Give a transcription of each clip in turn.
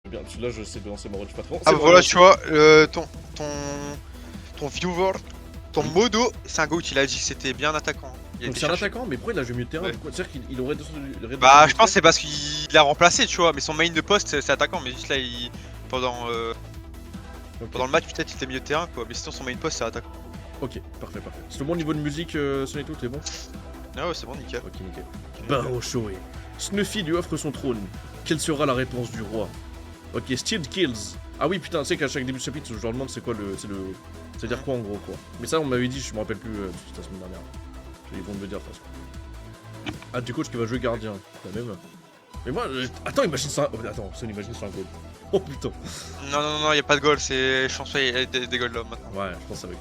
Bien, là je sais lancer mon rôle du patron. Ah bah voilà, tu vois, ton viewer, ton modo, c'est un goat, il a dit que c'était bien attaquant. Donc c'est un attaquant, mais pourquoi il a joué milieu de terrain ouais. Du coup, c'est-à-dire qu'il aurait... Bah je pense que c'est parce qu'il l'a remplacé, tu vois, mais son main de poste c'est attaquant, mais juste là, pendant le match peut-être il était milieu de terrain quoi, mais sinon son main poste c'est attaquant. Ok, parfait. C'est le bon niveau de musique, Sonny tout, t'es bon? Ah ouais, c'est bon, nickel. Ok, nickel. Barrow Shoei. Snuffy lui offre son trône. Quelle sera la réponse du roi? Ok, Stealed Kills. Ah oui, putain, tu sais qu'à chaque début de chapitre, je leur demande c'est quoi le... C'est-à-dire quoi en gros, quoi. Mais ça, on m'avait dit, je me rappelle plus la semaine dernière. Ils vont me le dire, de toute façon. Ah, du coach qui va jouer gardien, quand même. Mais moi, attends, imagine ça... Oh, attends, ça, imagine ça un goal. Oh putain. Non, y'a pas de goal, c'est chanceux, il y a des goals là maintenant. Ouais, je pense avec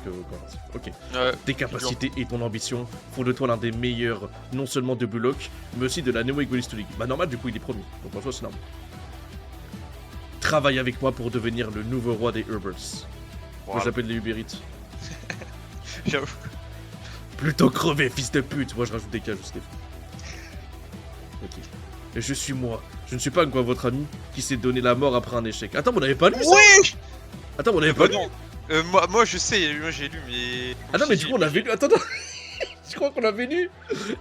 ok. Ouais. Tes capacités et ton ambition font de toi l'un des meilleurs, non seulement de Blue Lock, mais aussi de la Nemo Egoist League. Bah normal, du coup, il est premier. Donc en soi, c'est normal. Travaille avec moi pour devenir le nouveau roi des Urbers. Moi, Voilà. j'appelle les Uberites. J'avoue. Plutôt crever, fils de pute. Moi, je rajoute des cages, Steph. Ok. Et je suis moi. Je ne suis pas quoi votre ami qui s'est donné la mort après un échec. Attends, on n'avait pas lu ça? Oui. Attends, on n'avait pas lu. Non. Moi je sais, moi j'ai lu mais... Ah non, mais du coup, on avait lu. Attends. Je crois qu'on avait lu.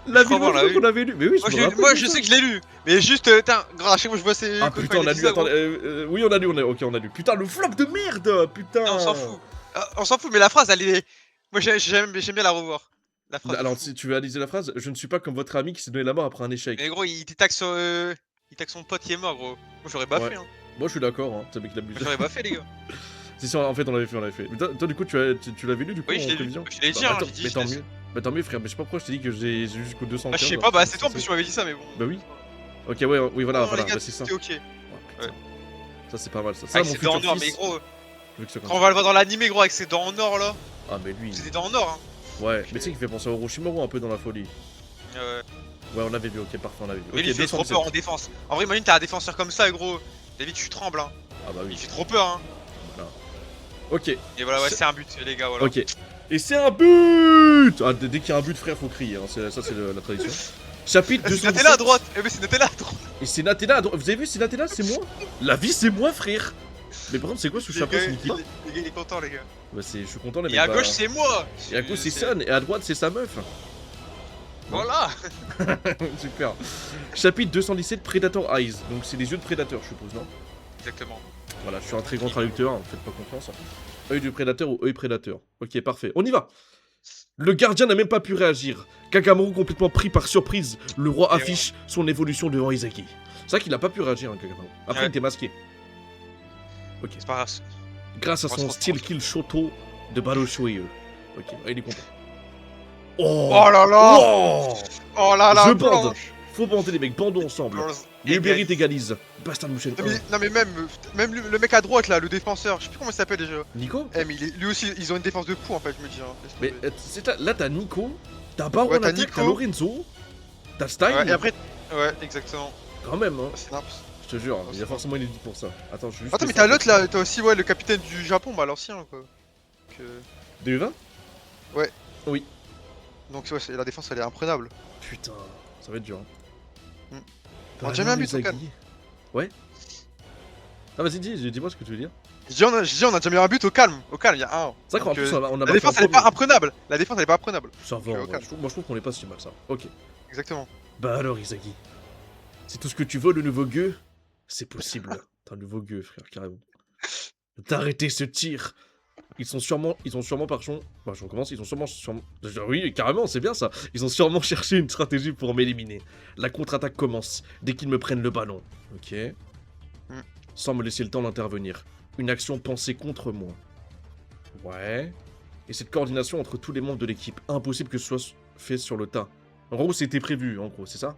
La vidéo qu'on avait lu. Mais oui, moi je sais que je l'ai lu. Mais juste, putain, à chaque fois je vois c'est... Ah putain, on a lu, attends, oui on a lu, ok on a lu. Putain, le flop de merde, putain. Non, on s'en fout. On s'en fout, mais la phrase elle est... Moi j'aime bien la revoir. La phrase. Alors si tu veux analyser la phrase, je ne suis pas comme votre ami qui s'est donné la mort après un échec. Mais gros, il taxe sur... Il taxe son pote qui est mort, gros. Moi j'aurais baffé, hein. Moi je suis d'accord, hein, c'est mec qui l'abuse. J'aurais baffé, les gars. Si, en fait on l'avait fait. Mais toi du coup tu l'avais lu du coup Oui, en je l'ai lu. prévision? Je l'ai dit, hein, j'ai dit. Mais tant mieux. Bah tant mieux frère, mais je sais pas pourquoi je t'ai dit que j'ai jusqu'au 200. Bah je sais pas, bah c'est toi en plus tu m'avais dit ça, mais bon. Bah oui. Ok, ouais, oui voilà, Non, les gars, bah c'est ça. c'était ok. Ouais. Ça c'est pas mal ça. Ça, avec ses dents en or, mais gros... Quand on va le voir dans l'animé, gros, avec ses dents en or là. Ah mais lui... C'est des dents en or, hein. Ouais, mais tu sais qu'il fait penser à Orochimaru un peu dans la folie. Ouais, on l'avait vu, ok, parfait, on l'avait vu. Mais Ok, il fait trop peur en défense. En vrai, imagine, t'as un défenseur comme ça, gros. David, tu trembles, hein. Ah bah oui. Il fait trop peur, hein. Voilà. Ok. Et voilà, ouais, c'est un but, les gars, voilà. Ok. Et c'est un but. Ah, dès qu'il y a un but, frère, faut crier. Hein. Ça, c'est la tradition. Chapitre 217. C'est Natella à droite. Eh, mais c'est Natella à droite. Et c'est Natella à droite. Vous avez vu, c'est Natella, c'est moi. La vie, c'est moi, frère. Mais par contre, c'est quoi ce chapeau, c'est Nikita? Les gars, il est content, les gars. Bah, je suis content, les mecs. Et à gauche, c'est moi. Et à gauche, c'est Sun. Et à droite, c'est sa meuf. Voilà. Super. Chapitre 217, Predator Eyes. Donc, c'est les yeux de Predator, je suppose, non? Exactement. Voilà, je suis un très grand traducteur, hein, faites pas confiance. Œil du prédateur ou œil prédateur. Ok, parfait. On y va. Le gardien n'a même pas pu réagir. Kagamaru, complètement pris par surprise, le roi affiche son évolution devant Izaki. C'est vrai qu'il a pas pu réagir, hein, Kagamaru. Après, il était masqué. Ok. C'est pas grave. Grâce à son style kill shoto de Barrow Shoei. Ok, il est content. Oh, oh là là. Oh là là. Je bande. Faut bander les mecs, bandons ensemble. Les Uberites égalisent. Bastard Mouchen. Non mais même le mec à droite là, le défenseur, je sais plus comment il s'appelle déjà. Nico? Eh mais lui aussi, ils ont une défense de pou en fait, je me dis. Hein. Mais là t'as Nico, t'as Baron en attaque, t'as Lorenzo, t'as Stein. Ouais, et après, ouais, exactement. Quand même, hein. C'est naps. Je te jure, il y a forcément une édite pour ça. Attends, je juste. Attends, mais t'as l'autre là, t'as aussi ouais le capitaine du Japon, bah l'ancien quoi. DU20? Ouais. Oui. Donc ouais, la défense elle est imprenable. Putain, ça va être dur. Hein. On a jamais un but au calme. Ouais. Ah vas-y, dis-moi ce que tu veux dire. Je dis on a déjà mis un but au calme, il y a un. C'est vrai qu'en plus on a la défense elle est pas imprenable. La défense elle est pas imprenable. Ça va, moi je trouve qu'on est pas si mal ça. Ok. Exactement. Bah alors Izaki, c'est tout ce que tu veux le nouveau gueux? C'est possible. T'as un nouveau gueux frère, carrément. D'arrêter ce tir. Ils ont sûrement par contre... Bah je recommence, ils ont sûrement... Oui, carrément, c'est bien ça. Ils ont sûrement cherché une stratégie pour m'éliminer. La contre-attaque commence, dès qu'ils me prennent le ballon. Ok. Sans me laisser le temps d'intervenir. Une action pensée contre moi. Ouais. Et cette coordination entre tous les membres de l'équipe. Impossible que ce soit fait sur le tas. En gros, c'était prévu, en gros, c'est ça?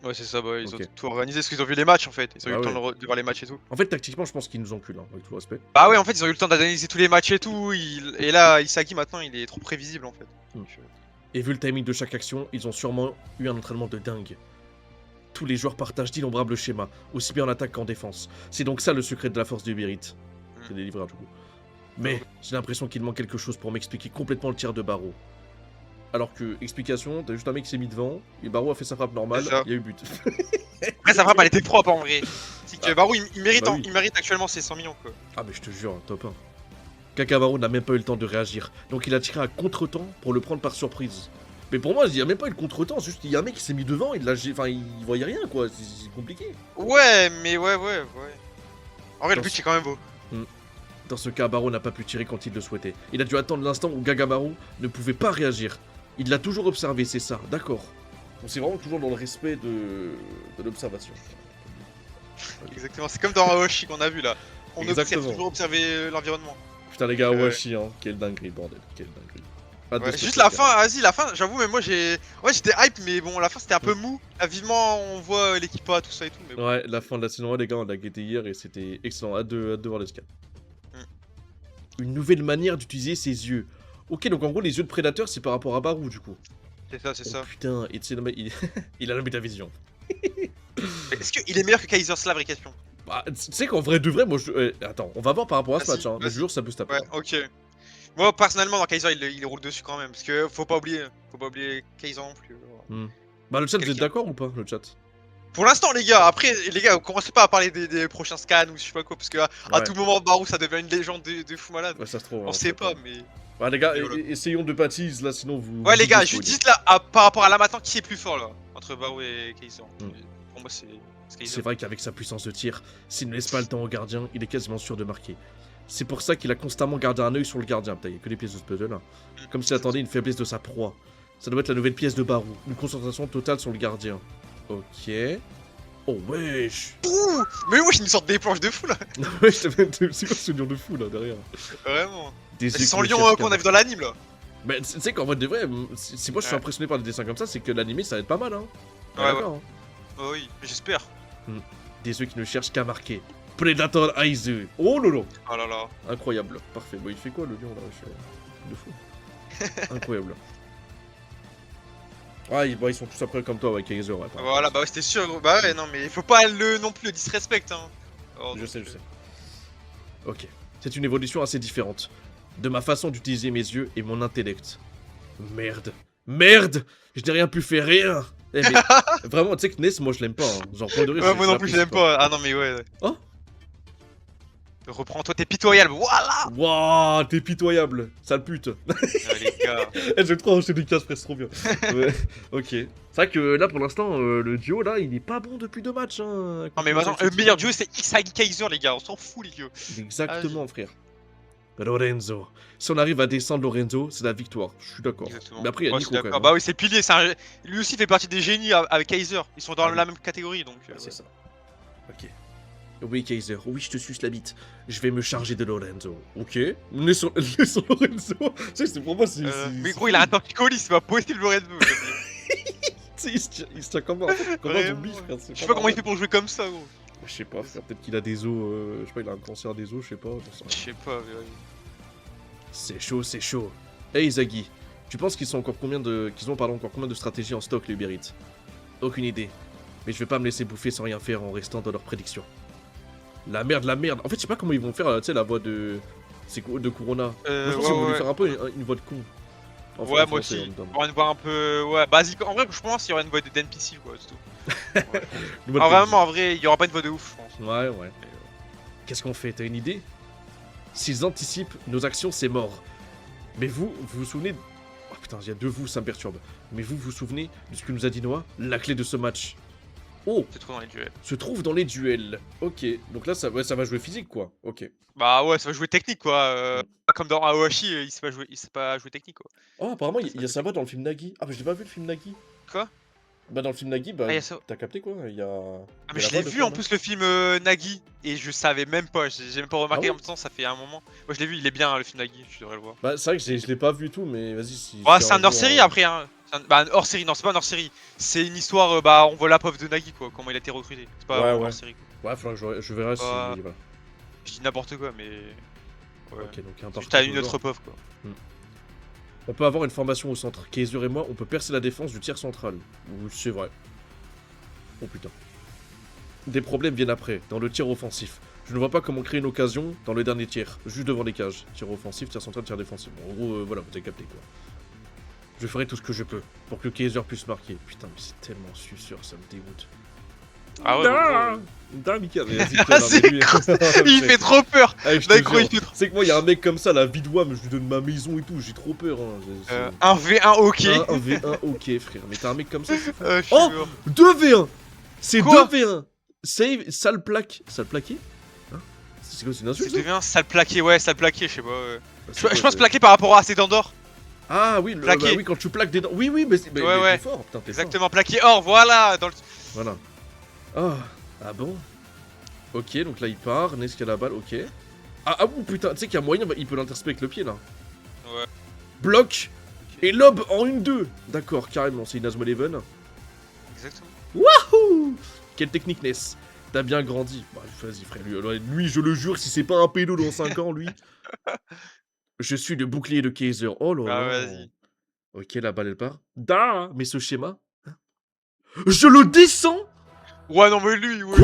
Ouais, c'est ça, bah, ils ont tout organisé parce qu'ils ont vu les matchs en fait. Ils ont eu le temps de voir les matchs et tout. En fait, tactiquement, je pense qu'ils nous enculent, hein, avec tout le respect. Bah ouais, en fait, ils ont eu le temps d'analyser tous les matchs et tout. Et là, Isagi maintenant, il est trop prévisible en fait. Et vu le timing de chaque action, ils ont sûrement eu un entraînement de dingue. Tous les joueurs partagent d'innombrables schémas, aussi bien en attaque qu'en défense. C'est donc ça le secret de la force du Uberites. C'est des livreurs du coup. Mais j'ai l'impression qu'il manque quelque chose pour m'expliquer complètement le tir de Barreau. Alors que, explication, t'as juste un mec qui s'est mis devant, et Barreau a fait sa frappe normale, il y a eu but. Après, sa frappe, elle était propre en vrai. c'est que Barou il mérite, Bah oui. il mérite actuellement ses 100 millions quoi. Ah, mais je te jure, top 1. Kakamaru n'a même pas eu le temps de réagir, donc il a tiré à contre-temps pour le prendre par surprise. Mais pour moi, il n'y a même pas eu le contre-temps, c'est juste qu'il y a un mec qui s'est mis devant, enfin, il voyait rien quoi, c'est compliqué. Ouais, mais ouais. En vrai, le Dans but ce- c'est quand même beau. Dans ce cas, Barou n'a pas pu tirer quand il le souhaitait. Il a dû attendre l'instant où Gagamaru ne pouvait pas réagir. Il l'a toujours observé, c'est ça, d'accord. Donc c'est vraiment toujours dans le respect de l'observation. Exactement, c'est comme dans Aoshi qu'on a vu là. On observe Exactement. toujours observer l'environnement. Putain les gars, Awashi, hein, quelle dinguerie, bordel, quelle dinguerie. Hâte de Ouais, ce juste truc, la hein. fin, vas-y, la fin, j'avoue, mais moi j'ai. Ouais, j'étais hype, mais bon, la fin c'était un peu mou. Là, vivement, on voit l'équipe A, tout ça et tout. Mais bon. Ouais, la fin de la saison 1, les gars, on l'a guetté hier et c'était excellent. Hâte de voir les scans. Une nouvelle manière d'utiliser ses yeux. Ok, donc en gros, les yeux de prédateur, c'est par rapport à Barou, du coup. C'est ça, c'est Oh, ça. putain, et tu sais, il a la métavision. Mais est-ce qu'il est meilleur que Kaiser, c'est la vraie question. Bah, tu sais qu'en vrai de vrai, moi, attends, on va voir par rapport à ce Vas-y, match, hein. Mais je vas-y. jure, ça peut se taper. Ouais, ok. Moi, personnellement, dans Kaiser, il roule dessus quand même. Parce que faut pas oublier Kaiser non plus. Hmm. Bah, le chat, vous êtes Quelqu'un. d'accord ou pas, le chat? Pour l'instant, les gars, après, les gars, commencez pas à parler des prochains scans ou je sais pas quoi. Parce que à Ouais. tout moment, Barou, ça devient une légende de fou malade. Ouais, ça se trouve. On hein, sait ça pas, peut. mais. Ouais, les gars, Et voilà. essayons de bâtisse là, sinon vous. Ouais, les gars, vous juste spoilez. dites là, par rapport à la maintenant, qui est plus fort là entre Barou et Kaiser. Pour moi, c'est Kaiser. C'est vrai qu'avec sa puissance de tir, s'il ne laisse pas le temps au gardien, il est quasiment sûr de marquer. C'est pour ça qu'il a constamment gardé un œil sur le gardien. Putain, il y a que les pièces de ce puzzle là. Comme s'il attendait une faiblesse de sa proie. Ça doit être la nouvelle pièce de Barou. Une concentration totale sur le gardien. Ok. Oh wesh. Ouh, mais wesh, une sorte d'éponge de fou là. Ouais, c'est quoi ce lion de fou là derrière? Vraiment. Des C'est yeux sans qui ne lion cherchent qu'on qu'à a vu dans l'anime là. Mais tu sais qu'en vrai de vrai, si moi je suis Ouais. impressionné par des dessins comme ça, c'est que l'animé ça va être pas mal hein. Ouais, D'accord, hein. Oh oui, j'espère. Des yeux qui ne cherchent qu'à marquer. Predator Aizu. Oh lolo. Oh là là. Incroyable. Parfait. Bon, il fait quoi le lion là? De fou. Incroyable. Ouais, ils sont tous après comme toi, ouais, Kaiser. Ouais, Voilà, bah ouais, c'était sûr, gros. Bah ouais, non, mais faut pas non plus le disrespect, hein. Oh, Je sais. Ok. C'est une évolution assez différente. De ma façon d'utiliser mes yeux et mon intellect. Merde. Je n'ai rien pu faire, rien. Eh, mais, vraiment, tu sais que Ness, moi je l'aime pas. Hein. Genre, pour de rire, Ouais, moi non plus, je l'aime pas. Ah non, mais ouais. Oh. Reprends-toi, t'es pitoyable. Voilà. Wouah, t'es pitoyable. Sale pute. Les gars. Eh, j'ai trop enchaîné des cases, frère, c'est trop bien. Ouais, ok. C'est vrai que là, pour l'instant, le duo, là, il est pas bon depuis 2 matchs. Hein, Non, mais maintenant, le meilleur duo, c'est X Kaiser, les gars. On s'en fout, les gars. Exactement, frère. Lorenzo. Si on arrive à descendre Lorenzo, c'est la victoire. Je suis d'accord. Exactement. Mais après, il y a Ouais, Nico je suis quand même. d'accord. Hein. Bah oui, c'est pilier. Lui aussi fait partie des génies avec Kaiser. Ils sont dans Ah oui. la même catégorie, donc. C'est ouais. ça. Ok. Oui, Kaiser. Oui, je te suce la bite. Je vais me charger de Lorenzo. Ok. Laissons Lorenzo. Tu sais, c'est pour moi, c'est. Mais gros, il a un torticolis, c'est pas possible, Lorenzo. Il se tient comme un Vraiment. zombie, frère. Je sais pas comment il fait pour jouer comme ça, gros. Je sais pas, frère. Peut-être qu'il a des os. Je sais pas, il a un cancer des os, je sais pas. Je sais pas, mais ouais. C'est chaud. Hey Zaggy, tu penses qu'ils ont encore combien de stratégies en stock les Uber Eats? Aucune idée. Mais je vais pas me laisser bouffer sans rien faire en restant dans leurs prédictions. La merde. En fait, je sais pas comment ils vont faire, tu sais, la voix de. C'est quoi de Corona. Moi, je pense qu'ils vont lui faire un peu une voix de con. En Ouais, moi français, en aussi. même temps. Il y aura une voix un peu. Ouais, basique. En vrai, je pense qu'il y aura une voix d'NPC, quoi, c'est tout. Une voix Ah, de vraiment, en vrai, il y aura pas une voix de ouf, je pense. Ouais. Qu'est-ce qu'on fait? T'as une idée? S'ils anticipent nos actions, c'est mort. Mais vous vous souvenez... Oh putain, il y a 2 vous, ça me perturbe. Mais vous vous souvenez de ce que nous a dit Noah? La clé de ce match. Oh, C'est trop dans les duels. se trouve dans les duels. Ok, donc là, ça va jouer physique, quoi. Ok. Bah ouais, ça va jouer technique, quoi. Pas comme dans Aoshi, il sait pas jouer technique, quoi. Oh, apparemment, il y a sa voix dans le film Nagi. Ah, mais je l'ai pas vu, le film Nagi. Quoi? Bah, dans le film Nagi, bah, Ah, y a ça. t'as capté, quoi? Il y a... Ah, il mais y a je la l'ai voix de vu en Corona. plus le film Nagi et je savais même pas, j'ai même pas remarqué Ah en même temps, ça fait un moment. Moi je l'ai vu, il est bien le film Nagi, je devrais le voir. Bah, c'est vrai que je l'ai pas vu tout, mais vas-y, si... Ouais, si c'est un jour, hors-série après, hein. Bah, hors-série, non, c'est pas un hors-série. C'est une histoire, bah, on voit la pauvre de Nagi, quoi, comment il a été recruté. C'est pas Ouais, un ouais. hors-série, quoi. Ouais, faudra que je verrai si... Ouais. Voilà. Je dis n'importe quoi, mais. Ouais. Ok, donc un Juste parcours à de une genre. autre pauvre, quoi. On peut avoir une formation au centre. Kaiser et moi, on peut percer la défense du tiers central. Oui, c'est vrai. Oh putain. Des problèmes viennent après, dans le tir offensif. Je ne vois pas comment créer une occasion dans le dernier tiers, juste devant les cages. Tir offensif, tir central, tir défensif. Bon, en gros, voilà, vous avez capté quoi. Je ferai tout ce que je peux pour que Kaiser puisse marquer. Putain, mais c'est tellement sûr, ça me dégoûte. Ah ouais, Da, gros. Da, Mika, mais vas-y, Ah, non, c'est mais lui- gros, il fait trop peur. Ah, je te Là, gros, jure. il fait trop. C'est que moi, il y a un mec comme ça, la vie de WAM, je lui donne ma maison et tout, j'ai trop peur. Hein. Un V1 ok. 1v1, ok, frère. Mais t'as un mec comme ça, c'est fou. Je suis Oh, mort. 2v1. C'est Quoi 2v1. Save, sale plaque. Sale plaqué hein. C'est quoi, c'est une C'est insulte ça devient un sale plaqué, ouais, sale plaqué, je sais pas. Ouais. Bah, c'est Je quoi, pense c'est- plaqué par rapport à ses dents d'or. Ah oui, bah plaqué. oui, quand tu plaques des dents. Oui, oui, mais c'est Ouais, ouais. t'es fort, putain, t'es fort. Exactement, plaqué or, voilà. Dans le... Voilà. Ah, ah bon. Ok, donc là il part, Nes qui a la balle, ok. Ah ouh, putain, tu sais qu'il y a moyen, il peut l'intercepter avec le pied là. Ouais. Bloc et lob en 1-2. D'accord, carrément, c'est Inazuma Eleven. Exactement. Wouhou. Quelle technique, Ness. T'as bien grandi. Bah, vas-y, frère, lui, je le jure, si c'est pas un pédo dans 5 ans, lui. Je suis le bouclier de Kaiser. Oh là Ah, là. vas-y. Ok, la balle elle part. Da. Mais ce schéma. Hein. Je le descends. Ouais, non, mais lui, ouais.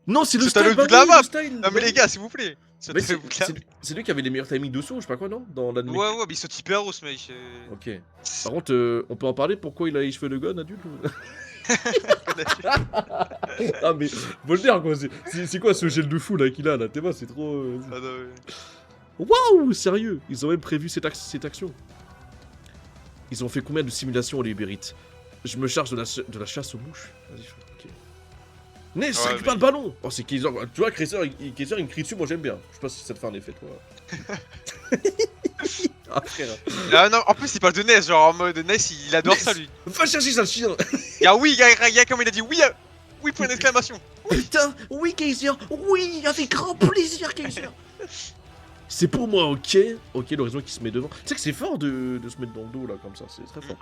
Non, c'est le C'est à style. l'autre Bah bout de la oui, map. le style. Non, mais les gars, s'il vous plaît. C'est Mais à l'autre bout de la map. c'est lui qui avait les meilleurs timings de saut, je sais pas quoi, non? Dans l'anime. Ouais, ouais, mais il saute hyper haut, ce mec. Ok. Par contre, on peut en parler pourquoi il a les cheveux de gun adulte ou... Ah, mais faut le dire quoi, c'est quoi ce gel de fou là qu'il a là? T'es moi, c'est trop. Ah, non, ouais. Waouh, sérieux, ils ont même prévu cette action. Ils ont fait combien de simulations au Libérite? Je me charge de la chasse aux mouches. Vas-y, ok. Ness, Ouais, récupère mais- le ballon. Oh, c'est Kaiser. Tu vois, Kaiser, il me crie dessus, moi j'aime bien. Je sais pas si ça te fait un effet, toi. Ah, frère. Ah, non, en plus, il parle de Ness, genre en mode Ness, il adore ça, lui. Va chercher ça, le chien. Y'a oui, y'a comme il a dit oui, oui, point d'exclamation. Putain, oui, Kaiser. Oui, avec grand plaisir, Kaiser. C'est pour moi, ok. Ok, Lorenzo qui se met devant. Tu sais que c'est fort de se mettre dans le dos, là, comme ça. C'est très fort.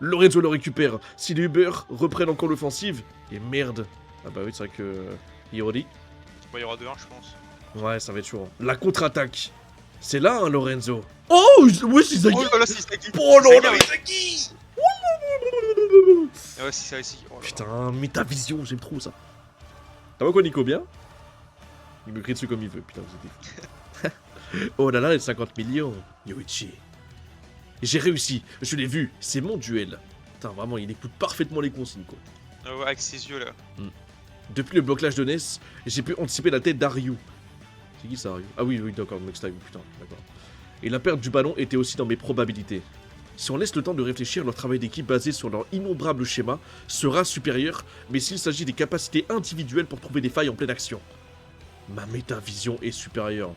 Lorenzo le récupère. Si les Uber reprennent encore l'offensive. Et merde. Ah bah oui, c'est vrai que... Ironique. Bon, il y aura 2-1, je pense. Ouais, ça va être chaud. Hein. La contre-attaque. C'est là, hein, Lorenzo. Oh, ouais, c'est Zagi. Oh là, c'est Isaki. Oh là là, ouais. Zagi. Ah ouais, c'est ça aussi. Oh là là. Putain, métavision, j'aime trop ça. T'as vois quoi, Nico, bien? Il me crie dessus comme il veut, putain, vous êtes des fous. Oh là là, les 50 millions. Yoichi. J'ai réussi, je l'ai vu, c'est mon duel. Putain, vraiment, il écoute parfaitement les consignes, quoi. Ah ouais, avec ses yeux là. Depuis le blocage de Ness, j'ai pu anticiper la tête d'Aryu. C'est qui ça, Aryu? Ah oui, oui, d'accord, Next Time, putain, d'accord. Et la perte du ballon était aussi dans mes probabilités. Si on laisse le temps de réfléchir, leur travail d'équipe basé sur leur innombrable schéma sera supérieur, mais s'il s'agit des capacités individuelles pour trouver des failles en pleine action, ma métavision est supérieure.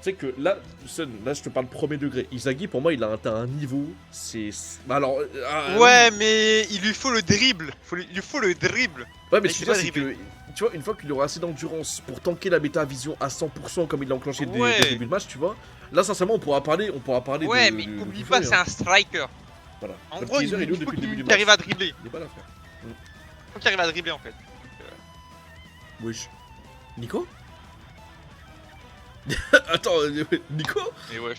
Tu sais que là, là je te parle premier degré. Isagi, pour moi, il a atteint un niveau, c'est... Alors... Ouais, mais il lui faut le dribble. Il lui faut le dribble. Ouais, mais il ce sait que je veux pas dire, c'est que, dribbler. tu vois, une fois qu'il aura assez d'endurance pour tanker la métavision à 100% comme il l'a enclenché dès Ouais. le début de match, tu vois, là, sincèrement, on pourra parler Ouais, de... mais de oublie tout pas, feu, c'est hein. un striker. Voilà. En Le gros, il teaser, est où faut depuis le début du qu'il match. arrive à dribbler. Il est pas là, frère. Faut qu'il arrive à dribbler en fait. Wesh. Nico. Attends, Nico. Mais ouais,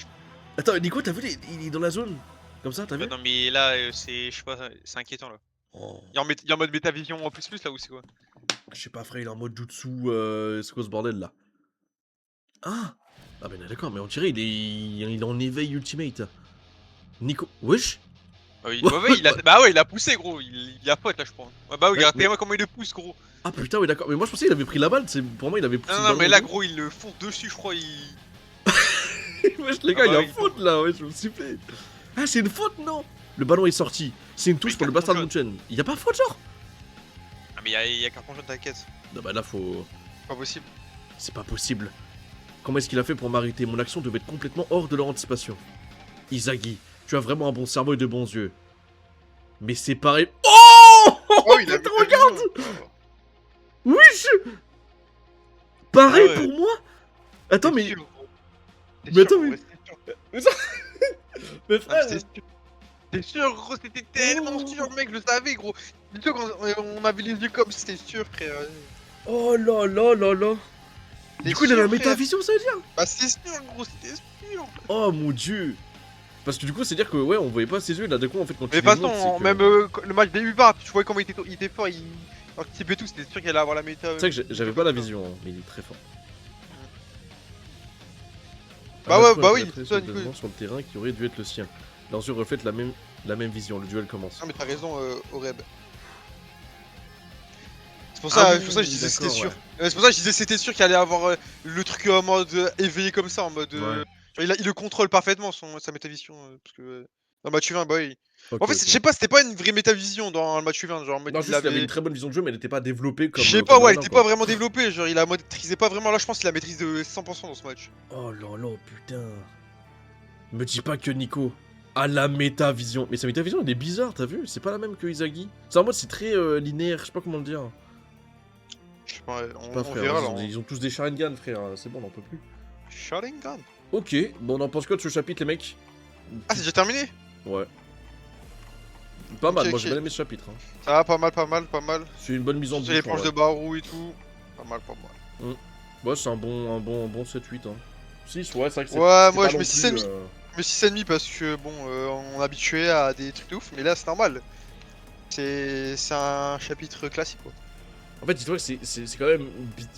Attends, Nico, t'as vu, il est dans la zone comme ça, t'as vu? non, mais là, c'est, je sais pas, c'est inquiétant là. Oh, Il est en mode métavision en plus là ou c'est quoi? je sais pas, frère, il est en mode jutsu, c'est quoi ce bordel là? Ah. Ah ben d'accord, mais on dirait il est en éveil ultimate. Nico, wesh. Ah oui, Ouais, ouais, bah ouais, il a poussé gros, il a pote là je crois. Ouais, bah ouais, Ouais, regarde mais- moi comment il le pousse gros. Ah putain, ouais, d'accord. Mais moi je pensais qu'il avait pris la balle, pour moi il avait poussé Non, le non, ballon mais au là dos. gros, il le fonce dessus, je crois, il... Wesh, les gars, Ah il y bah a oui. faute là, wesh, je me suis fait. Ah, c'est une faute, non? Le ballon est sorti. C'est une touche Oui, pour le carton Bastard jaune. Munchen. Y a pas faute, genre? Ah mais il y a carton jaune, t'inquiète. Non, bah là, faut. Pas possible. C'est pas possible. Comment est-ce qu'il a fait pour m'arrêter? Mon action devait être complètement hors de leur anticipation. Isagi, tu as vraiment un bon cerveau et de bons yeux. Mais c'est pareil. Oh! Oh, il a Putain, mis regarde! raison. Wesh! Pareil Ah ouais. pour moi? Attends, T'es mais. sûr, gros. T'es Mais sûr, attends, gros, mais- t'es sûr. Mais Ah, frère! t'es sûr. T'es sûr, gros, c'était tellement sûr, mec, je le savais, gros. Dis-toi qu'on avait les yeux comme c'était sûr, frère. Oh là là là là! T'es Du coup, il a sûr, la frère. métavision, ça veut dire? Bah, c'est sûr, gros, c'était sûr. Oh mon dieu! Parce que du coup, c'est dire que ouais, on voyait pas ses yeux là, d'un coup, en fait, quand Mais tu de les toute montes, façon, c'est que- même le match début pas, tu vois comment il était fort, il anticipait tout, c'était sûr qu'il allait avoir la méta. C'est vrai que j'avais pas la vision, hein, mais il est très fort. Bah Un ouais, match bah pour oui, être c'est sur ça, le Nico. développement sur le terrain qui aurait dû être le sien. Leurs yeux reflètent la même vision, le duel commence. Non, mais t'as raison, Oreb. C'est pour ça, Ah c'est pour ça que je oui, disais c'était d'accord, sûr. ouais. C'est pour ça que je disais c'était sûr qu'il allait avoir le truc en mode éveillé comme ça, en mode. Ouais. Genre, il le contrôle parfaitement sa métavision. Parce que dans le match U20, bah oui. En Ok, fait, je ok. sais pas, c'était pas une vraie métavision dans le match U20. Genre, en mode Non, il juste, il avait une avait. très bonne vision de jeu, mais elle n'était pas développée Je sais comme, pas, comme ouais, il maintenant, était quoi. pas vraiment développé. Genre, il la maîtrisait pas vraiment. Là, je pense qu'il la maîtrise de 100% dans ce match. Oh là là, putain. Me dis pas que Nico a la métavision. Mais sa métavision, elle est bizarre, t'as vu? C'est pas la même que Izagi. C'est en mode, c'est très linéaire, je sais pas comment le dire. Je sais pas, Je sais pas, on frère, verra vas-y, là. ils ont tous des Sharingan, frère. C'est bon, on en peut plus. Sharingan. Ok, bon, on en pense quoi de ce chapitre, les mecs? Ah, c'est déjà terminé? Ouais. Pas Ok, mal, moi j'ai ok. bien aimé ce chapitre. Hein. Ça va, pas mal, pas mal, pas mal. C'est une bonne mise en Surtout les bouche, en planches vrai. de Barou et tout. Pas mal, pas mal. Ouais, c'est un bon 7-8. Hein. 6, ouais, c'est vrai que Ouais, c'était moi pas je non mets plus... 6,5. Je mets 6,5 parce que bon, on est habitué à des trucs de ouf, mais là c'est normal. C'est un chapitre classique quoi. En fait, dis-toi que c'est quand même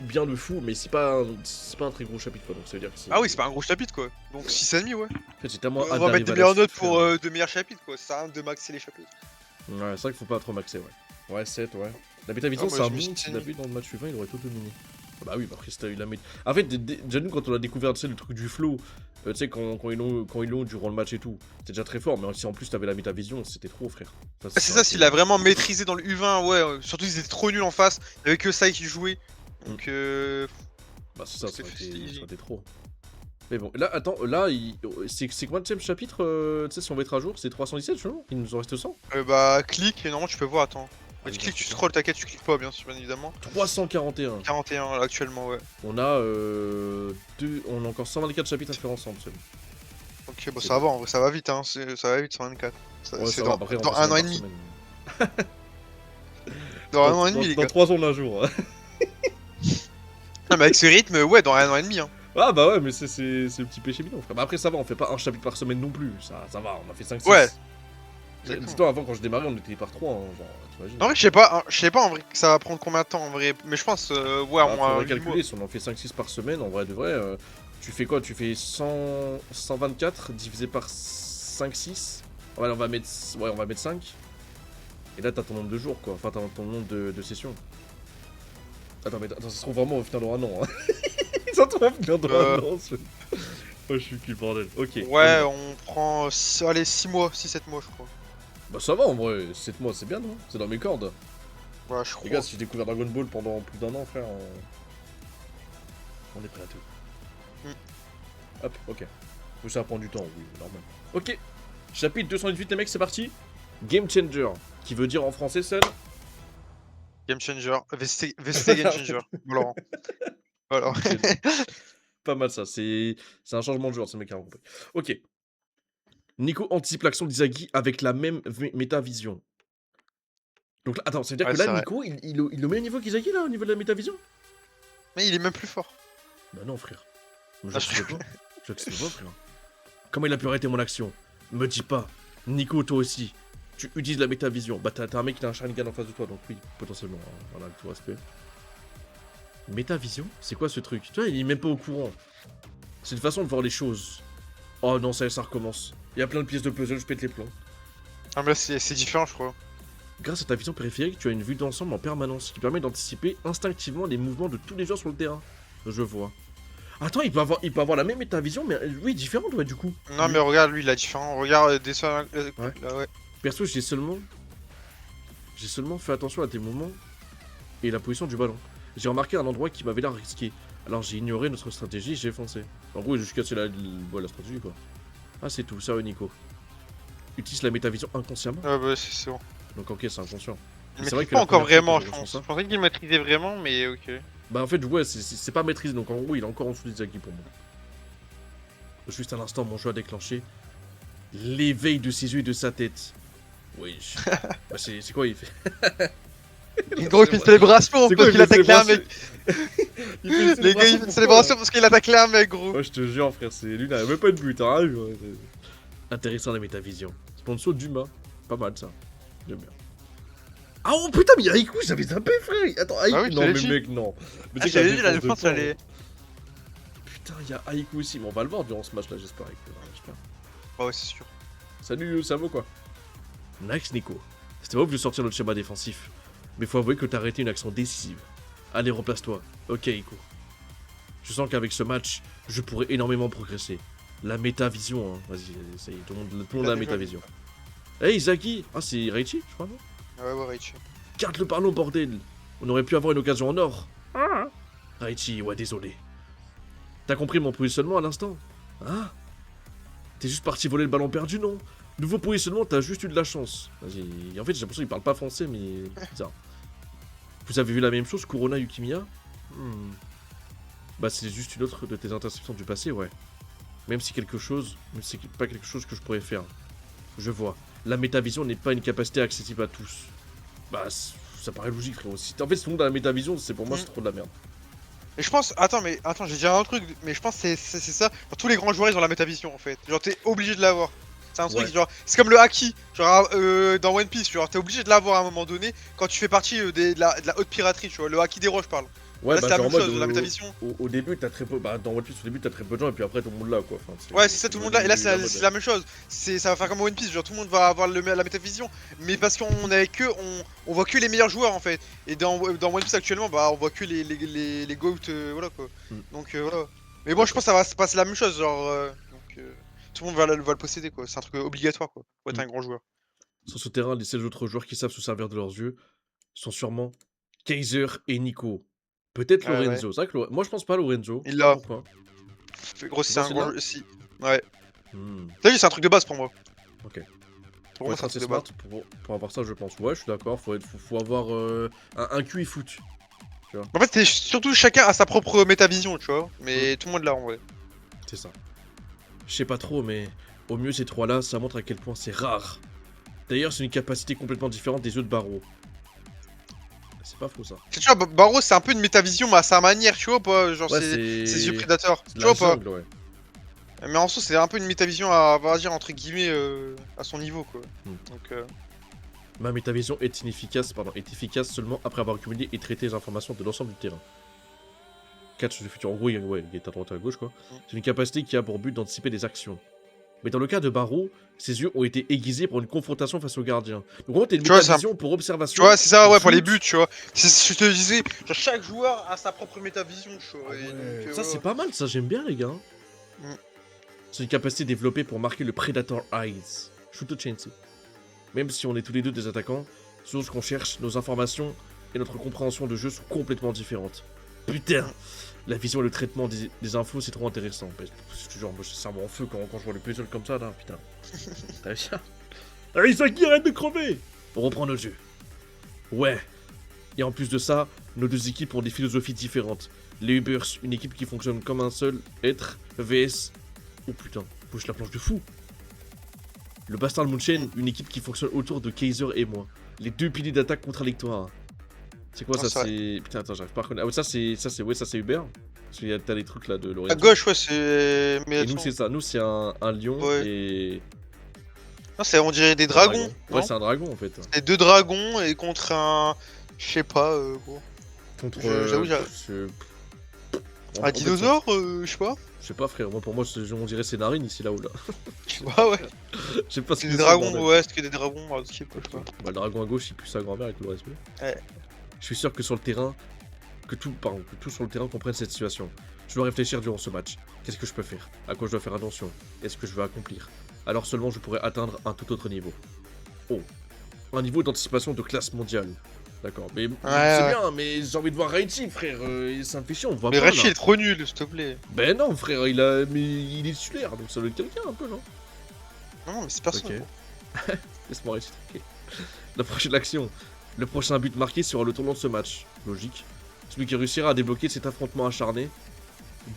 bien de fou, mais c'est pas un très gros chapitre, quoi. Donc ça veut dire que c'est... Ah oui, c'est pas un gros chapitre quoi. Donc 6,5 ouais. En fait, j'ai tellement On hâte va mettre des d'arriver à la meilleures notes suite, pour frère. de meilleurs chapitres quoi. Ça sert à rien de maxer les chapitres. Ouais, c'est vrai qu'il faut pas trop maxer, ouais. Ouais, 7, ouais. La Ah, métavision, moi c'est un je mets bon s'il 6,5. avait eu dans le match suivant, il aurait tout dominé. Ah bah oui, bah après, si t'as eu la mét... En fait, déjà nous, quand on a découvert, tu sais, le truc du flow, tu sais, quand ils l'ont durant le match et tout, c'était déjà très fort, mais si en plus t'avais la métavision, c'était trop, frère. Enfin, C'est ça, s'il a vraiment maîtrisé dans le U20, ouais. Surtout ils étaient trop nuls en face. Il y avait que ça qui jouait. Donc Bah c'est ça, ça c'était aurait été trop. Mais bon, là, attends, là, c'est combien de chapitre, tu sais, si on va être à jour? C'est 317, je crois. Il nous en reste 100. bah clique et normalement tu peux voir, attends. Ah, Tu il cliques, reste tu ça. scrolls, t'inquiète, tu cliques pas bien sûr, bien évidemment. 341. 41 là, actuellement, ouais. On a, on a encore 124 chapitres à faire ensemble, seul. Ok, bah C'est ça bon. va, en vrai, ça va vite, hein. Ça va vite, 124. Ouais, C'est ça va, après, on dans fait un semaine an et par demi. semaine. Dans un an et demi, les Dans gars. 3 ans d'un jour. Non, mais avec ce rythme, ouais, dans un an et demi, hein. Ah bah ouais, mais c'est le petit péché mignon, frère. Bah après, ça va, on fait pas un chapitre par semaine non plus. Ça va, on a fait 5-6. Ouais. Exactement. Dis-toi, avant, quand je démarrais, on était par 3, hein, genre, t'imagines. Non, en vrai, je sais pas en vrai que ça va prendre combien de temps en vrai, mais je pense, ouais, Bah, au moins faudrait 8 mois. calculer, si on en fait 5-6 par semaine, en vrai de vrai, tu fais quoi? Tu fais 124 divisé par 5-6. Ouais, on va mettre 5. Et là, t'as ton nombre de jours, quoi. Enfin, t'as ton nombre de sessions. Attends, mais attends, ça se trouve vraiment au final dans un an. Hein. Ça se trouve au final dans un an. Oh, je suis cul, bordel. Ok. Ouais, on prend, allez, 6 mois, 6-7 mois, je crois. Bah, ça va en vrai. 7 mois, c'est bien, non? C'est dans mes cordes. Ouais, je Les crois. gars, si j'ai découvert Dragon Ball pendant plus d'un an, frère, on est prêt à tout. Hop, ok. Mais ça prend du temps, oui, normal. Ok. Chapitre 218, les mecs, c'est parti. Game Changer. Qui veut dire en français, seul. Game Changer, VST Game Changer, Laurent. Voilà. Pas mal ça, c'est un changement de joueur, ce mec a compris. Ok. Nico anticipe l'action d'Izagi avec la même métavision. Donc là, attends, ça veut dire Ouais, que là, c'est vrai. Nico, il le met au niveau qu'Izagi, là, au niveau de la métavision? Mais il est même plus fort. Bah non, frère. Ah, Je pas. Je sais pas, frère. Comment il a pu arrêter mon action? Me dis pas. Nico, toi aussi. Tu utilises la métavision. Bah t'as un mec qui a un Sharingan en face de toi, donc oui, potentiellement. Hein. Voilà, avec tout respect. Métavision? C'est quoi ce truc? Tu vois, il est même pas au courant. C'est une façon de voir les choses. Oh non, ça recommence. Il y a plein de pièces de puzzle, je pète les plombs. Ah, mais là, c'est différent, je crois. Grâce à ta vision périphérique, tu as une vue d'ensemble en permanence qui permet d'anticiper instinctivement les mouvements de tous les joueurs sur le terrain. Je vois. Attends, il peut avoir la même métavision, mais oui, différente, ouais, du coup. Non, mais regarde, lui, il a différent. Regarde, descend. Ouais. Là, ouais. Perso, j'ai seulement fait attention à tes mouvements et la position du ballon. J'ai remarqué un endroit qui m'avait l'air risqué. Alors j'ai ignoré notre stratégie et j'ai foncé. En gros, j'ai juste cassé la stratégie, quoi. Ah, c'est tout, ça, Nico. Utilise la métavision inconsciemment. Ah, bah, c'est bon. Donc, ok, c'est inconscient. Il C'est vrai maîtrise que pas la encore première fois vraiment, que je ressens pense. ça- Je pensais qu'il maîtrisait vraiment, mais ok. Bah, en fait, ouais, c'est pas maîtrisé, donc en gros, il est encore en dessous d'Izagi pour moi. Juste à l'instant, mon jeu a déclenché l'éveil de ses yeux et de sa tête. Oui. Bah, c'est quoi il fait? Gros, il fait une célébration C'est quoi, parce qu'il a taclé un mec. Il fait une Les gars, il fait une pourquoi, célébration là parce qu'il a taclé un mec, gros. Ouais, je te jure, frère, lui, il n'a même pas de but, hein. Ouais, intéressant la métavision. Sponsor Duma. Pas mal, ça. J'aime bien. Ah oh putain, mais il y a Haiku, j'avais zappé, frère. Attends, Haiku. Ah oui, non, je mais l'ai dit. mec, non. Mais Ah, tu sais que j'avais dit la défense de défense, points, elle est. Putain, il y a Haiku aussi. Mais on va le voir durant ce match-là, j'espère. J'espère. Bah, ouais, c'est sûr. Salut, ça vaut quoi? Nice, Nico. C'était pas ouf de sortir notre schéma défensif. Mais faut avouer que t'as arrêté une action décisive. Allez, remplace-toi. Ok, Iko. Je sens qu'avec ce match, je pourrais énormément progresser. La métavision, hein. Vas-y, ça y est, tout le monde a la métavision. Hey, Izaki! Ah, c'est Reichi, je crois, non? Ouais, Reichi. Garde le ballon, bordel! On aurait pu avoir une occasion en or. Reichi, ouais, désolé. T'as compris mon positionnement à l'instant? Hein? T'es juste parti voler le ballon perdu, non? Nouveau positionnement, t'as juste eu de la chance. Vas-y, en fait, j'ai l'impression qu'il parle pas français, mais bizarre. Vous avez vu la même chose, Kurona Yukimiya? Bah, c'est juste une autre de tes interceptions du passé, ouais. Même si c'est pas quelque chose que je pourrais faire. Je vois. La métavision n'est pas une capacité accessible à tous. Bah, ça paraît logique, frérot. Si en fait, tout le monde a la métavision, c'est pour moi, c'est trop de la merde. Et je pense, attends, j'ai dit un truc, mais je pense que c'est ça. Genre, tous les grands joueurs, ils ont la métavision en fait. Genre, t'es obligé de l'avoir. C'est un truc, genre, c'est comme le haki, genre dans One Piece, genre, t'es obligé de l'avoir à un moment donné quand tu fais partie de la haute piraterie, tu vois. Le haki des roches, je parle. Ouais, là, bah, c'est la genre même en mode, chose, la métavision. Au début, t'as très peu. Bah, dans One Piece, au début, t'as très peu de gens, et puis après, tout le monde l'a, quoi. Enfin, Ouais, c'est ça, tout le monde l'a. Et là, c'est la même chose. Ça va faire comme One Piece, genre, tout le monde va avoir la métavision. Mais parce qu'on est que. On voit que les meilleurs joueurs, en fait. Et dans One Piece, actuellement, bah, on voit que les GOAT, voilà, quoi. Donc, voilà. Mais bon, je pense que ça va se passer la même chose, genre. Tout le monde va le posséder, quoi. C'est un truc obligatoire, quoi. Pour être un grand joueur. Sur ce terrain, les seuls autres joueurs qui savent se servir de leurs yeux sont sûrement Kaiser et Nico. Peut-être Lorenzo. Ouais. C'est vrai que moi je pense pas à Lorenzo. Il l'a. Pourquoi? Gros, c'est un grand jeu. Si. Ouais. Hmm. T'as vu, c'est un truc de base pour moi. Ok. Pour moi, c'est un truc de smart base. pour avoir ça, je pense. Ouais, je suis d'accord. Faut avoir un QI foot. En fait, c'est surtout chacun a sa propre métavision, tu vois. Mais tout le monde l'a en vrai. C'est ça. Je sais pas trop, mais au mieux, ces trois-là, ça montre à quel point c'est rare. D'ailleurs, c'est une capacité complètement différente des yeux de Barreau. C'est pas faux ça. Tu vois, Barreau, c'est un peu une métavision, mais à sa manière, tu vois, pas genre Ouais, ses yeux prédateurs. Tu vois pas. Jungle, ouais. Mais en soi, c'est un peu une métavision à, on va dire, entre guillemets, à son niveau, quoi. Donc, Ma métavision est efficace seulement après avoir accumulé et traité les informations de l'ensemble du terrain. Catch du futur. En gros, il est à droite et à gauche, quoi. C'est une capacité qui a pour but d'anticiper des actions. Mais dans le cas de Barreau, ses yeux ont été aiguisés pour une confrontation face au gardien. Donc en gros, t'as une métavision pour observation. Tu vois, c'est ça, ouais, pour les buts, tu vois. Je te disais, genre, chaque joueur a sa propre métavision, tu vois. Ah ouais. Ça, c'est pas mal, ça, j'aime bien, les gars. C'est une capacité développée pour marquer le Predator Eyes. Shoot Chainsaw. Même si on est tous les deux des attaquants, selon ce qu'on cherche, nos informations et notre compréhension de jeu sont complètement différentes. Putain, la vision et le traitement des infos, c'est trop intéressant. Genre, moi, j'ai le cerveau en feu quand je vois le puzzle comme ça, là, putain. T'as vu ça? Ah, Isaki, arrête de crever! On reprend nos jeux. Ouais. Et en plus de ça, nos deux équipes ont des philosophies différentes. Les Ubers, une équipe qui fonctionne comme un seul être, VS... Oh putain, bouge la planche de fou! Le Bastard Munchen, une équipe qui fonctionne autour de Kaiser et moi. Les deux piliers d'attaque contradictoires. C'est quoi ça? C'est. Putain, attends, j'arrive pas à reconnaître. Ah, ça c'est Uber. Parce que t'as les trucs là de Lorenzo. À gauche, ouais, c'est. Et nous, c'est ça. Nous, c'est un lion et. Non, on dirait des dragons. Ouais, c'est un dragon en fait. C'est deux dragons et contre un. Je sais pas, gros. Contre. J'avoue, un dinosaure, je sais pas. Je sais pas, frère. Moi, pour moi, on dirait c'est Narine ici là-haut là. Tu vois, ouais. Je sais pas ce que c'est. Des dragons, ouais, c'est que des dragons, je sais pas. Bah, le dragon à gauche, il pue sa grand-mère avec le respect. Ouais. Je suis sûr que sur le terrain. Que tout sur le terrain comprenne cette situation. Je dois réfléchir durant ce match. Qu'est-ce que je peux faire? À quoi je dois faire attention? Qu'est-ce que je veux accomplir? Alors seulement je pourrais atteindre un tout autre niveau. Oh. Un niveau d'anticipation de classe mondiale. D'accord, mais c'est bien, mais j'ai envie de voir Reichi, frère. Ça me fait chier, on voit pas. Mais Reichi est trop nul, s'il te plaît. Ben non, frère, il est titulaire, donc ça doit être quelqu'un un peu, non? Non, mais c'est personne. Ok. Laisse-moi Reichi. Okay. La prochaine action. Le prochain but marqué sera le tournant de ce match. Logique. Celui qui réussira à débloquer cet affrontement acharné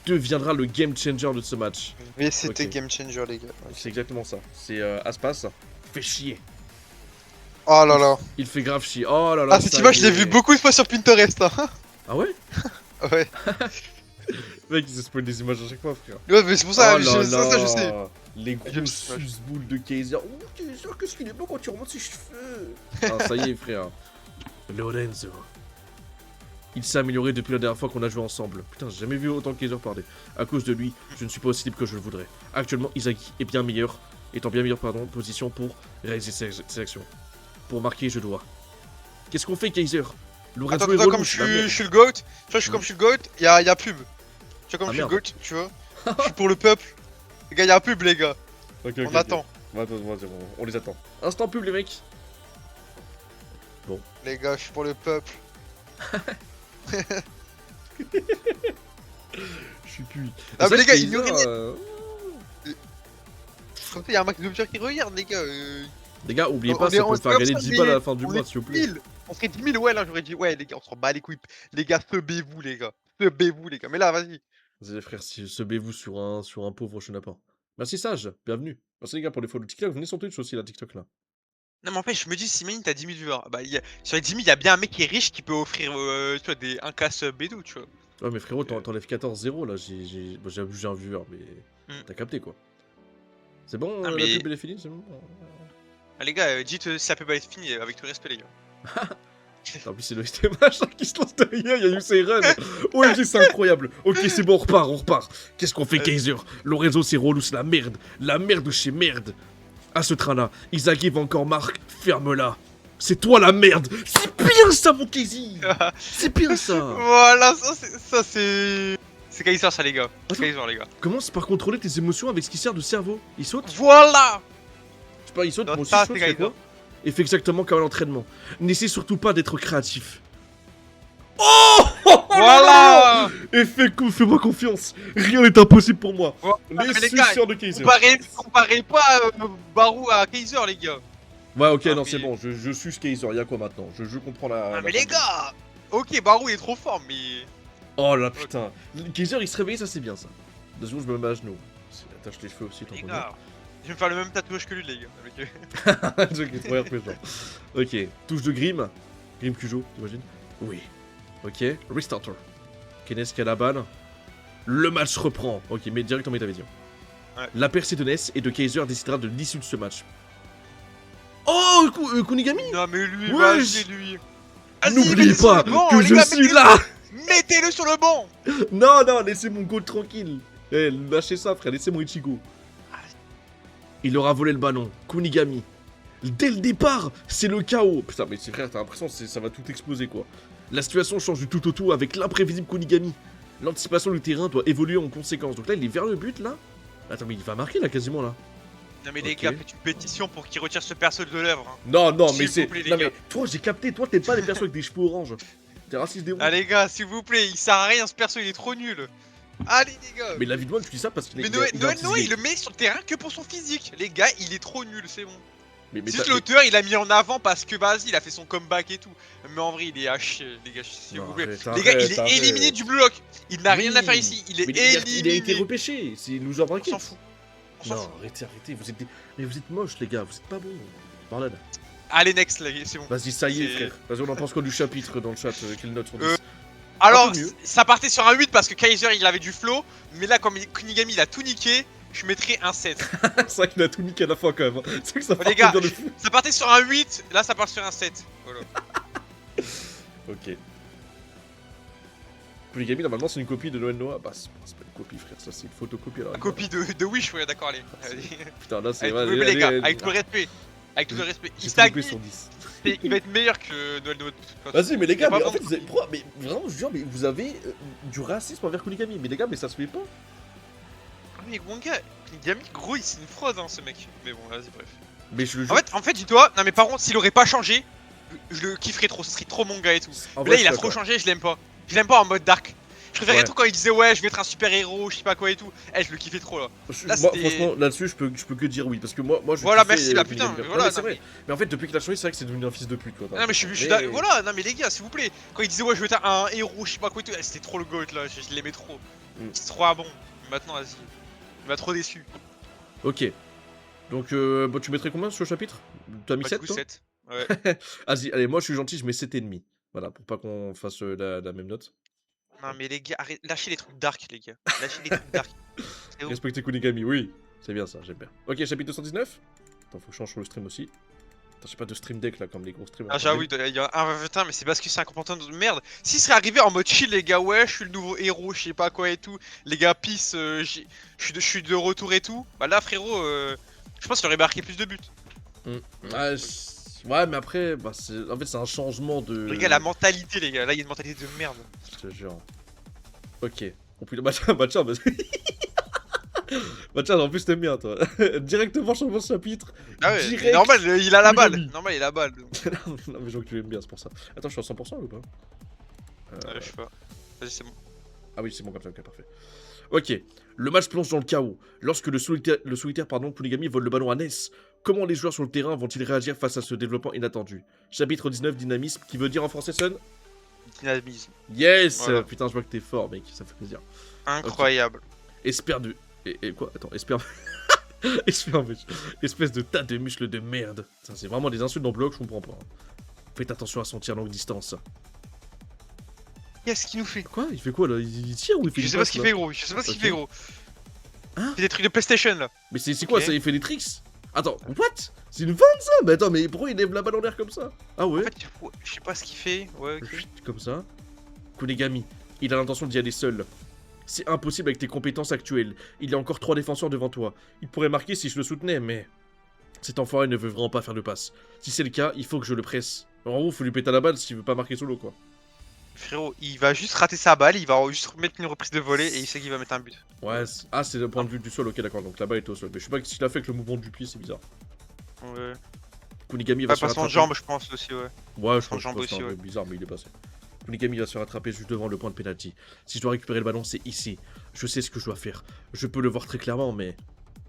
deviendra le game changer de ce match. Mais c'était game changer, les gars. C'est exactement ça. C'est Aspas. Fait chier. Oh là là. Il fait grave chier. Oh là là. Ah, cette image, je l'ai vu beaucoup de fois sur Pinterest. Hein. Ah ouais? Ouais. Mec, il se spoil des images à chaque fois, frère. Ouais, mais c'est pour ça, oh ça, je sais. Les gros sus-boules de Kaiser. Oh, Kaiser, qu'est-ce qu'il est beau quand tu remontes ses cheveux. Ah, ça y est, frère. Lorenzo. Il s'est amélioré depuis la dernière fois qu'on a joué ensemble. Putain, j'ai jamais vu autant Kaiser parler. À cause de lui, je ne suis pas aussi libre que je le voudrais. Actuellement, Izaki est en bien meilleure position pour réaliser ses actions. Pour marquer, je dois Qu'est-ce qu'on fait, Kaiser? Lorenzo Attends, est relou, comme c'est la merde. je suis le GOAT, tu vois, je suis comme je suis le GOAT, y'a pub. Tu vois, comme Ah, je suis le merde. GOAT, tu vois. Je suis pour le peuple. Les gars, y'a pub, les gars. Ok, On attend. Attends, on les attend. Instant pub, les mecs. Les gars, je suis pour le peuple. Je suis plus. Ah, mais les gars, Kaiser, ils nous regardent. Comme ça, y'a un max de viewers qui regarde, les gars. Les gars, oubliez On pas, est- ça on peut est faire comme gagner ça, 10 balles à mais la fin du on mois, est s'il vous plaît. 10 000. On serait 10 000, ouais, là, j'aurais dit, ouais, les gars, on s'en bat les couilles. Les gars, seubez-vous, les gars. Seubez-vous, les gars. Mais là, vas-y. Vas-y, les frères, sebez-vous sur un pauvre chenapan. Merci, Sage, bienvenue. Merci, les gars, pour les follow TikTok. Venez sur Twitch aussi, la TikTok là. Non, mais en fait, je me dis, si Mine, t'as 10 000 viewers. Bah, sur les 10 000, y'a bien un mec qui est riche qui peut offrir, tu vois, un casse bédou, tu vois. Ouais, mais frérot, t'enlèves 14-0 là. Bon, j'ai un viewer, mais t'as capté quoi. C'est bon, Ah, la mais- pub elle est finie, c'est bon. Ah, les gars, dites si ça peut pas être fini avec tout le respect, les gars. En plus, c'est le STMH qui se lance derrière, il y a eu ses runs. OMG, c'est incroyable. Ok, c'est bon, on repart. Qu'est-ce qu'on fait, Kaiser? Lorenzo, c'est relou, c'est la merde. La merde de chez merde. À ce train-là, Isaac va encore Marc, ferme-la. C'est toi la merde. C'est bien ça, mon Kaiser. C'est bien ça. Voilà, ça c'est. C'est Kaiser, ça, les gars. C'est Attends. Kaiser, les gars. Commence par contrôler tes émotions avec ce qui sert de cerveau. Il saute? Voilà! Je sais pas, il saute, Non, moi aussi ça, je saute, c'est je fais Kaiser. quoi? Et fais exactement comme à l'entraînement. N'essaie surtout pas d'être créatif. Oh, Voilà! Et fais-moi confiance. Rien n'est impossible pour moi. Mais Les les gars, suceurs de Kaiser. comparez pas Barou à Kaiser, les gars. Ouais, ok, Ah, non, mais- c'est bon. Je suis Kaiser. Y'a quoi maintenant? Je comprends la. Ah, mais la les formule. gars! Ok, Barou il est trop fort, mais. Oh là putain. Kaiser il se réveille, ça c'est bien ça. 2 secondes, je me mets à genoux. Attache les cheveux aussi, tant Les qu'on gars, je vais me faire le même tatouage que lui, les gars. Avec, est. Ok, trop RP, genre. Ok, touche de Grim. Grim Cujo, t'imagines? Oui. Ok, restarter. Kenes qui a la balle. Le match reprend. Ok, mais direct en métavision. Ouais. La percée de Ness et de Kaiser décidera de l'issue de ce match. Oh, Kunigami. Non, mais lui, Ouais, vas-y, lui. Vas-y, N'oubliez mettez-le sur pas le banc, que les je gars, suis là. Mettez-le sur le banc! Non, non, laissez mon goal tranquille. Eh, lâchez ça, frère, laissez mon Ichigo. Il aura volé le ballon. Kunigami. Dès le départ, c'est le chaos. Putain, mais c'est frère, t'as l'impression que ça va tout exploser, quoi. La situation change du tout au tout avec l'imprévisible Kunigami. L'anticipation du terrain doit évoluer en conséquence. Donc là, il est vers le but, là. Attends, mais il va marquer, là, quasiment, là. Non, mais les Ok. gars, faites une pétition pour qu'il retire ce perso de l'œuvre. Hein. Non, non, S'il mais vous c'est... plaît, les Non, gars. mais toi, j'ai capté. Toi, t'aimes pas les persos avec des cheveux orange. T'es raciste des rouges. Ah, les gars, s'il vous plaît, il sert à rien ce perso, il est trop nul. Allez, les gars. Mais la vie de moi, tu dis ça parce qu'il Mais est... Noël, il est Noël, anti-gay. il le met sur le terrain que pour son physique. Les gars, il est trop nul, c'est bon. Mais C'est t'as- juste l'auteur, il a mis en avant parce que vas-y, il a fait son comeback et tout. Mais en vrai, il est haché, les gars, s'il Non, vous plaît. arrête, Les gars, il arrête, est arrête. éliminé du bloc. Il n'a rien à Oui. faire ici. Il est Mais éliminé. il a été repêché. C'est nous a On braqué. s'en fout. On s'en Non, fout. arrêtez. Mais vous êtes moches, les gars. Vous êtes pas bons. Parlez. Allez, next, là, c'est bon. Vas-y, ça y est, C'est- frère. Vas-y, on en pense quoi du chapitre dans le chat? Quelle note sur 10? Alors, un peu mieux. ça partait sur un 8 parce que Kaiser il avait du flow. Mais là, comme Kunigami il a tout niqué, je mettrais un 7. C'est vrai qu'il a tout niqué à la fin quand même. hein. C'est que ça Les part gars, bien de fou. Ça partait sur un 8, là ça part sur un 7. Voilà. Ok. Polygamy, normalement, c'est une copie de Noël Noah. Bah, c'est pas une copie, frère. Ça, c'est une photocopie. Alors, La copie de Wish, ouais, d'accord, allez. Allez. Putain, là, c'est. Avec, vas-y, mais les gars, allez, avec tout le respect. Avec tout le respect. J'ai Istagni, fait sur 10. il va être meilleur que Noël de toute façon. Vas-y, mais les gars, Il y a mais pas en fait, vraiment vous avez. Pourquoi mais vraiment, je jure, mais vous avez du racisme envers Kunigami. Mais les gars, mais ça se fait pas. Ah, mais mon gars, Kunigami, gros, c'est une fraude, hein, ce mec. Mais bon, vas-y, bref. Mais je le jure. En fait, dis-toi, non, mais par contre, s'il aurait pas changé, je le kifferais trop, ce serait trop mon gars et tout. En Mais vrai, là, il a je suis trop d'accord. changé, je l'aime pas. Je l'aime pas en mode dark. Je préférais Ouais. trop quand il disait ouais, je vais être un super héros, je sais pas quoi et tout. Eh, je le kiffais trop là. Là, Moi, c'était- franchement, là-dessus, je peux que dire oui. Parce que moi je. Voilà, kiffais, merci, bah Kunigami. putain, Non, voilà, mais c'est non, vrai. Mais en fait, depuis qu'il a changé, c'est vrai que c'est devenu un fils de pute, quoi. Non mais je suis Mais- d'accord. Voilà, non mais les gars, s'il vous plaît. Quand il disait ouais, je vais être un héros, je sais pas quoi et tout, eh, c'était trop le goat là, je l'aimais trop. C'est trop un bon. Maintenant, vas-y. Il m'a trop déçu. Ok. Donc, bon, tu mettrais combien sur le chapitre? T'as mis Bah, 7 du coup, toi 7. Ouais. Vas-y, allez, moi je suis gentil, je mets 7,5. Voilà, pour pas qu'on fasse la même note. Non mais les gars, arrête, lâchez les trucs dark, les gars. Lâchez les trucs dark. C'est bon. Respectez Kunigami, oui. C'est bien ça, j'aime bien. Ok, chapitre 219. Attends, faut que je change sur le stream aussi. Attends, j'ai pas de stream deck là, comme les gros streamers. Ah j'avoue, il y a un putain, mais c'est parce que c'est un comportement de merde. S'il serait arrivé en mode chill, les gars, ouais, je suis le nouveau héros, je sais pas quoi et tout. Les gars, peace, je suis de retour et tout. Bah là, frérot, je pense qu'il aurait marqué plus de buts. Ah, Ouais, mais après, bah, en fait, c'est un changement de... Les gars, la mentalité, les gars. Là, il y a une mentalité de merde. Je te jure. Ok. Oh putain, bah tiens, bah... bah tiens, en plus t'aimes bien, toi. Directement changement de chapitre. Ah ouais, Direct. normal, il a la balle. Polygamie. Normal, il a la balle. Non, mais je vois que tu l'aimes bien, c'est pour ça. Attends, je suis à 100% ou pas Je sais pas. Vas-y, c'est bon. Ah oui, c'est bon comme ça, ok, parfait. Ok, le match plonge dans le chaos. Lorsque le solitaire Polygamie vole le ballon à Ness, comment les joueurs sur le terrain vont-ils réagir face à ce développement inattendu? Chapitre 19, dynamisme, qui veut dire en français, Sun? Dynamisme. Yes Voilà. Putain, je vois que t'es fort, mec, ça fait plaisir. Incroyable. Espère de... Et quoi? Attends, espère... Espèce de tas de muscles de merde. Ça, c'est vraiment des insultes dans Bloc, je comprends pas. Faites attention à son tir longue distance. Qu'est-ce qu'il nous fait? Quoi? Il fait quoi là? Il tire ou il fait Je des sais pas passes, ce qu'il là fait, gros. Je sais pas ce qu'il Ok. fait, gros. Hein? Il fait des trucs de PlayStation là. Mais c'est quoi Ok. ça? Il fait des tricks? Attends, what? C'est une vanne ça? Mais attends, mais pourquoi il lève la balle en l'air comme ça? Ah ouais? En fait, je sais pas ce qu'il fait. Ouais, ok. Chut, comme ça. Kunigami, il a l'intention d'y aller seul. C'est impossible avec tes compétences actuelles. Il y a encore 3 défenseurs devant toi. Il pourrait marquer si je le soutenais, mais... Cet enfoiré ne veut vraiment pas faire de passe. Si c'est le cas, il faut que je le presse. En gros, faut lui péter la balle s'il veut pas marquer solo, quoi. Frérot, il va juste rater sa balle, il va juste mettre une reprise de volée et il sait qu'il va mettre un but. Ouais, ah, c'est le point de vue du sol, ok, d'accord. Donc la balle est au sol. Mais je sais pas ce qu'il a fait avec le mouvement du pied, c'est bizarre. Ouais. Kunigami va se faire Passement de attraper. jambe, je pense aussi, ouais. Ouais, je Passement pense de jambe que c'est un aussi, peu ouais. bizarre, mais il est passé. Kunigami va se faire attraper juste devant le point de penalty. Si je dois récupérer le ballon, c'est ici. Je sais ce que je dois faire. Je peux le voir très clairement, mais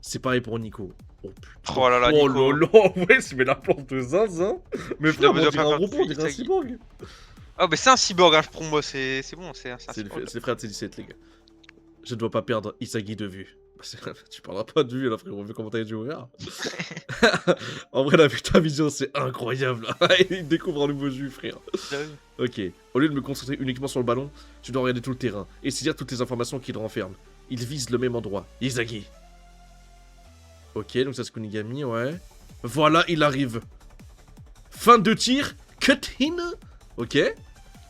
c'est pareil pour Nico. Oh putain. Oh là là, Oh Nico. là là, ouais, c'est mais la plante de zinzin. Mais frère, besoin on de dirait faire un robot, on dirait un Isagi. cyborg. Ah, mais c'est un cyborg, hein, pour moi, c'est bon, c'est un C'est cyborg. les frères de C17, les gars. Je ne dois pas perdre Isagi de vue. Tu parleras pas de vue là, frérot, vu comment t'as dû ouvrir. En vrai, la ta vision, c'est incroyable. Il découvre un nouveau jus, frère. Ok, au lieu de me concentrer uniquement sur le ballon, tu dois regarder tout le terrain et saisir toutes les informations qu'il renferme. Il vise le même endroit, Isagi. Ok, donc ça c'est Kunigami, ouais. Voilà, il arrive. Fin de tir, cut in. Ok.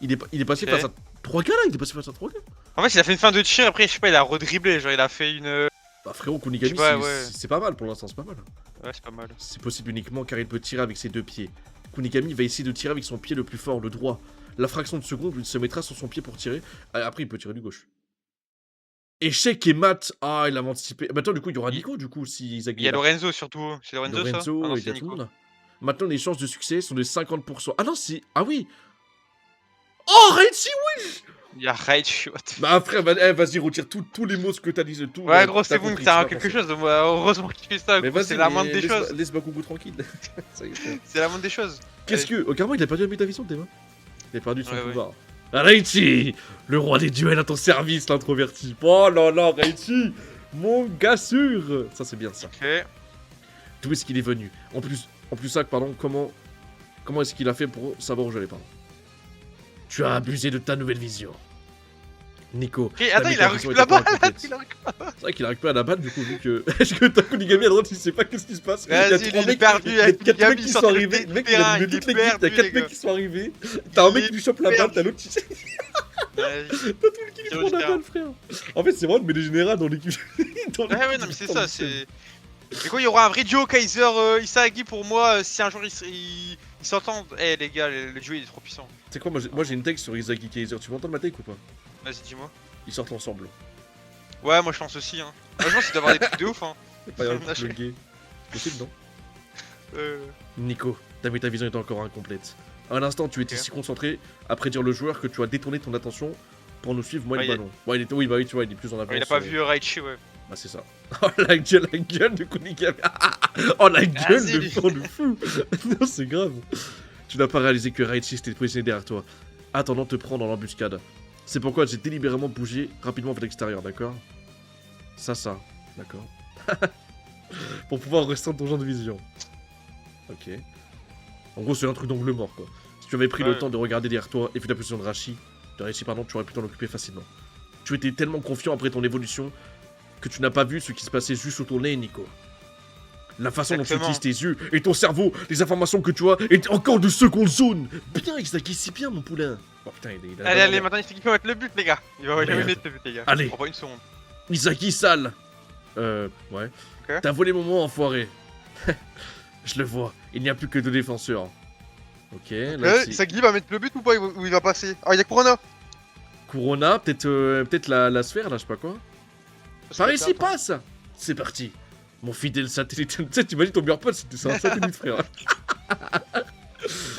Il est passé Ok. face à 3 gars là, il est passé face à 3 gars. En fait, il a fait une fin de tir, après, je sais pas, il a redribblé, genre, il a fait une. Bah frérot, Kunigami, Je sais pas, ouais. c'est pas mal pour l'instant, c'est pas mal. Ouais, c'est pas mal. C'est possible uniquement car il peut tirer avec ses 2 pieds. Kunigami va essayer de tirer avec son pied le plus fort, le droit. La fraction de seconde où il se mettra sur son pied pour tirer. Après, il peut tirer du gauche. Échec et mat. Ah, il a anticipé. Bah attends, du coup, il y aura Nico, du coup, si Isagi Il y a est là. Lorenzo surtout. C'est Lorenzo, ça? Ah non, il y c'est a tout le Nico. monde. Maintenant, les chances de succès sont de 50%. Ah non, c'est... Ah oui. Oh, Reichi, Il y a Raichu. bah frère, vas-y, retire tous les mots que t'as dit. Tout, Ouais, gros, c'est t'as bon compris, que t'as tu quelque vas chose. Moi, heureusement qu'il fait ça, Mais gros, vas-y, c'est la moindre des choses. laisse Bakugo tranquille. Ça y est, frère. C'est la moindre des choses. Qu'est-ce que... Oh, carrément, il a perdu la métavision, tes mains. Il a perdu son Ouais, ouais. pouvoir. Reichi, le roi des duels à ton service, l'introverti. Oh là là, Reichi, mon gars sûr. Ça, c'est bien, ça. Ok. D'où est-ce qu'il est venu? En plus ça, pardon, comment est-ce qu'il a fait pour savoir où j'allais, pardon? Tu as abusé de ta nouvelle vision. Nico. Ok, ta attends, il a métavision récupéré est la encore balle. incomplète. C'est vrai qu'il a récupéré la balle, du coup, vu que... Est-ce que t'as Kunigami à droite, il sait pas qu'est-ce qui se passe? Vas-y, il est perdu, il y a avec 4 Kunigami, mecs il qui sort sont de arrivés. Le mec, il terrain, a de il toute est l'équipe, t'as perdu, 4 les mecs gars. qui sont arrivés. T'as un mec Il qui lui chope la balle, perdu. t'as l'autre qui... Ouais, T'as tout le qui lui Sur prend le la terrain. balle, frère. En fait, c'est vraiment des générales dans l'équipe. ouais, non, mais c'est ça, c'est. Et quoi, il y aura un vrai duo Kaiser Isagi pour moi si un jour ils s'entendent. Eh, les gars, le duo il est trop puissant. Tu sais quoi, moi j'ai une texte sur Isagi Kaiser. Tu veux entendre ma take ou pas? Vas-y, dis-moi. Ils sortent ensemble. Ouais, moi je pense aussi, hein. Moi je pense qu'il doit avoir des trucs de ouf, hein. C'est pas un couple gay. Possible, non? Nico, ta métavision est encore incomplète. À l'instant, tu étais Ok. si concentré à prédire le joueur que tu as détourné ton attention pour nous suivre, moi et Ouais, le ballon. Ouais, oui, bah oui, tu vois, il est plus en avance. Il a pas vu Raichi, ouais. Bah, c'est ça. Oh, la gueule de Kunigami. Oh, la gueule Vas-y. de fond de fou. Non, c'est grave. Tu n'as pas réalisé que Raichi s'était positionné derrière toi, attendant de te prendre dans l'embuscade. C'est pourquoi j'ai délibérément bougé rapidement vers l'extérieur, d'accord? Ça, d'accord. Pour pouvoir restreindre ton champ de vision. Ok. En gros, c'est un truc d'angle mort, quoi. Si tu avais pris le Ouais. temps de regarder derrière toi et vu la position de Raichi, tu aurais pu t'en occuper facilement. Tu étais tellement confiant après ton évolution que tu n'as pas vu ce qui se passait juste sous ton nez, Nico. La façon dont tu Exactement. utilises tes yeux et ton cerveau, les informations que tu as, est encore de seconde zone. Bien, Isagi, si bien, mon poulain. Oh putain, il a... Allez, maintenant il faut qu'il peut mettre le but, les gars. Il va jamais Merde. mettre le but, les gars. Allez. On prend pas une seconde. Isagi sale. Ouais. Ok. T'as volé mon mot, enfoiré. Je le vois, il n'y a plus que 2 défenseurs. Ok, là, Ok, Isagi va mettre le but ou pas, où il va passer? Ah, il y a Corona. Corona, peut-être la sphère, là, je sais pas quoi. Par ici, passe. C'est parti. Mon fidèle satellite. Tu sais, t'imagines ton meilleur pote, c'est un satellite, frère.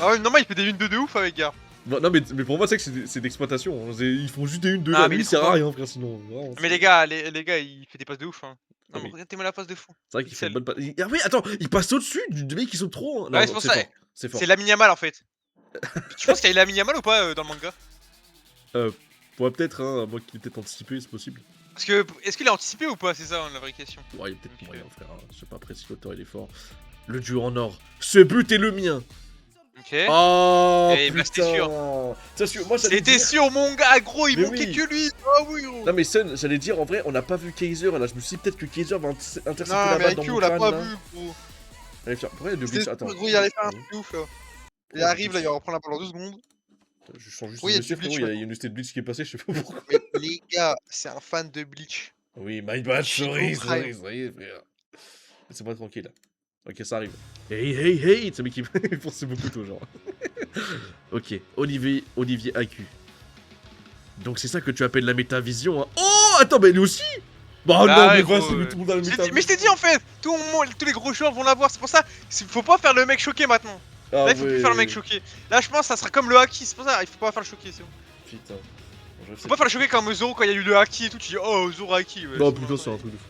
Ah ouais, normal, il fait des 1-2 de ouf avec gars. Bon, non, mais pour moi, c'est que c'est d'exploitation. Ils font juste des 1-2 Ah, la mais nuit, il est ça sert trop à fort. rien, frère, sinon. Vraiment, Mais les gars, il fait des passes de ouf. Hein. Non, Non, mais mais regardez-moi la passe de fou. c'est vrai qu'il fait une bonne passe. Ah oui, attends, il passe au-dessus du mec qui saute trop. Hein. Ouais, Non, c'est non, pour c'est ça. fort. C'est fort. C'est Lamine Yamal en fait. Tu penses qu'il y a Lamine Yamal ou pas dans le manga? Ouais, peut-être, hein, moi qui est peut-être anticipé, c'est possible. Parce que, est-ce qu'il est anticipé ou pas? C'est ça la vraie question. Ouais, il y a peut-être Ok. moyen, frère. Hein. Je sais pas après si l'auteur il est fort. Le duo en or. Ce but est le mien. Ok. Oh Eh ben, c'était putain. Moi, j'allais C'était dire... sûr, mon gars, gros, il Mais manquait oui. que lui. Ah oui, gros. Non mais Sun, j'allais dire en vrai, on n'a pas vu Kaiser là. Je me suis dit peut-être que Kaiser va intercepter Non, la mais balle dans IQ, mon on l'a crâne pas là. vu, gros. Allez, tiens, pourquoi il y a deux C'était glitches? Attends. sûr, gros, il allait faire un truc de ouf là. Il arrive là, il va reprendre la balle en 2 secondes. Je change juste Oui, il y de a dossier, du frérot. glitch, Il y a ouais. une unité de glitch qui est passée, je sais pas pourquoi. Mais les gars, c'est un fan de Bleach. Oui, my bad, sorry, Chico sorry, Prime. sorry, frère. Laissez-moi tranquille là. Ok, ça arrive. Hey, hey, hey! C'est mec qui fonce beaucoup tôt, genre. Ok, Olivier AQ. Donc c'est ça que tu appelles la métavision, hein? Oh! Attends, mais lui aussi? Bah Bah non, ouais, mais gros, vas-y, mais tout le monde a la métavision. Mais je t'ai dit en fait, tous les gros joueurs vont l'avoir, c'est pour ça, faut pas faire le mec choqué maintenant. Ah Là il faut plus faire le mec ouais. choqué. Là je pense que ça sera comme le haki, c'est pour ça, il faut pas faire le choqué, c'est bon. Putain. Faut pas faire le choqué comme Zoro quand il y a eu le haki et tout, tu dis oh Zoro haki. Ouais, Non, putain, c'est un truc de fou.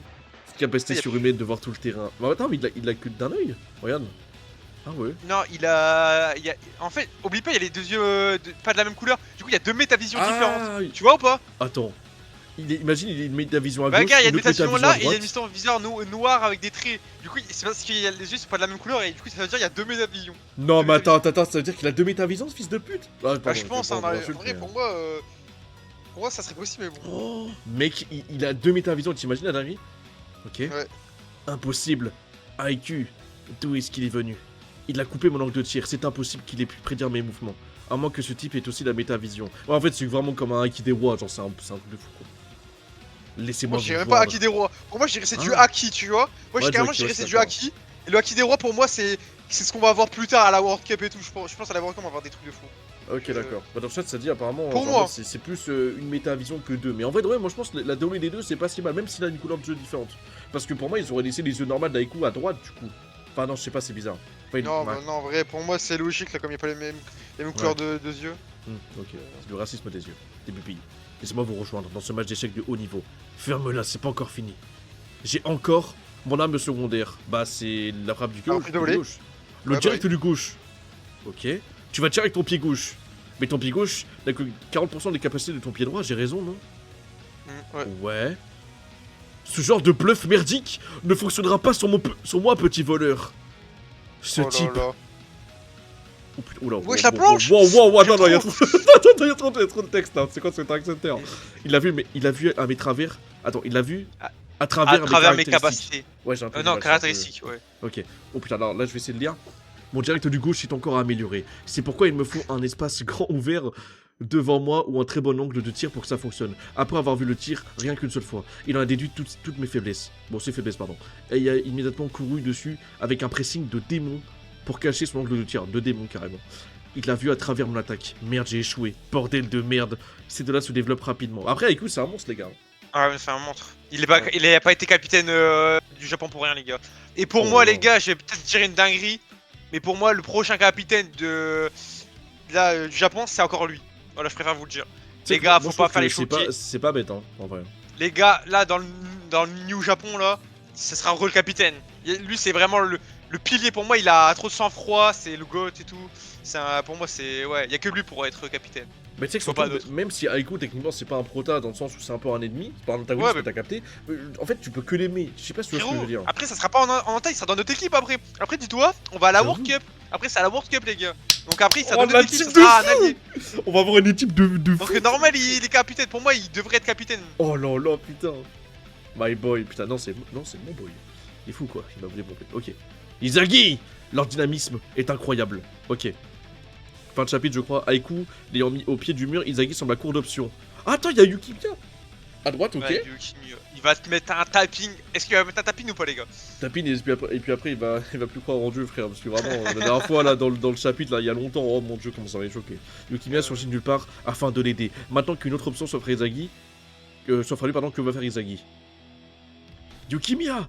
Capacité y a- surhumaine de voir tout le terrain. Bah attends, mais il a que d'un œil. Regarde. Ah ouais. Non, il a... En fait, oublie pas, il y a les deux yeux pas de la même couleur, du coup il y a deux métavisions différentes. Ah, Tu vois ou pas? attends. Imagine, il a une métavision à Bah gauche, regarde, il y a une une autre métavision métavision à là et il y a droite. une viseur noire avec des traits. Du coup, c'est parce que les yeux sont pas de la même couleur et du coup ça veut dire qu'il y a deux métavisions. Non, Deux mais attends, métavisions. ça veut dire qu'il a deux métavisions, ce fils de pute. Ah, Bah pardon, je pense, vais hein, pas en l'insulter, vrai mais- pour moi ça serait possible mais bon. Oh, mec, il a deux métavisions, t'imagines la dinguerie? Ok. Ouais. Impossible. IQ, d'où est-ce qu'il est venu? Il a coupé mon angle de tir, c'est impossible qu'il ait pu prédire mes mouvements. À moins que ce type ait aussi la métavision. Ouais, en fait, c'est vraiment comme un Haki des rois, genre c'est un truc de fou quoi. Laissez-moi Moi je vous dirais même pas voir. Haki des rois. Pour moi je dirais c'est du Ah. Haki, tu vois. Moi Ouais, carrément du je dirais Haki, c'est ouais, du Haki. Et le Haki des rois pour moi c'est ce qu'on va avoir plus tard à la World Cup et tout. Je pense à la World Cup on va avoir des trucs de fou. Ok, d'accord. Bah, dans le chat, ça dit apparemment. Pour genre, moi. en fait, c'est plus une métavision que deux. Mais en vrai, ouais, moi je pense que la déroulée des deux, c'est pas si mal, même s'il a une couleur de jeu différente. Parce que pour moi, ils auraient laissé les yeux normaux d'Aiku à droite, du coup. Enfin, non, je sais pas, c'est bizarre. Enfin, Non, ouais. bah, non, en vrai, pour moi c'est logique là, comme il n'y a pas les mêmes couleurs de yeux. Ok, c'est du racisme des yeux. Des pupilles. Laissez-moi vous rejoindre dans ce match d'échecs de haut niveau. Ferme-la, c'est pas encore fini. J'ai encore mon arme secondaire. Bah, c'est la frappe du gauche. Ah, de volée. gauche. Le Ouais, direct du gauche. Ok. Tu vas tirer avec ton pied gauche. Mais ton pied gauche n'a que 40% des capacités de ton pied droit, j'ai raison, non? Ouais. Ouais. Ce genre de bluff merdique ne fonctionnera pas sur moi, petit voleur. Ce Oh là type. là. Oh putain, oula. Wesh, la planche. Wow, J'aime attends, il y a trop. trop... Attends, il y a trop de texte, là. C'est quoi ce Dark Center? Il a vu à mes travers... Attends, il l'a vu à travers À travers mes caractéristiques. capacités. Ouais, j'ai un peu Non, du mal, c'est un peu- caractéristiques, ouais. Ok. Oh putain, alors là, je vais essayer de lire. Mon direct du gauche est encore à améliorer. C'est pourquoi il me faut un espace grand ouvert devant moi ou un très bon angle de tir pour que ça fonctionne. Après avoir vu le tir rien qu'une seule fois, il en a déduit toutes mes faiblesses. Bon, ses faiblesses, pardon. Et il a immédiatement couru dessus avec un pressing de démon pour cacher son angle de tir. De démon, carrément. Il l'a vu à travers mon attaque. Merde, j'ai échoué. Bordel de merde. Ces deux-là se développent rapidement. Après, écoute, c'est un monstre, les gars. Ah, mais c'est un montre. Il a pas été capitaine du Japon pour rien, les gars. Et pour Oh moi, non. les gars, j'ai peut-être tiré une dinguerie. Mais pour moi, le prochain capitaine du Japon, c'est encore lui. Voilà, je préfère vous le dire. Les gars, faut pas faire les choquer. C'est pas bête, hein, en vrai. Les gars, là, dans le New Japon, là, ce sera un rôle capitaine. Lui, c'est vraiment le pilier pour moi. Il a trop de sang-froid, c'est le GOAT et tout. Pour moi, c'est. Ouais, il y a que lui pour être capitaine. Mais tu sais que Faut surtout, pas d'autre. même si Aiku techniquement c'est pas un prota dans le sens où c'est un peu un ennemi, c'est pas un antagoniste Ouais, que mais- t'as capté, en fait tu peux que l'aimer. Je sais pas si tu vois ce que je veux dire. Après, ça sera pas en taille, il sera dans notre équipe après. Après, dis-toi, on va à la J'avoue. World Cup. Après, c'est à la World Cup, les gars. Donc après, il sera Oh, dans notre la équipe, ça team de sera un fou. allié. On va avoir une équipe de fou. Donc normal, il est capitaine. Pour moi, il devrait être capitaine. Oh là là, putain. My boy, putain, non, c'est mon boy. Il est fou quoi, il m'a oublié mon boy. Ok. Izagi, leur dynamisme est incroyable. Ok. Fin de chapitre, je crois. Aiku l'ayant mis au pied du mur, Izagi semble à court d'options. Ah, attends, il y a Yukibia. À droite, ok. Ouais, il va te mettre un tapping. Est-ce qu'il va mettre un tapping ou pas, les gars? Tapine et puis après il va plus croire en Dieu, frère. Parce que vraiment, la dernière fois là dans le chapitre là, il y a longtemps, oh mon Dieu, comment ça m'avait choqué. Yukimiya surgit de nulle part afin de l'aider. Maintenant qu'une autre option s'offre à Izagi, s'offre à lui, pardon, que va faire Izagi? Yukimiya!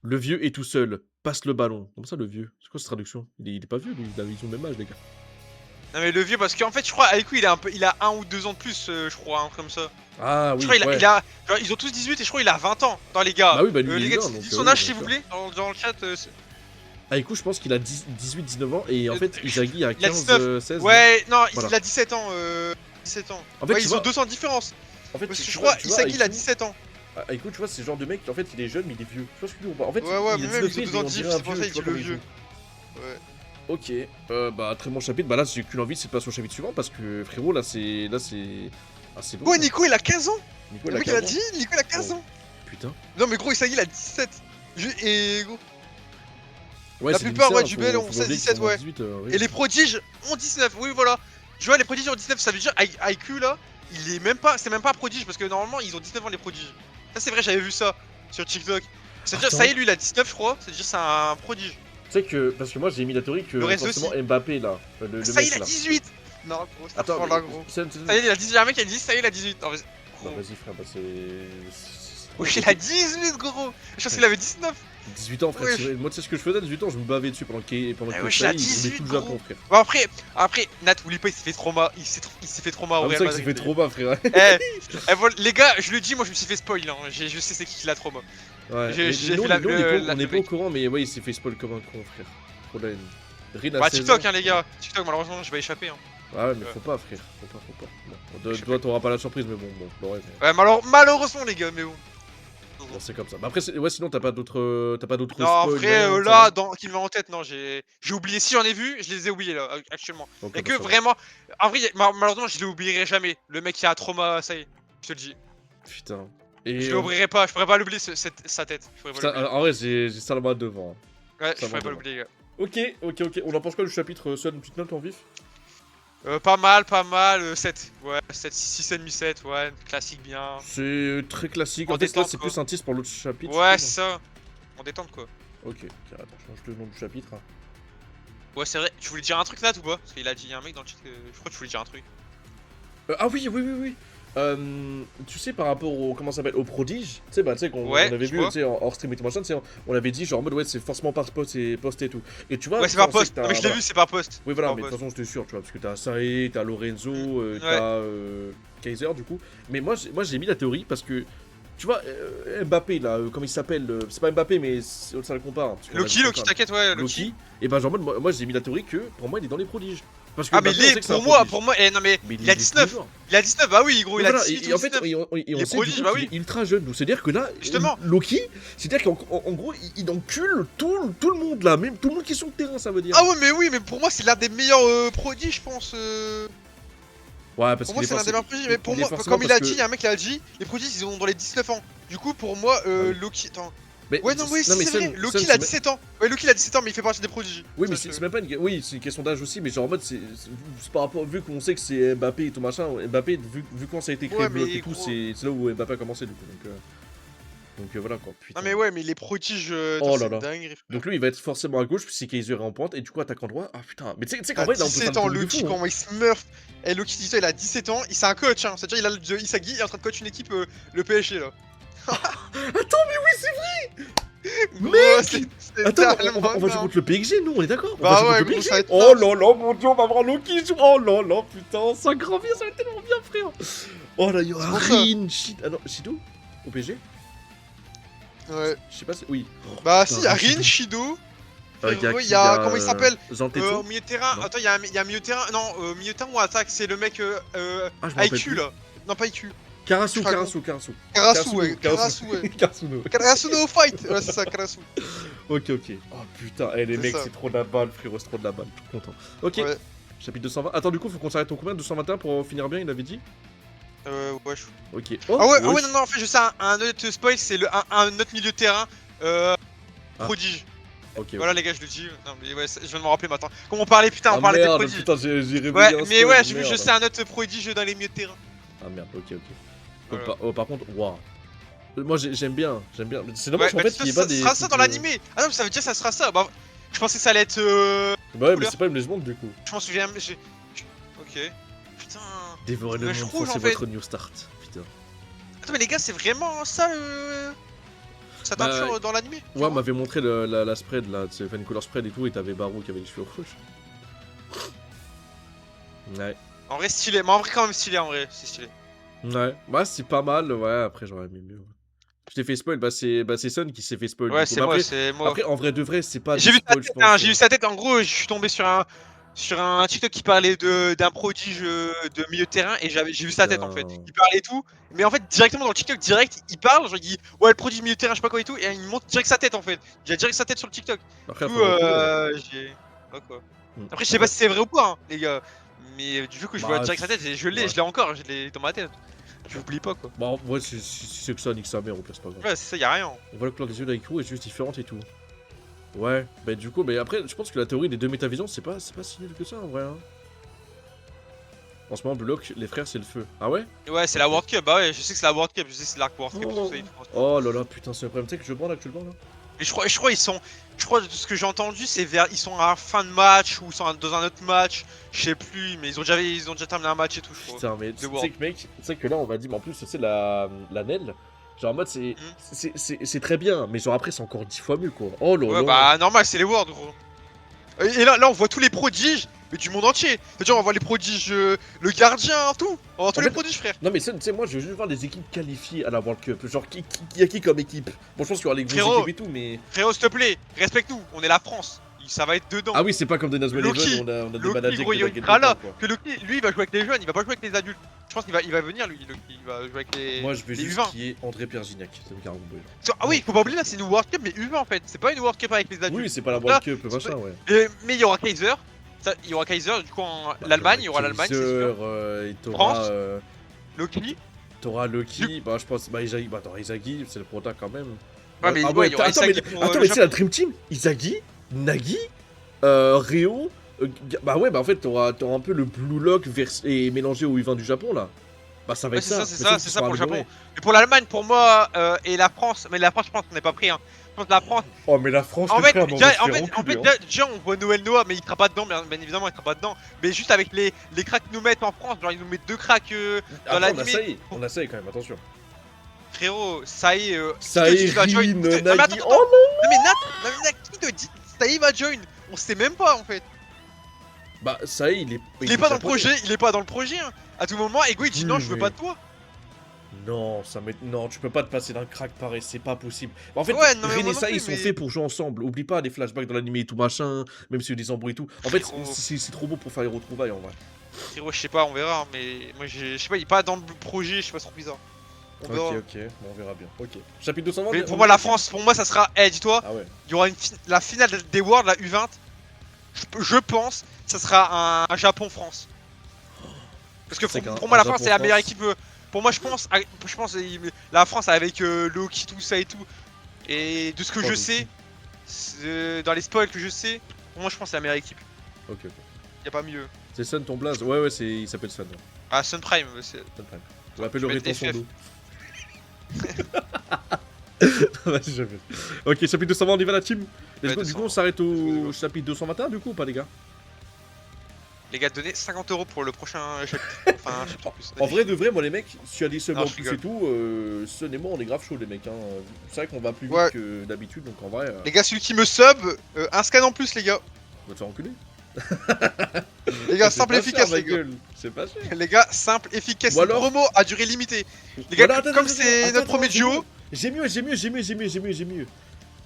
Le vieux est tout seul. Passe le ballon. Comment ça, le vieux? C'est quoi cette traduction? Il est pas vieux, lui. Ils ont le même âge, les gars. Non, mais le vieux, parce qu'en fait, je crois, Aiku, il a 1 ou 2 ans de plus, je crois, hein, comme ça. Ah oui, Je crois ouais. genre, ils ont tous 18 et je crois qu'il a 20 ans dans les gars. Bah oui, bah lui, les il est gars, jeune, donc, dites son oui, âge bien s'il vous sûr. plaît, dans le chat. Aiku, je pense qu'il a 18-19 ans et en fait, Izagi a Il a 15, 19. 16. Ouais, non, Voilà. il a 17 ans. 17 ans. En fait, Ouais, tu ils vois- ont 200 de différence. En fait, Parce que tu je vois- crois, tu vois, Isagi, il a Aiku- 17 ans. Aiku, tu vois, c'est le genre de mec, en fait, il est jeune, mais il est vieux. Tu vois ce que je veux dire ou pas? En fait, Ouais, il est mais même, 19 ils ont 2 ans on de dirait diff, un c'est pour vieux, ça tu qu'il vois, le comme il vieux. joue. Ouais. Ok, bah très bon chapitre. Bah là, j'ai qu'une envie, c'est de passer au chapitre suivant parce que frérot, là, c'est. Ah, c'est bon. Ouais, là. Nico, il a 15 ans. Nico, Le il a mec, il a 15 ans. dit, Nico, il a 15 ans. Putain. Non, mais gros, Isagi, il a 17. Et gros. Ouais, La c'est des plupart, ouais, lycéens, du bel faut ont pas 16, oublier qu'ils 17, sont en ouais. 18, oui. Et les prodiges ont 19, oui, voilà. Tu vois, les prodiges ont 19, ça veut dire IQ là, il est même pas, c'est même pas un prodige parce que normalement ils ont 19 ans les prodiges. Ça, c'est vrai, j'avais vu ça sur TikTok. C'est-à-dire, ça y est, lui il a 19, je crois, c'est-à-dire, c'est un prodige. Tu sais que. Parce que moi, j'ai mis la théorie que Lorenzo forcément aussi. Mbappé, là, le Ça y est, mec il a là. 18. Non, gros, c'est Attends, fort là, gros. ça, Ça y est, il a 18, il y a un mec qui a dit, ça y est, il a 18. Non, mais... Non, vas-y, frère, bah c'est. Oui, il a 18, gros. Je pense qu'il avait 19. 18 ans, frère. Wesh. Moi, tu sais ce que je faisais à 18 ans, je me bavais dessus pendant Ah que wesh, ça, il a il met 18, tout le gros. Japon, frère. Bon, après, Nat, oublie pas, il s'est fait trauma. Il s'est fait trauma au Ah, c'est Real vrai que ça Madrid. fait trop bas, frère. Voilà, les gars, je le dis, moi je me suis fait spoil, hein. Je sais c'est qui la trauma. Ouais, J'ai mais fait nous, la- nous, le- on n'est le pas au mec. courant, mais ouais, il s'est fait spoil comme un con, frère. Trop la haine. Rin a Bah 16 TikTok ans. hein les gars, TikTok malheureusement je vais échapper hein. Ah ouais, mais faut pas, frère. Faut pas. Bon, toi, t'auras pas la surprise, mais bon, ouais. Ouais malheureusement les gars mais bon. Bon, c'est comme ça. Bah après, ouais, sinon, t'as pas d'autres Non en spoils, vrai rien, ça là va qui me met en tête non j'ai oublié si j'en ai vu je les ai oubliés là actuellement. Ok, Y'a bah, que ça va. vraiment en vrai malheureusement je l'oublierai jamais. Le mec qui a trauma ça y est je te le dis. Putain. Et Je l'oublierai pas je pourrais pas l'oublier sa tête. Je pourrais pas putain, l'oublier. en vrai, j'ai Salma devant. Ouais je ça pourrais va, pas l'oublier les gars. Ok. On en pense quoi du chapitre Seul, une petite note en vif? Pas mal 7. Ouais 7 6,5 7 ouais classique bien. C'est très classique. En En fait, là, détente, c'est quoi. plus un tease pour l'autre chapitre. Ouais je c'est ça. En détente quoi. trouve. Ok, attends, je change le nom du chapitre. Ouais, c'est vrai. Tu voulais dire un truc, Nat, ou pas? Parce qu'il a dit, y a un mec dans le chat, je crois que tu voulais dire un truc. Ah oui. Tu sais, par rapport au. Comment ça s'appelle? Au prodige. Tu sais, bah, tu sais, qu'on Ouais, on avait je vu, vois. tu sais, hors stream et tout machin, tu sais, on avait dit, genre, en mode, ouais, c'est forcément par poste et tout. Et tu vois. Ouais, c'est ça, par on sait poste. que Non, t'as- mais je l'ai voilà. vu, c'est par poste. Oui, voilà, Par mais de toute poste. façon, j'étais sûr, tu vois, parce que t'as Sae, t'as Lorenzo, Ouais. t'as Kaiser, du coup. Mais moi, j'ai mis la théorie parce que. Tu vois, Mbappé, là, comment il s'appelle c'est pas Mbappé, mais ça le compare. parce qu'on a dit Loki, ça, t'inquiète, ouais, Loki. Loki. Et ben, genre, moi j'ai mis la théorie que pour moi, il est dans les prodiges. Parce que Ah, mais maintenant, on il sait est, que c'est un pour prodige. moi, non, mais Mais il a est 19. toujours. Il a 19, bah oui, gros, il a Voilà, 18 et ou en fait, 19. et on Il sait est du prodige, coup bah qu'il oui. est ultra jeune. Donc c'est-à-dire que là, Justement. Loki, c'est-à-dire qu'en gros, il encule tout le monde là, même tout le monde qui est sur le terrain, ça veut dire. Ah ouais, mais oui, mais pour moi, c'est l'un des meilleurs prodiges, je pense. Ouais, parce Pour qu'il moi, est c'est l'un des meilleurs prodiges. Mais pour il est moi, forcément comme il a parce dit, que- y a un mec qui a dit, les prodiges, ils ont dans les 19 ans. Du coup, pour moi, oui. Loki. Attends. Mais, Ouais, non, oui, mais c'est vrai. Sun, Loki, Sun, il a c'est 17 ans. Ouais, Loki, il a 17 ans, mais il fait partie des prodiges. Oui, mais Ça, c'est même pas une... Oui, c'est une question d'âge aussi, mais genre en mode, c'est par rapport... Vu qu'on sait que c'est Mbappé et tout machin, Mbappé, vu quand ça a été créé, Ouais, Block mais et tout, gros. c'est là où Mbappé a commencé, du coup, donc voilà, quoi, putain. Non, mais ouais, mais les prodiges, Oh c'est là là. dingue. Donc lui, il va être forcément à gauche, si Kaiser est en pointe, et du coup, attaquant droit, ah putain. Mais tu sais qu'en À vrai, là, on peut faire 17 le ans, truc de Loki, fou, hein. comment il se meurt. Et Loki, dis ça, il a 17 ans, c'est un coach, hein. C'est-à-dire, il a le Isagi, il est en train de coach une équipe, le PSG, là. Attends, mais oui, c'est Gros, Mec c'est Attends, on tellement va jouer énorme. contre le PSG, nous, on est d'accord? On Bah va jouer ouais, contre le gros, PSG. ça va être Oh naze. là là, mon dieu, on va voir Loki jouer. Oh là là, putain, ça gravit, ça va être tellement bien, frère. Oh là, il y aura C'est pour ça. Rin, shit. Ah non, Shido? Au PSG? Ouais. Je sais pas si... Oui. Bah putain, si, il y a Shido. Rin, Shido. Il Il y a, comment il s'appelle Zantetsu. Au milieu de terrain, Non. attends, il y a un milieu de terrain, non, milieu de terrain ou attaque, c'est le mec, Ah, je me rappelle IQ, plus. là. Non, pas IQ. Karasu. Karasu, ouais, Karasu, ouais. Karasuno. Karasu no fight. Ouais, c'est ça, Karasu. Ok. Oh putain, les C'est mecs, ça. c'est trop de la balle, frérot, c'est trop de la balle. Je suis content. Ok. Ouais. Chapitre 220. Attends, du coup, faut qu'on s'arrête au combien? 221 pour finir bien, il avait dit? Ouais, je... Ok. Ah ouais, wesh. non, en fait, je sais, un autre spoil, c'est un autre milieu de terrain, prodige. Ok. Voilà, les gars, je le dis. Non, mais ouais, je viens de m'en rappeler maintenant. Comme on parlait, putain, on Ah parlait des merde, prodiges. putain, j'ai réveillé Ouais, un mais spoil, ouais, je merde. sais un autre prodige dans les milieux de terrain. Ah merde, ok. Voilà. Par contre, waouh. Moi j'aime bien. C'est Ouais, dommage en bah, fait ça, qu'il n'y ait ça pas des. sera ça trucs, dans l'animé. Ah non, mais ça veut dire que ça sera ça. Bah, je pensais que ça allait être. Bah ouais, mais couleur. c'est pas une légende du coup. Je m'en souviens. Ok. Putain. Dévorer le Nuage monde, rouge, c'est en fait. votre new start. Putain. Attends, mais les gars, c'est vraiment ça sa Bah, teinture dans l'animé? Ouais, on m'avait montré la spread là, tu sais, une color spread et tout, et t'avais Barou qui avait les cheveux rouges. Ouais. En vrai, stylé. Mais en vrai, quand même stylé, en vrai. C'est stylé. Ouais. Bah, c'est pas mal, ouais, après j'aurais aimé mieux. Ouais. Je t'ai fait spoil, c'est Sun qui s'est fait spoil Ouais, du coup. Mais après, c'est moi. après, en vrai de vrai, c'est pas J'ai des vu sa spoils, je tête, hein, pense. j'ai vu sa tête. En gros, je suis tombé sur un TikTok qui parlait d'un prodige de milieu de terrain et j'ai vu sa tête en fait. Putain. Il parlait et tout, mais en fait directement dans le TikTok direct, il parle, genre il dit ouais le prodige milieu de terrain, je sais pas quoi et tout, et il montre direct sa tête en fait. Il a direct sa tête sur le TikTok. Après, Du il coup, faut le retrouver. j'ai ouais, quoi. Hmm. Après, je sais pas si c'est vrai ou pas, hein, les gars. Mais du coup, je vois Bah, direct sa tête et je l'ai encore, je l'ai dans ma tête. Je l'oublie pas quoi. Bah, ouais, si c'est que ça, nique sa mère, au pire, c'est pas grave. Ouais, c'est ça, y'a rien. On voit le couleur des yeux d'Aiku est juste différente et tout. Ouais, bah du coup, mais après, je pense que la théorie des deux métavisions, c'est pas si nul que ça en vrai. Hein. En ce moment, Block, les frères, c'est le feu. Ah ouais? Ouais, c'est la World Cup, bah ouais, je sais que c'est la World Cup, je sais que c'est l'arc World Cup, tout ça, Oh là là, putain, c'est le problème. Tu sais que je prends là actuellement là? Mais je crois ils sont. Je crois de ce que j'ai entendu, c'est ils sont à la fin de match ou ils sont dans un autre match, je sais plus, mais ils ont déjà terminé un match et tout, je crois. Putain, mais De tu World. sais que mec, tu sais que là, on va dire, mais en plus, tu sais, la Nel, genre en mode, c'est très bien, mais genre après, c'est encore 10 fois mieux quoi. Oh là Ouais, là. bah normal, c'est les Worlds, gros. Et là, on voit tous les prodiges, mais du monde entier. C'est-à-dire, on voit les prodiges, le gardien, tout. On voit tous En les fait- prodiges, frère. Non mais ça, tu sais, moi je veux juste voir les équipes qualifiées à la World Cup. Genre y a qui comme équipe? Bon je pense qu'il y aura les grosses Frérot. équipes et tout mais... Frérot, s'il te plaît, respecte-nous. On est la France. Ça va être dedans. Ah oui c'est pas comme des Nazwell Loki. Eleven où on a des Loki, managers gros, qui il baguettent sera le là. temps, quoi. Que Loki, lui, il va jouer avec les jeunes, il va pas jouer avec les adultes. Je pense qu'il va venir, lui, Loki. Il va jouer avec les. Moi je veux les juste U20. qu'il y ait André Pierre Gignac, ça me carrément brûle. Ah oui, faut pas oublier là, c'est une World Cup, mais U20 en fait. C'est pas une World Cup avec les adultes. Oui c'est pas la Donc là, World Cup machin ouais. Mais il y aura Kaiser. Il y aura Kaiser, du coup, l'Allemagne, il y aura l'Allemagne, c'est sûr. Et t'auras... France. Loki. T'auras Loki, bah je pense... Bah Izagi, bah attends Izagi c'est le prota quand même. Ouais, mais Ah ouais, il y aura attends Izagi pour attends le mais c'est Japon. la Dream Team Izagi, Nagi, Ryo... bah ouais bah en fait t'auras un peu le Blue Lock et mélangé au U20 du Japon là. Bah ça va Ouais, être c'est ça. ça, c'est Mais ça, sauf c'est qu'ils ça seront pour le améliorés. Japon. Mais pour l'Allemagne, pour moi, et la France, mais la France, je pense qu'on n'est pas pris. Hein. Je pense que la France. Oh mais la France, En les fait, frères, mais on va se faire enculer, hein. déjà, on voit Noël Noah, mais il sera pas dedans, bien évidemment, il sera pas dedans. Mais juste avec les cracks qu'ils nous mettent en France, genre ils nous mettent 2 cracks dans Après, l'animé. on a ça quand même, attention. Frérot, ça y est. Saï, qui te dit qu'il va join Rin, Non, mais Nagi, attends, oh non. Non, mais Nat, qui te dit ça y va join? On sait même pas en fait. Bah Saï, Il est pas dans le projet, il est pas dans le projet. Hein. À tout moment, Ego il dit non, je veux mais- pas de toi. Non, non, tu peux pas te passer d'un crack pareil, c'est pas possible. En fait, Ouais, non, mais Rin moi et non Saï, plus, ils sont mais- faits pour jouer ensemble. Oublie pas les flashbacks dans l'anime et tout machin, même s'il y a des embrouilles et tout. En fait, Frérot. c'est trop beau pour faire les retrouvailles en vrai. Frérot, je sais pas, on verra. Mais moi, je sais pas, il est pas dans le projet, je sais pas, c'est trop bizarre. On verra. Ok, bon, on verra bien. Ok. Chapitre 220. Mais pour moi, la France, pour moi, ça sera. Eh, dis-toi, Ah ouais. il y aura la finale des Worlds, la U20. Je pense, ça sera un Japon-France. Parce que C'est pour moi, la qu'un France, c'est la meilleure Japon-France. équipe. Pour moi, je pense la France avec Loki, tout ça et tout. Et de ce que Oh, je Loki. sais, dans les spoils que je sais, pour moi, je pense que c'est la meilleure équipe. Ok. Y a pas mieux. C'est Sun ton blaze. Ouais, il s'appelle Sun. Ouais. Ah, Sun Prime, c'est. Sun Prime. On l'appelle Je le vais mettre rétention FF. d'eau. Vas-y, jamais. Ok, chapitre 220, on y va la team. Ouais, Du coup, on s'arrête au chapitre 221 du coup ou pas, les gars? Les gars, donnez 50 € pour le prochain chapitre. Enfin, un chapitre en plus. En vrai de vrai, moi les mecs, s'il y a des subs Non, en je plus rigole. et tout, Sun et moi on est grave chaud les mecs. Hein. C'est vrai qu'on va plus vite Ouais. que d'habitude, donc en vrai, Les gars, celui qui me sub, un scan en plus, les gars. on va te faire enculer. Les gars, C'est simple, pas efficace, cher, les ma gars. gueule. C'est pas cher. Les gars, simple, efficace. Ou alors- Promo à durée limitée. Les gars, Voilà, attends, comme attends, c'est attends, notre premier attends, duo. J'ai mieux.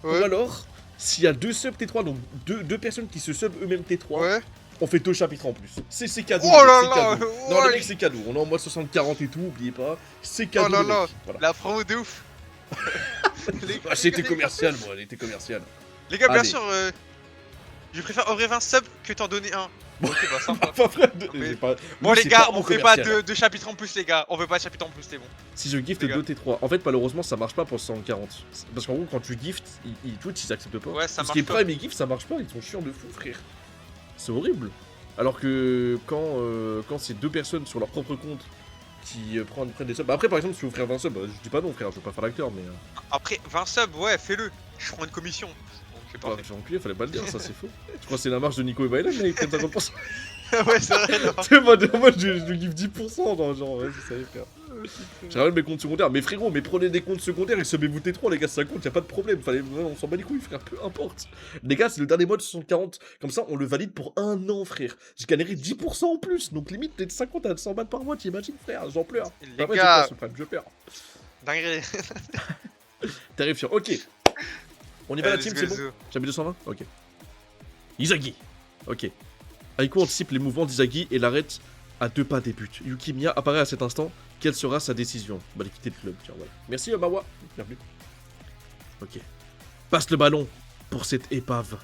Ou Ouais. alors, s'il y a 2 subs T3, donc deux personnes qui se sub eux-mêmes T3, Ouais. on fait 2 chapitres en plus. C'est cadeau. Oh là c'est là, cadeau. Non, ouais. les mecs, c'est cadeau. On est en mode 60-40 et tout, oubliez pas. C'est cadeau. Oh là les là, mecs. Voilà. la promo de ouf. Ah, j'ai été commercial, moi, elle était commerciale. Les gars, bien Allez. sûr, je préfère offrir 20 subs que t'en donner un. Ok, bah sympa. Enfin, frère, Mais- j'ai pas- Bon, lui, les c'est gars, mon on fait pas commercial. de chapitres en plus, les gars. On veut pas de chapitres en plus, c'est bon. Si je gift Les gars. 2 T3, en fait, malheureusement, ça marche pas pour 140. Parce qu'en gros, quand tu gifts, Twitch, ils acceptent pas. Ouais, ça Parce qu'ils marche pas. prime et gift, ça marche pas, ils sont chiants de fou, frère. C'est horrible. Alors que quand c'est 2 personnes sur leur propre compte qui prennent des subs. Bah, après, par exemple, si vous offrez 20 subs, je dis pas non, frère, je veux pas faire l'acteur, mais. Après, 20 subs, ouais, fais-le. Je prends une commission. Donc, c'est Ouais, parfait. j'ai enculé, fallait pas le dire, ça c'est faux. Je crois que c'est la marge de Nico et Biden, là, ils prennent 50%. Ouais, c'est vrai, non. Tu sais, moi je lui give 10%, genre, vas-y, ça y est, frère. Je ramène mes comptes secondaires, mais frérot, mais prenez des comptes secondaires et semez-vous T3, les gars, ça compte, y'a pas de problème, on s'en bat les couilles, frère, peu importe. Les gars, c'est le dernier mode 60-40, comme ça, on le valide pour 1 an, frère. Je gagnerai 10% en plus, donc limite, t'es de 50 à 100 balles par mois, t'imagines, frère, j'en pleure. Les Ouais, gars, je pleure. dinguerie. Terrifiant, ok. On y va la team, c'est bon? Go. J'ai mis 220? Ok. Izagi. Ok. Aiko anticipe les mouvements d'Izagi et l'arrête à 2 pas des buts. Yukimiya apparaît à cet instant. Quelle sera sa décision? Bah, de quitter le club, tiens, voilà. Merci, Mawa. Bienvenue. Ok. Passe le ballon pour cette épave.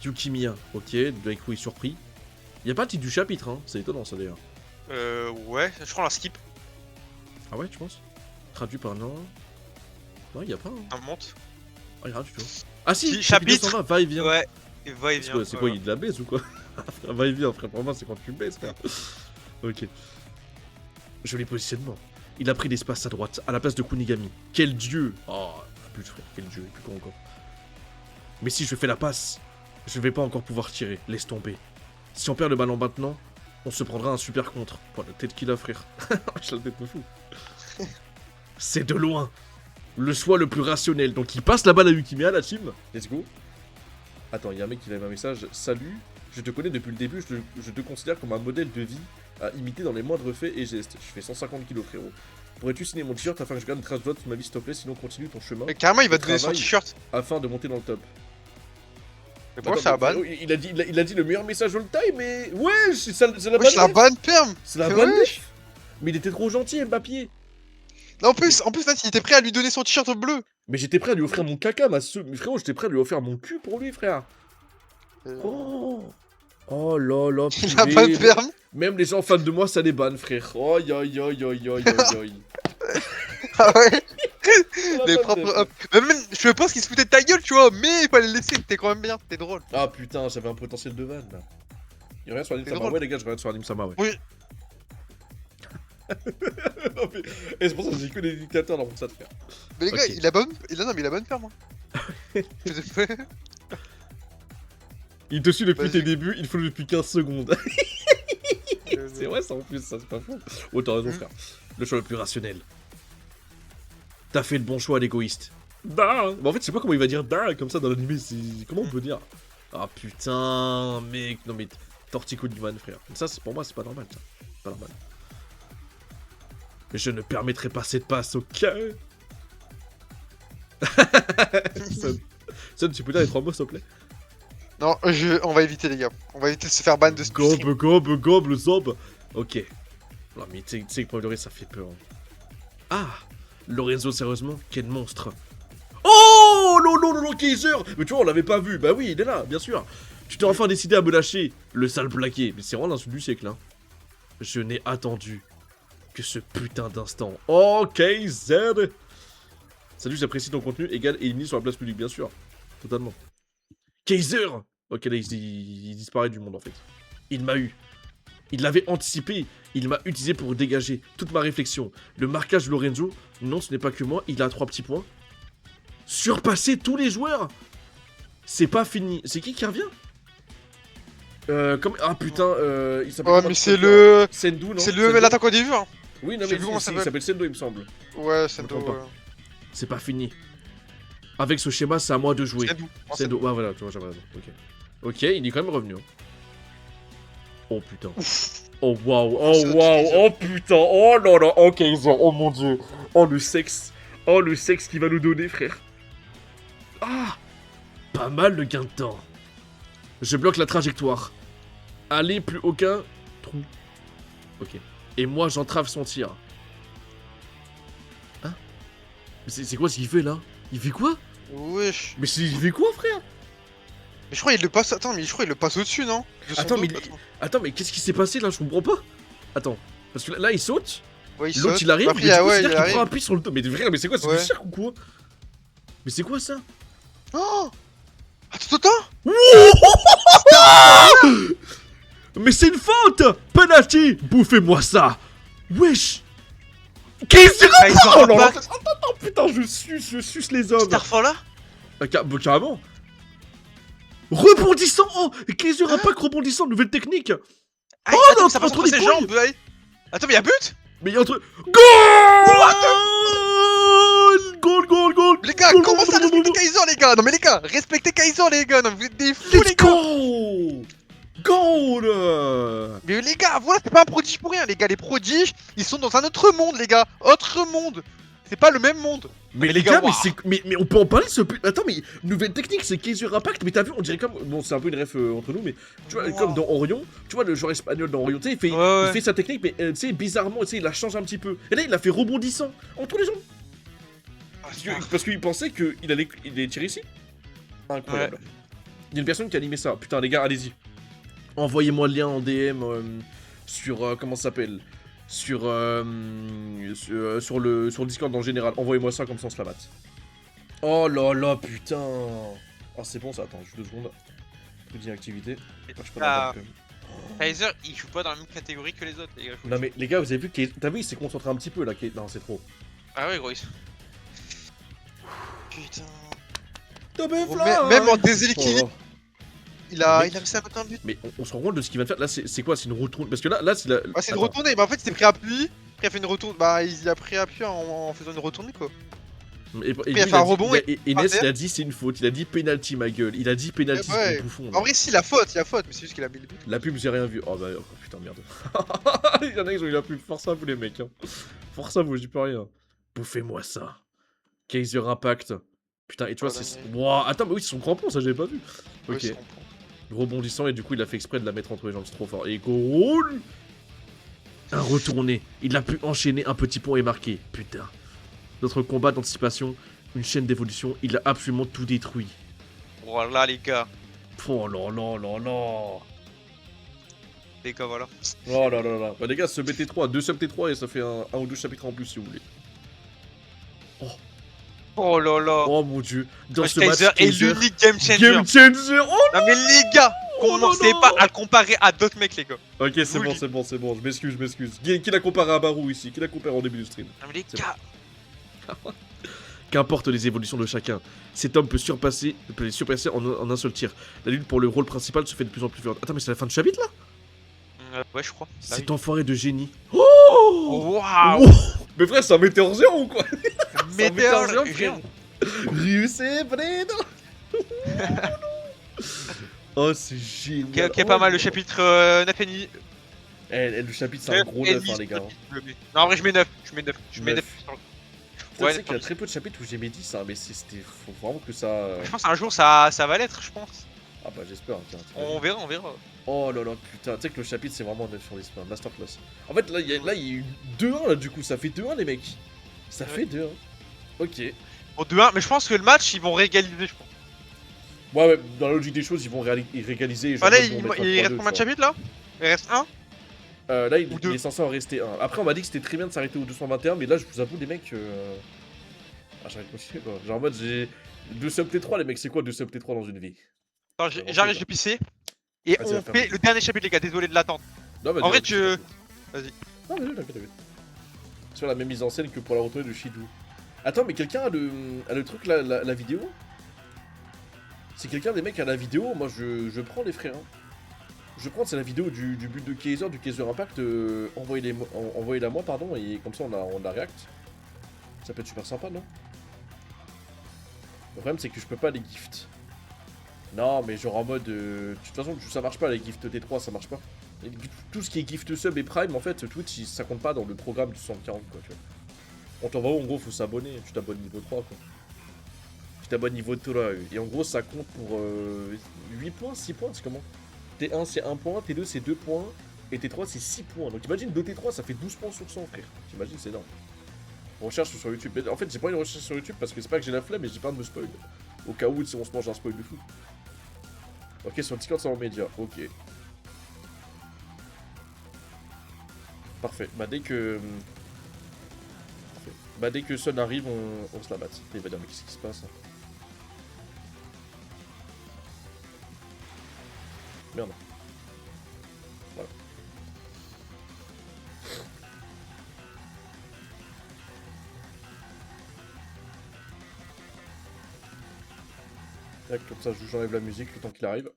Yukimiya. Ok, Aiko est surpris. Y'a pas le titre du chapitre, hein. C'est étonnant, ça, d'ailleurs. Ouais, je prends la skip. Ah ouais, tu penses? Traduit par non. Non, y'a pas, hein. Ça monte. Ah, y'a rien du tout. Ah si, Si, chapitre. 220, va et vient. Ouais, et va et vient. C'est quoi, il de la baise ou quoi? Va et vient, frère. Pour moi, c'est quand tu baises, frère. Ok. Joli positionnement. Il a pris l'espace à droite, à la place de Kunigami. Quel dieu! Oh, but, frère, quel dieu, et plus quoi encore. Mais si je fais la passe, je vais pas encore pouvoir tirer. Laisse tomber. Si on perd le ballon maintenant, on se prendra un super contre. Oh, la tête qu'il a, frère. Je la tête me fou. C'est de loin. Le choix le plus rationnel. Donc il passe la balle à Yukimiya, la team. Let's go. Attends, il y a un mec qui a un message. Salut, je te connais depuis le début, je te considère comme un modèle de vie à imiter dans les moindres faits et gestes. Je fais 150 kilos, frérot. Pourrais-tu signer mon t-shirt afin que je garde une trace de vote sur ma vie, s'il te plaît? Sinon, continue ton chemin. Mais carrément, il va te donner son Travail. t-shirt. Afin de monter dans le top. Mais pourquoi c'est la ban? Il a dit le meilleur message all time, mais. Ouais, c'est la Ouais, bonne. c'est la ban perm. C'est la Mais bonne. wesh. Mais il était trop gentil, Mbappé. Non, en plus, là, il était prêt à lui donner son t-shirt bleu. Mais j'étais prêt à lui offrir mon caca, mais frérot, j'étais prêt à lui offrir mon cul pour lui, frère. Oh. Oh là là, Il a pas de purée. permis. Même les gens fans de moi, ça les banne, frère. Oh, yo, yo, yo, yo, yo, yo. Ah ouais. Les propres hop. Mais même, je pense qu'il se foutait de ta gueule, tu vois, mais il fallait le laisser, t'es quand même bien, t'es drôle. Ah putain, j'avais un potentiel de vanne, là. Y'a rien sur Anim C'est Sama. drôle. Ouais, les gars, je regarde sur Anim Sama, ouais. Oui. Non, mais... Et c'est pour ça que j'ai que des dictateurs dans mon chat, frère. Mais les gars, Ok. il a bonne. Non, mais il a bonne ferme. Hein. Il te suit depuis Vas-y. tes débuts, il faut depuis 15 secondes. C'est vrai, ça en plus, ça, c'est pas faux. Oh, t'as raison, frère. Le choix le plus rationnel. T'as fait le bon choix, l'égoïste. Da. Bah, en fait, je sais pas comment il va dire da comme ça dans l'animé. Comment on peut dire? Ah putain, mec. Non, mais Tortico Divan, frère. Ça, pour moi, c'est pas normal, ça. Pas normal. Mais je ne permettrai pas cette passe, ok? Son, tu peux dire les 3 mots, s'il te plaît? Non, on va éviter, les gars. On va éviter de se faire ban de ce stream. Gobe, zob. Ok. Non, mais tu sais que pour le ça fait peur. Hein. Ah! Lorenzo, sérieusement? Quel monstre! Oh! Non, Kaiser! Mais tu vois, on l'avait pas vu. Bah oui, il est là, bien sûr. Tu t'es enfin décidé à me lâcher, le sale plaqué. Mais c'est vraiment l'insulte du siècle, hein. Je n'ai attendu que ce putain d'instant. Oh, Kaiser! Salut, j'apprécie ton contenu égal et limité sur la place publique, bien sûr. Totalement. Kaiser! Ok, là, il disparaît du monde, en fait. Il m'a eu. Il l'avait anticipé. Il m'a utilisé pour dégager toute ma réflexion. Le marquage de Lorenzo, non, ce n'est pas que moi. Il a 3 petits points. Surpasser tous les joueurs. C'est pas fini. C'est qui revient? Ah putain, il s'appelle... Ouais, mais c'est le. Sendou, non? C'est le l'attaquant des vues, hein. Oui, non, Je sais mais plus comment il ça s'appelle. s'appelle Sendo, il me semble. Ouais, Je Sendo. me trompe pas. C'est pas fini. Avec ce schéma, c'est à moi de jouer. Sendo. Sendo, ouais, voilà, tu vois, j'avais raison. Ok. Ok, il est quand même revenu. Hein. Oh putain. Oh waouh, oh putain, oh là là, oh Kaiser, oh mon dieu. Oh le sexe qu'il va nous donner, frère. Ah, pas mal le gain de temps. Je bloque la trajectoire. Allez, plus aucun trou. Ok. Et moi, j'entrave son tir. Hein? C'est quoi ce qu'il fait là? Il fait quoi? Wesh. Mais il fait quoi, frère? Mais je crois qu'il le passe. Attends, mais je crois qu'il le passe au-dessus, non? De son Attends, dos, mais attends, mais qu'est-ce qui s'est passé là? Je comprends pas. Attends, parce que là il saute. Ouais, il L'autre saute. il arrive, Après, mais du coup, ouais, c'est-à-dire il qu'il arrive. prend appui sur le dos. Mais frère, mais c'est quoi? C'est Ouais. du cirque ou quoi? Mais c'est quoi ça? Oh! Attends! Mais c'est une faute! Penalty! Bouffez-moi ça! Wesh! Kaiser Kaiser Oh non, Impact. attends, putain, je suce les hommes. Starfall là. Carrément. Rebondissant. Oh, Kaiser Hein? Impact rebondissant, nouvelle technique. Ah, Oh attends, non, ça passe entre entre les ses couilles. jambes, allez. Attends, mais y'a but. Mais il y a entre... What Goal. Les gars, Goal, comment ça goal, goal, respectez goal. Kaiser les gars? Non mais les gars, respectez Kaiser les gars, non vous êtes des fous les Let's gars. go. Goal. Mais les gars, voilà, c'est pas un prodige pour rien les gars, les prodiges, ils sont dans un autre monde les gars, autre monde. C'est pas le même monde. Mais les gars, waouh. mais on peut en parler ce... Attends, mais nouvelle technique, c'est Kaiser Impact, mais t'as vu, on dirait comme... Bon, c'est un peu une ref entre nous, mais tu vois, Wow. comme dans Orion, tu vois le joueur espagnol dans Orion, tu sais, il fait sa technique, mais tu sais, bizarrement, tu sais, il la change un petit peu. Et là, il a fait rebondissant entre les jambes. Parce qu'il pensait qu'il allait tirer ici. Incroyable. Ouais. Il y a une personne qui a animé ça. Putain, les gars, allez-y. Envoyez-moi le lien en DM sur... comment ça s'appelle sur le Discord en général. Envoyez-moi ça comme ça on se la batte. Oh là là, putain. Oh, c'est bon ça, attends, juste 2 secondes. Plus d'inactivité. Kaiser, il joue pas dans la même catégorie que les autres les gars. Non mais les gars, vous avez vu qu'il... T'as vu, il s'est concentré un petit peu là. Non, c'est trop. Ah ouais gros. Putain. Même Même en déséquilibre, Oh, il a mec. réussi à mettre un but. mais on se rend compte de ce qu'il vient de faire. Là, c'est quoi? C'est une retourne. Parce que là, c'est la... Ah, c'est une Attends. retournée, bah en fait il s'est pris appui, après il a fait une retourne, bah il a pris appui en faisant une retournée quoi. Et il a fait un rebond et Inès, par il a dit c'est une faute. Il a dit penalty, ma gueule. Il a dit penalty, Ouais. c'est un bouffon. En vrai si, il a faute, mais c'est juste qu'il a mis le but. La pub, j'ai rien vu. Oh bah, oh, putain, merde. Il y en a qui ont eu la pub. Force à vous, les mecs. Hein. Force à vous, je dis pas rien. Bouffez-moi ça. Kaiser Impact. Putain, et tu vois, Oh, c'est. dingue. Wouah, attends, mais oui, c'est son crampon, ça, j'avais pas vu. Ouais, Ok. je comprends. Rebondissant, et du coup, il a fait exprès de la mettre entre les jambes, c'est trop fort. Et goal. Un retourné. Il a pu enchaîner un petit pont et marquer. Putain. Notre combat d'anticipation, une chaîne d'évolution, il a absolument tout détruit. Voilà les gars. Oh là là là là. Les gars voilà. Oh là là là. Bah les gars, sub T3, 2 sub T3 et ça fait un ou deux chapitres en plus si vous voulez. Oh là là. Oh mon dieu. Dans ce Kaiser match, est l'unique game changer. Game changer. Oh Non mais les gars, commencez non. pas à le comparer à d'autres mecs les gars. ok, c'est Vous bon, le c'est bon, c'est bon. Je m'excuse. Qui l'a comparé à Barou ici? Qui l'a comparé en début du stream? Non mais les C'est gars. Qu'importe les évolutions de chacun, cet homme peut les surpasser en un seul tir. La lutte pour le rôle principal se fait de plus en plus violente. Attends, mais c'est la fin de chapitre là? Ouais je crois. Cet enfoiré de génie. Oh Waouh. wow. Mais frère, c'est un météore géant ou quoi? Météore géant, géant. Rius et Fredo. Oh, c'est génial. Qui est pas mal le chapitre 9 et demi. Le chapitre, c'est un gros 9, hein, les gars. Non en vrai je mets 9. Je mets 9. Neuf. Tu Ouais, sais qu'il y a très peu de chapitres où j'ai mis 10, hein, mais c'était. Faut vraiment que ça. Je pense un jour ça va l'être je pense. Ah bah j'espère. Tiens, On verra. Oh là là, putain, tu sais que le chapitre c'est vraiment un 9 sur 10, un masterclass. En fait, là, il y a eu 2-1 là, du coup, ça fait 2-1, les mecs. Ça fait 2-1. Ok. Bon 2-1, mais je pense que le match ils vont régaliser je pense. Ouais, dans la logique des choses, ils vont régaliser. Ah là ils vont mettre un il 3-2, reste combien de tu vois. chapitres là? Il reste 1? Là, il Ou deux. est censé en rester un. Après, on m'a dit que c'était très bien de s'arrêter au 221, mais là, je vous avoue, les mecs. Ah, j'arrête de continuer quoi. Genre en mode, j'ai 2 sub T3, les mecs, c'est quoi 2 sub T3 dans une vie? Attends, j'arrête, je vais pisser. Et Vas-y, va on faire fait vite. le dernier chapitre, les gars, désolé de l'attendre. Non, En vrai, tu. Vas-y. Non, mais t'inquiète. Sur la même mise en scène que pour la retournée de Shidou. Attends, mais quelqu'un a le truc, la vidéo? Si quelqu'un des mecs a la vidéo, moi je prends les frères. Hein. Je prends, c'est la vidéo du but de Kaiser, du Kaiser Impact. Envoyez-la moi, pardon, et comme ça on la react. Ça peut être super sympa, non? Le problème, c'est que je peux pas les gift. Non, mais genre en mode. De toute façon, ça marche pas, les gifts T3, ça marche pas. Et tout ce qui est gift sub et prime, en fait, Twitch, ça compte pas dans le programme du 140, quoi, tu vois. On t'envoie, en gros, faut s'abonner. Tu t'abonnes niveau 3, quoi. Tu t'abonnes niveau 3. Et en gros, ça compte pour 8 points, 6 points, c'est comment? T1, c'est 1 point, T2, c'est 2 points. Et T3, c'est 6 points. Donc imagine 2 T3, ça fait 12 points sur 100, frère. T'imagines, c'est énorme. Recherche sur YouTube. En fait, j'ai pas une recherche sur YouTube parce que c'est pas que j'ai la flemme, mais j'ai peur de me spoil. Au cas où, si on se mange un spoil de fou. Ok, sur le Discord, c'est en média. Ok. Parfait. Bah, dès que. Parfait. Bah, dès que Sun arrive, on se la batte. Il va dire, mais qu'est-ce qui se passe? Merde. Voilà. Tac, comme ça, j'enlève la musique le temps qu'il arrive.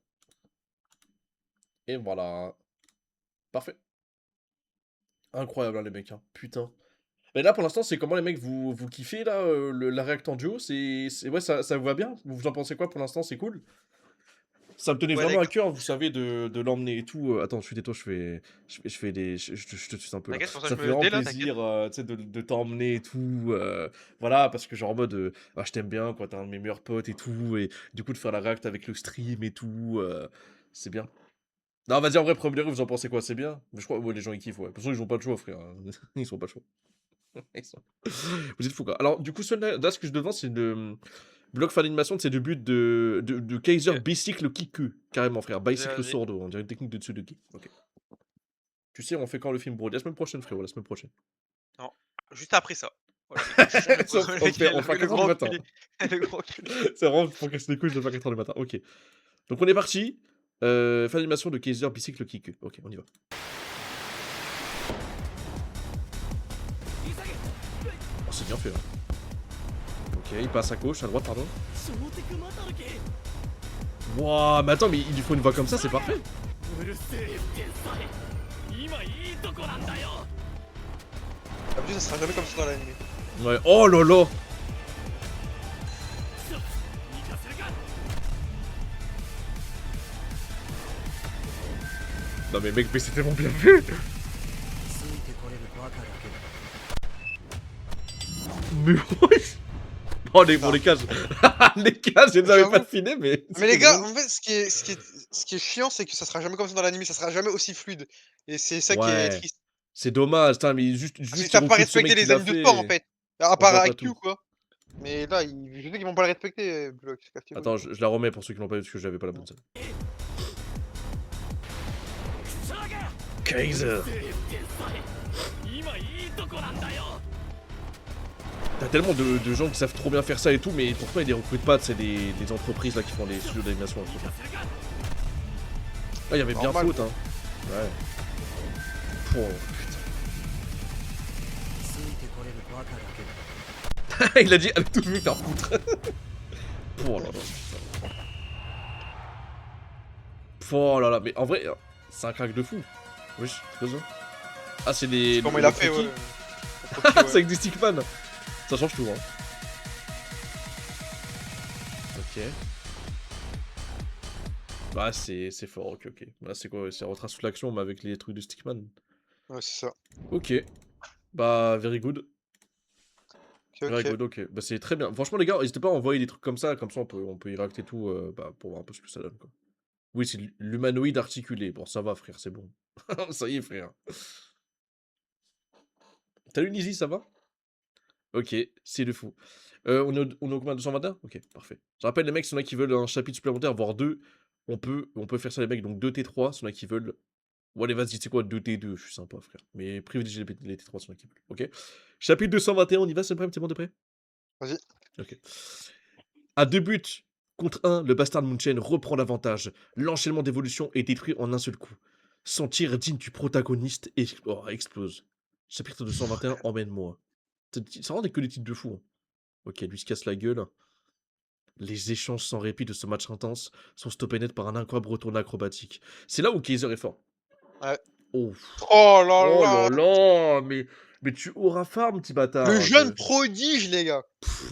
Et voilà. Parfait. Incroyable, hein, les mecs, hein. Putain. Mais là, pour l'instant, c'est comment les mecs, vous kiffez là, la React en duo? Ouais, ça vous va bien? Vous en pensez quoi pour l'instant? C'est cool? Ça me tenait Ouais, vraiment à d'accord. cœur, vous savez, de l'emmener et tout. Attends, je suis tais-toi, je fais des. Je te suis un peu là. T'inquiète, pour ça Ça je me fait me vraiment dé là, t'inquiète. plaisir, tu sais, de t'emmener et tout. Voilà, parce que genre en mode, ah, je t'aime bien, quoi, t'es un de mes meilleurs potes et tout. Et du coup, de faire la React avec le stream et tout, c'est bien. Non, vas-y, en vrai, premier degré, vous en pensez quoi? C'est bien? Mais je crois, ouais, les gens ils kiffent, ouais. De toute façon, ils ont pas le choix, frère. Ils sont pas chauds. Ils sont- Vous êtes fous, quoi. Alors, du coup, là, ce que je devance, c'est le bloc fin d'animation de ces deux buts de Kaiser Ok. Bicycle Kiku. Carrément, frère. Vas-y, Bicycle vas-y. Sordo. On dirait une technique de Tsudoki. Ok. Tu sais, on fait quand le film, bro? La semaine prochaine, frérot, la semaine prochaine. Non, juste après ça. Voilà, il touche son épaule. On le fait, on le fait à Le 4h du grand matin. culé. Le grand culé. C'est vraiment pour casser les couilles, je le fais à 4h du matin. Ok. Donc, on est parti. Fin d'animation de Kaiser Bicycle Kiku. Ok, on y va. Oh, c'est bien fait, hein. Ok, il passe à gauche, à droite, pardon. Wouah, mais attends, mais il lui faut une voix comme ça, c'est parfait. En plus, ça sera jamais comme ça dans l'anime. Ouais, oh là là. Non mais mec, mais c'est tellement bien fait. Mais wesh. Oh les cages. Les cages, je les avais pas J'avoue. affinées, mais... Mais les c'était gars, drôle. en fait, ce qui est chiant, c'est que ça sera jamais comme ça dans l'anime, ça sera jamais aussi fluide. Et c'est ça qui est Ouais. triste. C'est dommage, putain, mais juste, Parce qu'ils juste il savent pas recrute ce respecter mec qui les l'a animes de sport, en fait. fait. À On part voit pas IQ, tout. quoi. Mais là, je sais qu'ils vont pas le respecter, Block. Cassez-vous. Attends, je la remets pour ceux qui l'ont pas vu parce que j'avais pas la bonne scène. Kaiser. T'as tellement de gens qui savent trop bien faire ça et tout, mais pourquoi ils les recrutent pas? C'est des entreprises là qui font des studios d'animation. Là, il y avait bien Normal. faute, hein. Ouais. Oh, putain. Il a dit, elle a tout vu faire foutre. Oh là là. Oh là là, mais en vrai, c'est un crack de fou. Wesh, c'est quoi ça? Ah, c'est les. Comment le il a fait, croquis. ouais. C'est avec des stickman. Ça change tout, hein. Ok. Bah, c'est fort, ok, ok. Là, c'est quoi? C'est retrace sous l'action, mais avec les trucs de stickman. Ouais, c'est ça. Ok. Bah, very good. Ok, Very ok. good, ok. Bah, c'est très bien. Franchement, les gars, n'hésitez pas à envoyer des trucs comme ça on peut y réacter tout bah, pour voir un peu ce que ça donne, quoi. Oui, c'est l'humanoïde articulé. Bon, ça va, frère, c'est bon. Ça y est, frère. Salut, Nizi, ça va? Ok, c'est de fou. On est au combien? 221? Ok, parfait. Je rappelle, les mecs, s'il y en a qui veulent un chapitre supplémentaire, voire deux, on peut faire ça, les mecs. Donc 2 T3, s'il y en a qui veulent. Bon, allez, vas-y, c'est quoi 2 T2? Je suis sympa, frère. Mais privilégiez les T3 s'il y en a qui veulent. Ok. Chapitre 221, on y va, c'est prêt? T'es bon, t'es prêt? Vas-y. Ok. À 2 buts contre 1, le bastard Munchen reprend l'avantage. L'enchaînement d'évolution est détruit en un seul coup. Son tir digne du protagoniste explose. Chapitre 221, emmène-moi. Ça rend que des titres de fou, hein. Ok, lui se casse la gueule. Les échanges sans répit de ce match intense sont stoppés net par un incroyable retour acrobatique. C'est là où Kaiser est fort. Ouais. Oh, Oh là oh là là. là, mais tu auras farm, petit Le bâtard. jeune prodige, les gars.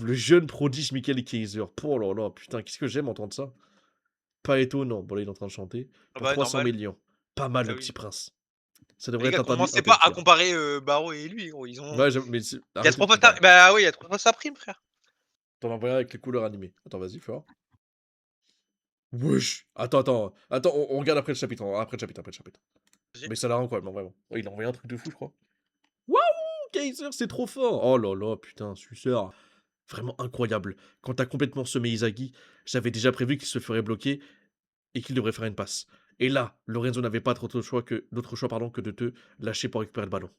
Le jeune prodige Michael Kaiser. Oh là là, putain, qu'est-ce que j'aime entendre ça. Pas étonnant. Bon, là, il est en train de chanter. Ah Pour bah, 300 normal. millions. Pas mal, Ah le petit oui. prince. Ça Mais les devrait gars, être interdit commencez un peu pas à pire. comparer Baro et lui, gros. Ils ont. Ouais, mais Il y a arrêtez de 3 fois comparer. Bah oui, il y a 3 fois sa prime, frère. T'en envoies un avec les couleurs animées. Attends, vas-y, fort. Wesh. Attends, on regarde après le chapitre. Après le chapitre. Vas-y. Mais ça l'a incroyable, vraiment. Ouais, il a envoyé un truc de fou, je crois. Waouh, Kaiser, c'est trop fort. Oh là là, putain, suceur. Vraiment incroyable. Quand t'as complètement semé Izagi, j'avais déjà prévu qu'il se ferait bloquer et qu'il devrait faire une passe. Et là, Lorenzo n'avait pas d'autre choix que de te lâcher pour récupérer le ballon.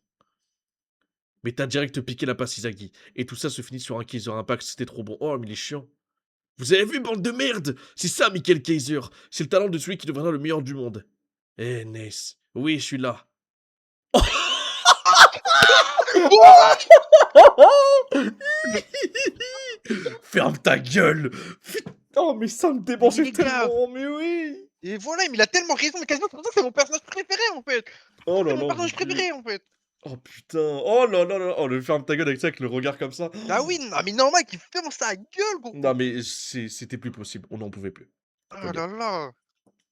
Mais t'as direct piqué la passe Izagi. Et tout ça se finit sur un Kaiser Impact, c'était trop bon. Oh, mais il est chiant. Vous avez vu, bande de merde? C'est ça, Michael Kaiser. C'est le talent de celui qui deviendra le meilleur du monde. Eh, Ness. Oui, je suis là. Ferme ta gueule. Oh, mais ça me Mais démangeait les gars, tellement, mais oui. et voilà, mais il a tellement raison, mais quasiment c'est pour ça que c'est mon personnage préféré en fait. Oh C'est là mon là, mon personnage Dieu. préféré en fait. Oh putain. Oh là là là. Oh, le ferme ta gueule avec ça, avec le regard comme ça. Ah oui, non, mais normal qu'il ferme sa gueule, Non, gros. mais c'était plus possible. On n'en pouvait plus. Faut Ah le dire. là là.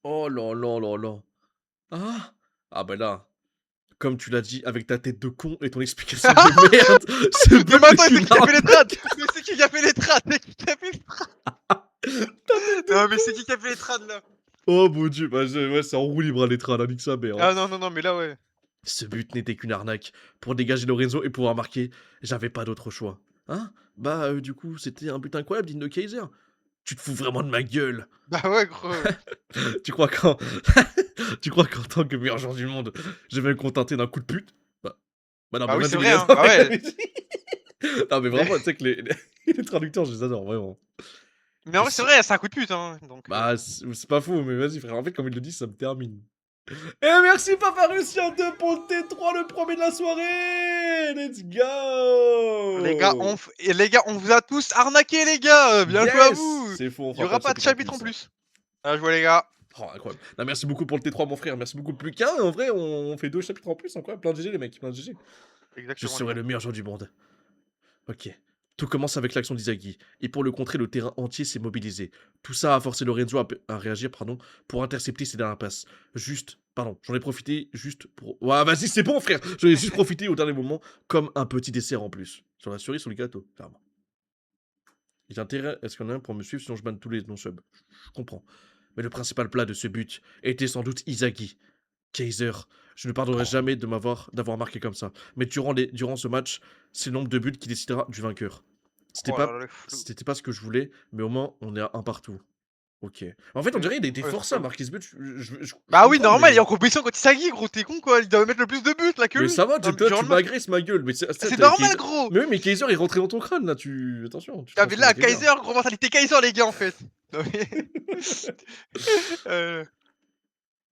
Oh là là là là. Ah. Ah bah là. Comme tu l'as dit, avec ta tête de con et ton explication de merde, ce Non but mais attends, n'est c'est qu'une qui qui a fait les arnaque. trades? Mais c'est qui a fait les trades? C'est qui qui a fait les trades? Ta tête de Non mais con. c'est qui a fait les trades là? Oh mon Dieu. Bah, ouais, c'est en roue libre à l'étra, là, nique sa mère. Hein. Ah non, non, non, mais là ouais. Ce but n'était qu'une arnaque. Pour dégager Lorenzo et pouvoir marquer, j'avais pas d'autre choix. Hein? Bah, du coup, c'était un but incroyable, digne de Kaiser. Tu te fous vraiment de ma gueule. Bah ouais, gros. Tu crois qu'en... tu crois qu'en tant que meilleur joueur du monde, je vais me contenter d'un coup de pute? Bah non, Bah mais oui, vas-y, c'est les vrai, gars. hein. Bah ouais. Non, mais Mais, vraiment, tu sais que les traducteurs, je les adore, vraiment. mais en vrai, c'est vrai, c'est un coup de pute, hein. Donc, Bah, c'est pas fou, mais vas-y, frère. En fait, comme il le dit, ça me termine. Et merci Papa Russia 2 pour le T3, le premier de la soirée. Let's les gars, go. on vous a tous arnaqué, les gars. Bien joué à Yes. vous. C'est faux, on Il y fera pas aura de pas de chapitre chapitre en ça. plus. Bien joué, les gars. Oh, incroyable. Non, merci beaucoup pour le T3, mon frère. Merci beaucoup. Plus qu'un, en vrai, on fait 2 chapitres en plus. Incroyable. Plein de GG, les mecs. Plein de GG. Je Exactement, les serai gars. le meilleur joueur du monde. Ok. Tout commence avec l'action d'Izagi. Et pour le contrer, le terrain entier s'est mobilisé. Tout ça a forcé Lorenzo à réagir pour intercepter ses dernières passes. J'en ai profité juste pour... Ouais, vas-y, c'est bon, frère. J'en ai juste profité au dernier moment, comme un petit dessert en plus. Sur la cerise, sur le gâteau, clairement. Il a intérêt à ce qu'on ait un pour me suivre, sinon je banne tous les non-subs. Je comprends. Mais le principal plat de ce but était sans doute Izagi. Kaiser, je ne pardonnerai jamais d'avoir marqué comme ça. Mais durant ce match, c'est le nombre de buts qui décidera du vainqueur. C'était Oh là pas, là, le flou. c'était pas ce que je voulais, mais au moins on est à un partout. Ok. En fait, on dirait qu'il a été Ouais, forcé à marquer ce but. Je bah oui, comprends, normal, il est mais en compétition contre Isagi, gros. T'es con, quoi. Il doit mettre le plus de buts là que mais lui. ça va, Durant tu le match. m'agresses ma gueule. Mais C'est normal, Kaiser... gros. Mais oui, mais Kaiser est rentré dans ton crâne là. Attention, tu te Ah, mais transformes là, en Kaiser. Kaiser, gros mentalité Kaiser, les gars, en fait. Non, mais... euh,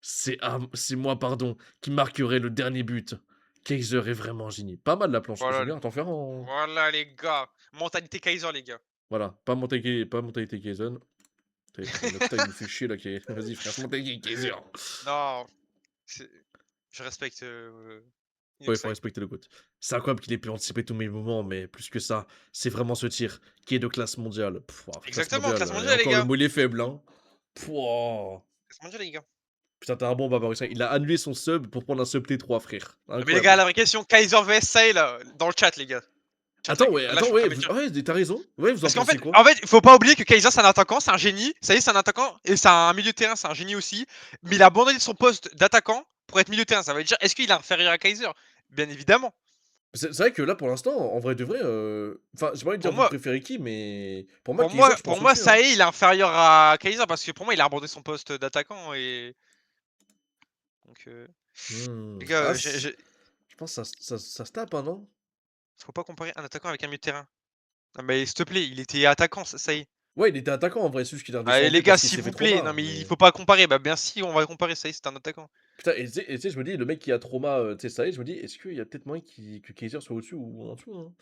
C'est moi, pardon, qui marquerai le dernier but. Kaiser est vraiment un génie. Pas mal la planche. Je veux Voilà, bien t'en faire en. voilà, les gars. Mentalité Kaiser, les gars. Voilà, pas mentalité Kaizen. Putain, il me fait chier là. Vas-y, frère, mentalité Kaiser. Non, c'est- je respecte Ouais, faut Inoxide. respecter le GOAT. C'est incroyable qu'il ait pu anticiper tous mes mouvements, mais plus que ça, c'est vraiment ce tir qui est de classe mondiale. Classe Exactement, mondiale. classe Et mondiale, les encore le gars. mot il est faible, hein. Pouah. Classe mondiale, les gars. Putain, t'as un bon Barbarissa. Il a annulé son sub pour prendre un sub T3, frère. Mais les gars, Incroyable. la vraie question, Kaiser vs Sai, là, dans le chat, les gars. Chat, Attends, là, je suis en train de me dire. ouais, t'as raison. Ouais, vous en Parce qu'en pensez fait, quoi? faut pas oublier que Kaiser, c'est un attaquant, c'est un génie. Sai, c'est un attaquant, et c'est un milieu de terrain, c'est un génie aussi. Mais il a abandonné son poste d'attaquant pour être milieu de terrain. Ça veut dire, est-ce qu'il est inférieur à Kaiser? Bien évidemment. C'est vrai que là, pour l'instant, en vrai de vrai, enfin, j'ai pas envie de dire Pour vous moi, préférez qui, mais pour moi, Kaiser, je pour pense moi, au-dessus. Hein. Saé, il est inférieur à Kaiser parce que pour moi, il a abandonné son poste d'attaquant et donc les gars, Ah, je pense que ça se tape, hein, non? faut pas comparer un attaquant avec un milieu de terrain. Non mais s'il te plaît, il était attaquant, ça y est. Ouais, il était attaquant en vrai, c'est juste qu'il est Allez redescendu les gars, parce qu'il s'il s'est fait vous trop plaît, non mal. mais il Mais... faut pas comparer. Bah bien si, on va comparer, ça y est, c'est un attaquant. Putain, et tu sais, je me dis, le mec qui a trauma, tu sais, ça y est, je me dis, est-ce qu'il y a peut-être moyen que Kaiser soit au-dessus ou en dessous hein?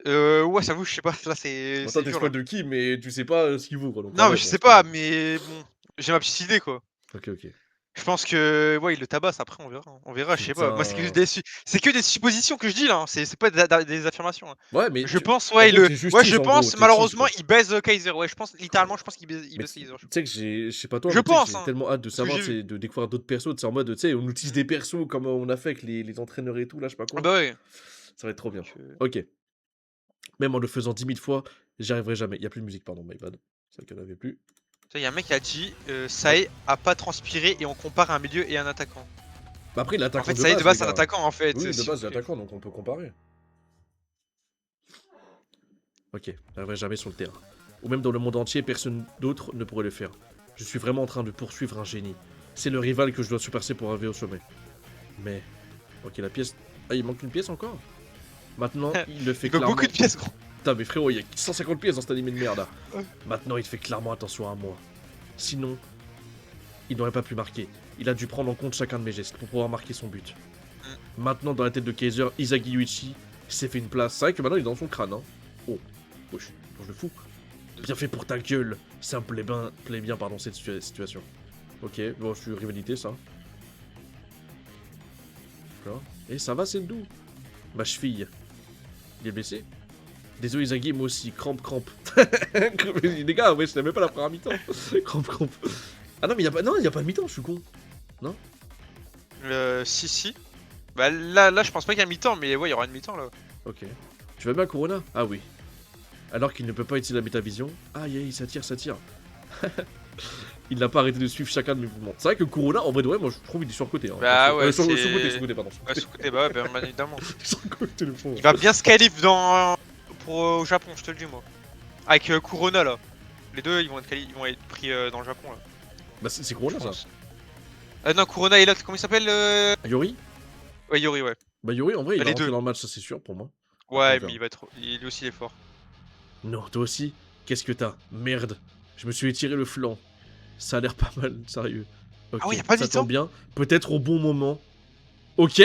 Ouais, j'avoue, je sais pas, là c'est Bon, toi, t'es dur là. squad de qui, mais tu sais pas ce qu'il vaut, quoi. Donc en Non mais vrai, je bon, sais c'est pas pas, grave. mais bon, j'ai ma petite idée quoi. Ok, ok. Je pense que ouais, il le tabasse après, on verra. On verra, je sais pas. Moi, Putain. c'est que des suppositions que je dis là, hein. C'est pas des affirmations. Hein. Ouais, mais Je pense, en ouais, gros, t'es ouais, justice, je en gros, pense t'es cheese, malheureusement, quoi. il baise Kaiser. Ouais, je pense littéralement, je pense qu'il Mais baise Kaiser. tu sais que je sais pas toi, Je mais tu sais que pense, j'ai hein, tellement hâte de ce que savoir, j'ai tu vu. sais, de découvrir d'autres persos, tu sais, en mode, tu sais, on utilise des persos comme on a fait avec les entraîneurs et tout, là, je sais pas Ah quoi. bah ouais. Ça va être trop bien. Donc, Ok. Même en le faisant 10 000 fois, j'y arriverai jamais. Il y a plus de musique, pardon, my bad. C'est vrai qu'il n'y en avait plus. il y a un mec qui a dit Ouais. Sae a pas transpiré et on compare un milieu et un attaquant. Bah après, En l'attaquant fait, de Sae de base, les base, c'est un gars. attaquant en fait. Oui, de s'il vous base, plaît. l'attaquant, donc on peut comparer. Ok, j'arriverai jamais sur le terrain. Ou même dans le monde entier, personne d'autre ne pourrait le faire. Je suis vraiment en train de poursuivre un génie. C'est le rival que je dois surpasser pour arriver au sommet. Mais... Ok, la pièce... Ah, il manque une pièce encore? Maintenant, il le fait Il faut clairement... beaucoup de pièces, gros. Putain, mais frérot, il y a 150 pièces dans cet animé de merde, là. Ouais. Maintenant, il fait clairement attention à moi. Sinon, il n'aurait pas pu marquer. Il a dû prendre en compte chacun de mes gestes pour pouvoir marquer son but. Maintenant, dans la tête de Kaiser, Izagi Yuichi s'est fait une place. C'est vrai que maintenant, il est dans son crâne, hein. Oh, wesh, je le fous. Bien fait pour ta gueule. Ça me plaît bien pardon, cette situation. Ok, bon, je suis rivalité, ça. D'accord. Et ça va, c'est doux. Ma cheville. Il est blessé? Désolé, Izagi, moi aussi. Crampe. Les gars, ouais, je n'avais pas la première mi-temps. Crampe. Ah non, mais y a pas de mi-temps, je suis con. Non? Si. Bah là, je pense pas qu'il y a mi-temps, mais ouais, il y aura une mi-temps là. Ok. Tu vas bien, Corona? Ah oui. Alors qu'il ne peut pas utiliser la métavision. Aïe, ça tire. Il n'a pas arrêté de suivre chacun de mes mouvements. C'est vrai que Corona, en vrai de vrai, moi je trouve qu'il est surcoté. Hein. Bah ouais, sous-côté, pardon. Ouais, sous-côté, bah ouais, bien évidemment. Surcoté le fond. Il va bien scalif au Japon, je te le dis moi. Avec Kurona là. Les deux, ils vont être pris dans le Japon là. Bah c'est Corona ça. Non, Kurona et l'autre, comment il s'appelle Yori? Ouais, Yori, ouais. Bah Yori, en vrai, il Bah, va les rentrer deux. dans le match, ça c'est sûr pour moi. Ouais, Attends, mais il va être. Lui aussi, il est fort. Non, toi aussi? Qu'est-ce que t'as? Merde. Je me suis étiré le flanc. Ça a l'air pas mal, sérieux. Ok, Ah ouais, y a pas de ça mi-temps tombe bien. Peut-être au bon moment. Ok.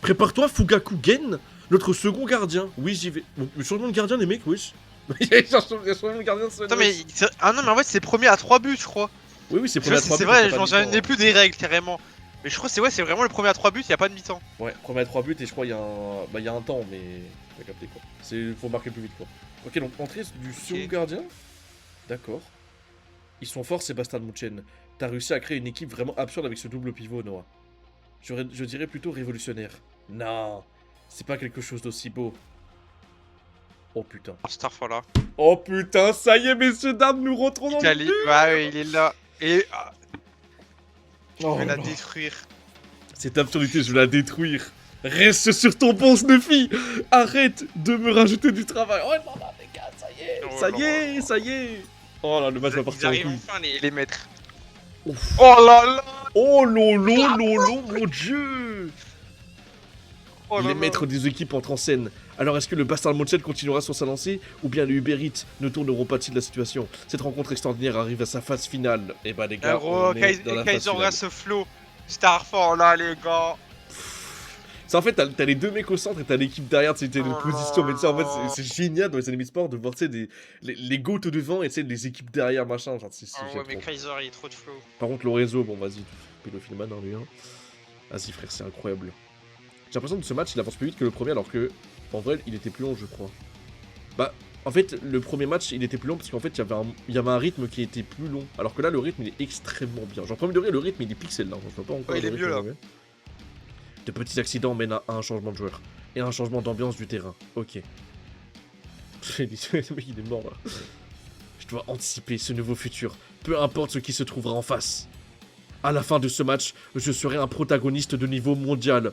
Prépare-toi, Fugaku Gen, notre second gardien. Oui, j'y vais. Bon, le changement de gardien, les mecs, wesh. Il y a un changement de gardien, Attends, mais. Ah non, mais en fait, c'est premier à 3 buts, je crois. Oui, c'est premier à 3 buts. C'est vrai, je m'en souviens plus des règles carrément. Mais je crois que c'est vraiment le premier à 3 buts, y a pas de mi-temps. Ouais, premier à 3 buts et je crois qu'il y a un. Bah, il y a un temps, mais. T'as capté quoi. Faut marquer plus vite quoi. Ok, donc entrée du second gardien. D'accord. Ils sont forts, Sébastien Mouchen. T'as réussi à créer une équipe vraiment absurde avec ce double pivot, Noah. Je dirais plutôt révolutionnaire. Non, c'est pas quelque chose d'aussi beau. Oh putain. Starfall. Oh putain, ça y est, messieurs, dames, nous rentrons dans le but. Bah ouais, il est là. Et. Je Oh vais la là. détruire. Cette absurdité, je vais la détruire. Reste sur ton bon Snuffy. Arrête de me rajouter du travail. Oh non, les gars, ça y est, Oh ça y est. Oh là, le match va partir en Ils arrivent couille. enfin les maîtres. Ouf. Oh là là. Oh lolo, mon dieu. Oh là Les là. maîtres des équipes entrent en scène. Alors est-ce que le Bastard Monchel continuera sur sa lancée ou bien les Uber Eats ne tourneront pas de la situation? Cette rencontre extraordinaire arrive à sa phase finale. Et bah les gars, on est dans la phase Kaiser finale. ce flow. Starfall là les gars. Ça en fait t'as les deux mecs au centre et t'as l'équipe derrière, c'était une Oh position, mais tu sais en là. fait c'est génial dans les animés sport de voir tu sais les goats devant et tu sais les équipes derrière machin, genre c'est Ah ouais j'aime mais trop. Kaiser il est trop de flow. Par contre Lorenzo, bon vas-y, pédophile man hein, lui hein. Vas-y frère, c'est incroyable. J'ai l'impression que ce match il avance plus vite que le premier alors que en vrai il était plus long je crois. Bah en fait le premier match il était plus long parce qu'en fait il y avait un rythme qui était plus long alors que là le rythme il est extrêmement bien. Genre premier degré le rythme il est pixel là, je vois pas encore. Ouais, il est mieux là. De petits accidents mènent à un changement de joueur et à un changement d'ambiance du terrain. Ok. Le mec il est mort là. Je dois anticiper ce nouveau futur, peu importe ce qui se trouvera en face. À la fin de ce match, je serai un protagoniste de niveau mondial.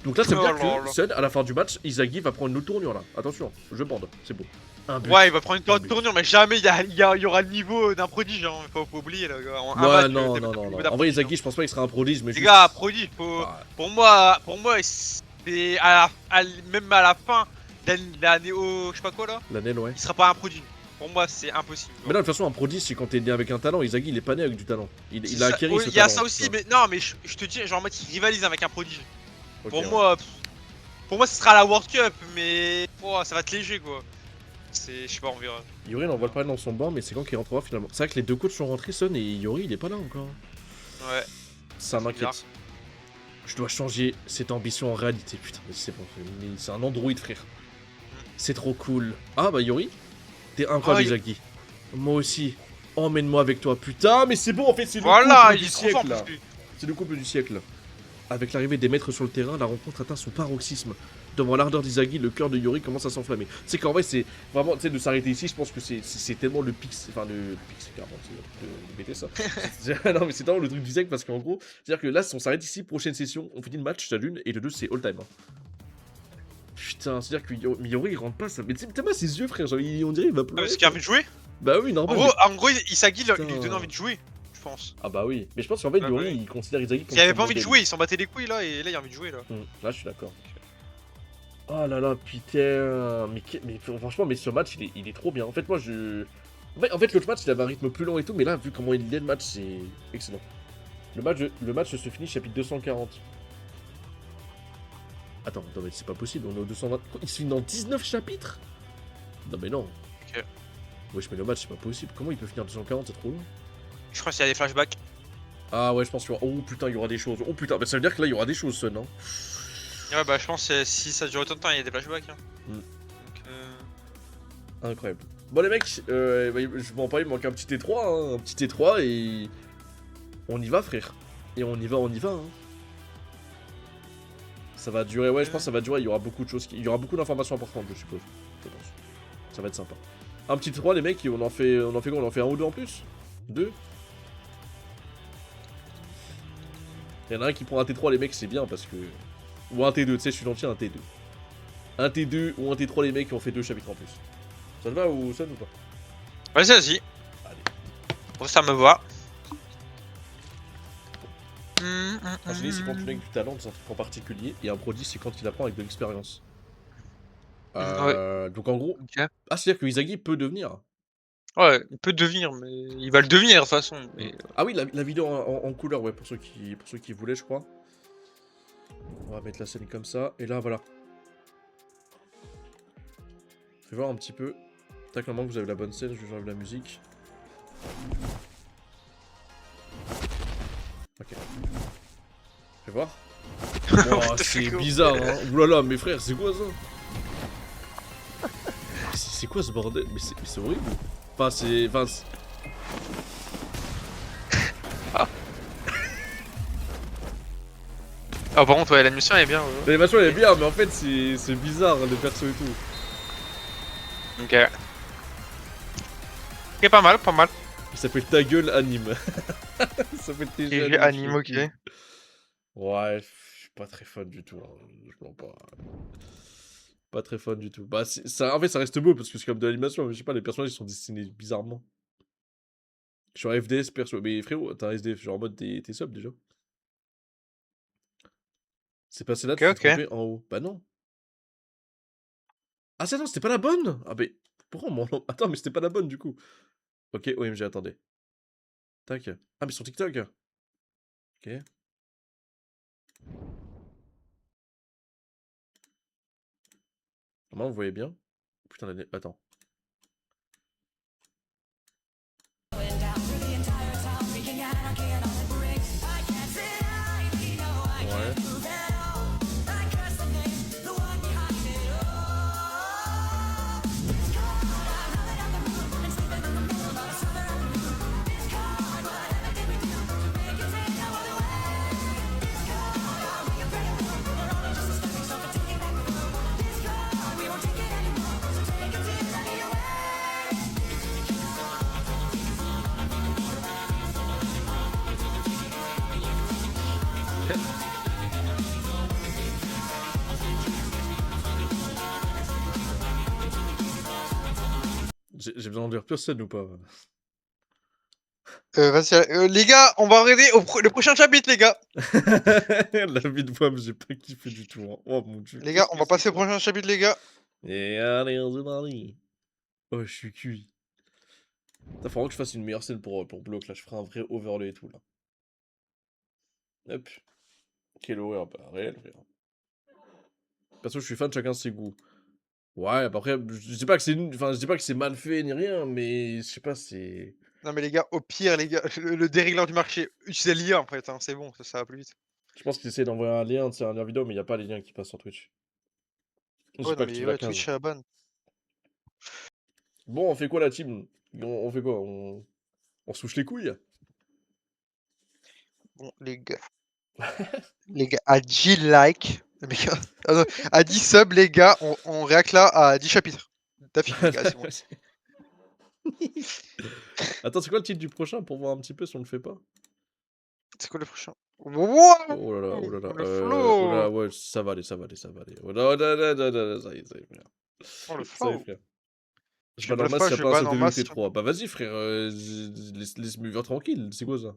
Donc là, ça veut dire que, Sun, à la fin du match, Izagi va prendre une autre tournure là. Attention, je bande, c'est beau. Un but. Ouais, il va prendre une tournure, mais jamais il y aura le niveau d'un prodige, hein. Faut oublier là. Ouais, non. En vrai, Izagi, je pense pas qu'il sera un prodige, mais les juste... gars, prodige, Bah. pour moi, c'est même à la fin de la néo, je sais pas quoi là, L'année, ouais. il sera pas un prodige. Pour moi, c'est impossible. Mais là, de toute façon, un prodige, c'est quand t'es né avec un talent. Izagi, il est pas né avec du talent. Il a acquis ce talent. Il y a ça aussi, mais non, mais je te dis, genre en mode, il rivalise avec un prodige. Okay, pour ouais. moi, ce sera la World Cup, mais ça va être léger quoi. Je sais pas, on verra. Yori, on voit pas dans son banc, mais c'est quand qu'il rentrera finalement. C'est vrai que les deux coachs sont rentrés, Sun et Yori, il est pas là encore. Ouais. Ça m'inquiète. Je dois changer cette ambition en réalité. Putain, mais c'est bon, c'est un android, frère. C'est trop cool. Ah bah Yori, t'es incroyable, Izagi. Moi aussi. Emmène-moi avec toi. Putain, mais c'est bon, en fait, c'est le couple du siècle, là. C'est le couple du siècle. Avec l'arrivée des maîtres sur le terrain, la rencontre atteint son paroxysme. Devant l'ardeur d'Izagi, le cœur de Yori commence à s'enflammer. C'est qu'en vrai, c'est vraiment, tu sais, de s'arrêter ici, je pense que c'est tellement le pix, enfin le pix, carrément, de bêter ça. Non, mais c'est tellement le truc du siècle parce qu'en gros, c'est-à-dire que là, si on s'arrête ici, prochaine session, on finit le match, t'as l'une, et le 2, c'est all time. Hein. Putain, c'est-à-dire que Yori, il rentre pas, ça. Mais tu sais, ses yeux, frère, genre, on dirait il va pleurer. Parce qu'il a envie de jouer. Bah oui, normal. En gros, Izagi, il lui donne envie de jouer. Je pense. Ah bah oui, mais je pense qu'en fait, Yori, il considère Izagi comme... Il avait pas envie de jouer, il s'en battait les couilles là, et là, il a envie de jouer là. Là, je suis d'accord. Oh là là, putain. Mais franchement, mais ce match, il est trop bien. En fait, moi, en fait, l'autre match, il avait un rythme plus lent et tout, mais là, vu comment il est le match, c'est excellent. Le match se finit chapitre 240. Attends, mais c'est pas possible, on est au 220... Il se finit dans 19 chapitres? Non mais non. Ok. Wesh, mais le match, c'est pas possible. Comment il peut finir 240? C'est trop long. Je crois qu'il y a des flashbacks. Ah ouais, je pense qu'il y aura... Oh putain, il y aura des choses. Oh putain, bah ça veut dire que là, il y aura des choses, Sun, hein. Ouais, bah je pense que si ça dure autant de temps, il y a des flashbacks. Hein. Mm. Donc, Incroyable. Bon les mecs, je m'en parler, il me manque un petit T3, hein, un petit T3 et... On y va frère. Et on y va, hein. Ça va durer, ouais je pense que ça va durer, il y aura beaucoup de choses, il y aura beaucoup d'informations importantes je suppose. Je pense. Ça va être sympa. Un petit T3 les mecs, on en fait quoi? On en fait un ou deux en plus? Deux? Il y en a un qui prend un T3 les mecs, c'est bien parce que... Ou un T2, tu sais, je suis gentil, un T2. Un T2 ou un T3 les mecs qui ont fait 2 chapitres en plus. Ça te va ou ça ou pas? Vas-y, vas-y. Allez. Pour ça me va. Un génie, c'est quand tu n'as que du talent dans un truc en particulier, et un prodige, c'est quand il apprend avec de l'expérience. Donc en gros... Ok. Ah, c'est-à-dire que Izagi peut devenir. Ouais, il peut devenir, mais il va le devenir de toute façon. Mais... Ah oui, la vidéo en couleur, ouais, pour ceux qui voulaient, je crois. On va mettre la scène comme ça, et là, voilà. Fais voir un petit peu. Tac, normalement que vous avez la bonne scène, je vais enlever la musique. Ok. Fais voir. Oh, c'est bizarre, hein. Oulala, mes frères, c'est quoi ça? C'est quoi ce bordel? Mais c'est horrible. Enfin, c'est... Enfin, Ah, par contre, ouais, l'animation elle est bien. Ouais. l'animation elle est bien, mais en fait, c'est bizarre, les persos et tout. Ok. Ok, pas mal, pas mal. Il s'appelle Ta gueule anime. Ça s'appelle TG Anime, ok. Ouais, je suis pas très fan du tout. Hein. Je mens pas. Pas très fan du tout. Bah, ça, en fait, ça reste beau parce que c'est comme de l'animation, mais je sais pas, les personnages ils sont dessinés bizarrement. Je suis un FDS perso. Mais frérot, t'as un SDF, genre en mode t'es sub déjà. C'est passé là, Ok, tu t'es ok. trompé en haut. Bah non. Ah, c'est non, c'était pas la bonne. Ah, mais pourquoi mon. Attends, mais c'était pas la bonne du coup. Ok, OMG, attendez. Tac. Ah, mais sur TikTok. Ok. Normalement, vous voyez bien. Putain, attends. Ouais. J'ai besoin de dire plus scène ou pas? Vas-y, les gars, on va arriver le prochain chapitre, les gars. La vie de Wam, j'ai pas kiffé du tout. Hein. Oh mon dieu. Les gars, on va passer au prochain chapitre, les gars. Et allez, on se marie. Oh, je suis cuit. Faut vraiment que je fasse une meilleure scène pour bloc là. Je ferai un vrai overlay et tout là. Hop. Quelle horreur, bah réel, frère. Perso, je suis fan, chacun ses goûts. Ouais, bah après, je dis pas que c'est enfin, je dis pas que c'est mal fait ni rien, mais je sais pas, c'est. Non, mais les gars, au pire, les gars, le dérégleur du marché, utilisez l'IA en fait, hein, c'est bon, ça va plus vite. Je pense qu'ils essaient d'envoyer un lien, c'est un lien vidéo, mais il y a pas les liens qui passent sur Twitch. J'ai Ouais, pas non, mais activé la ouais, 15. Twitch à la bonne. Bon, on fait quoi la team? On fait quoi? On souche les couilles? Bon, les gars, à 10 likes, les gars, ah non, à 10 subs, les gars, on réact là à 10 chapitres. D'affilée, les gars, c'est bon. Attends, c'est quoi le titre du prochain pour voir un petit peu si on le fait pas? C'est quoi le prochain? Wow, Oh là là, oh là là, le oh là là, flow! ouais, ça va aller, ça va aller, ça va aller. Oh là là là là là là, ça y est, frère. Oh, le Ça y est, flow! frère. Je Je banne en bluffe masse, pas, s'il y a je pas un banne en CTV ou masse. T3. Bah vas-y, frère, laisse-moi vivre tranquille, c'est quoi ça?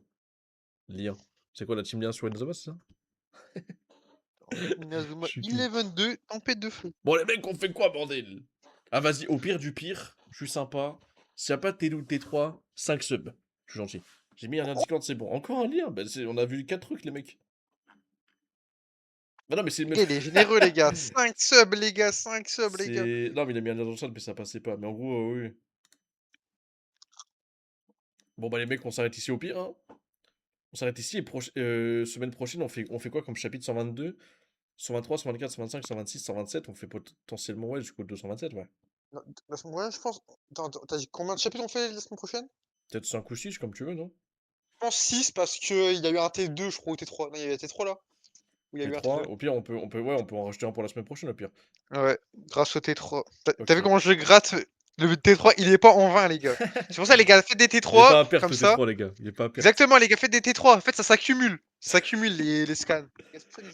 Lien. C'est quoi la team lien sur Inazuma, c'est ça? Inazuma Je suis cuit. 11-2, tempête de feu. Bon, les mecs, on fait quoi, bordel? Ah, vas-y, au pire du pire, je suis sympa. S'il y a pas de T2 ou de T3, 5 subs. Je suis gentil. J'ai mis un lien Discord, c'est bon. Encore un lien? Bah, on a vu 4 trucs, les mecs. Bah non, mais c'est... Il est généreux, les gars. 5 subs, les gars, 5 subs, les gars. Non, mais il a mis un lien dans le chat, mais ça passait pas. Mais en gros, oui. Bon, bah, les mecs, on s'arrête ici au pire. Hein. On s'arrête ici et semaine prochaine, on fait quoi comme chapitre 122, 123, 124, 125, 126, 127? On fait potentiellement, ouais, jusqu'au 227, ouais. Non, la semaine prochaine, je pense. Attends, t'as dit combien de chapitres on fait la semaine prochaine? Peut-être 5 ou 6, comme tu veux, non? Je pense 6 parce qu'il y a eu un T2, je crois, ou T3. Non, il y a eu un T3 là. Ou il y a eu un T3, T2. au pire, ouais, on peut en rajouter un pour la semaine prochaine, au pire. Ouais, grâce au T3. T'as vu Ok. comment je gratte? Le T3, il est pas en vain, les gars. C'est pour ça, les gars, faites des Il est T3 pas à perte, comme le ça. T3, les gars. Il est pas à perte. Exactement, les gars, faites des T3. En fait, ça s'accumule. Ça s'accumule les scans.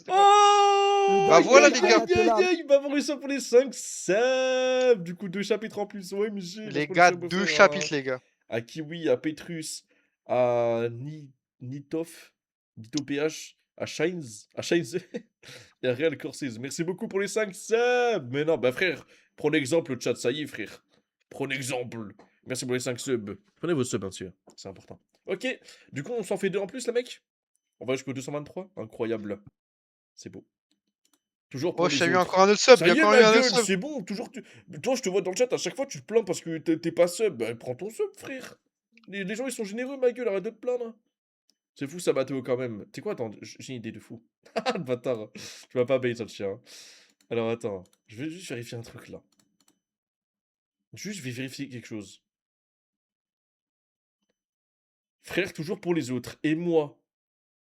Oh Bah aïe, voilà, aïe, les gars. aïe, aïe, aïe, il va avoir eu ça pour les 5 subs. Du coup, 2 chapitres en plus. Ouais, mais j'ai. Les gars, 2 chapitres, les gars. À Kiwi, à Petrus, à Nitof, NitoPH, à Shines, et à Real Corsez. Merci beaucoup pour les 5 subs. Mais non, bah frère, prenez exemple le chat, ça y est, frère. Prenez exemple. Merci pour les 5 subs. Prenez vos subs, bien sûr. C'est important. Ok, du coup, on s'en fait 2 en plus, les mecs. On va jusqu'au 223. Incroyable. C'est beau. Toujours pour Oh, les j'ai eu autres. encore un autre sub. Ça Il y a y est, encore ma eu un autre gueule, sub. c'est bon, toujours. Toi, je te vois dans le chat, à chaque fois, tu te plains parce que t'es pas sub. Bah, prends ton sub, frère. Les gens, ils sont généreux, ma gueule, arrête de te plaindre. C'est fou, ça Mathéo, quand même. Tu sais quoi, attends, j'ai une idée de fou. Ah, le bâtard. Tu vas pas bait, ça, le chien. Alors, attends, je vais juste vérifier un truc, là. Juste, je vais vérifier quelque chose. Frère, toujours pour les autres. Et moi.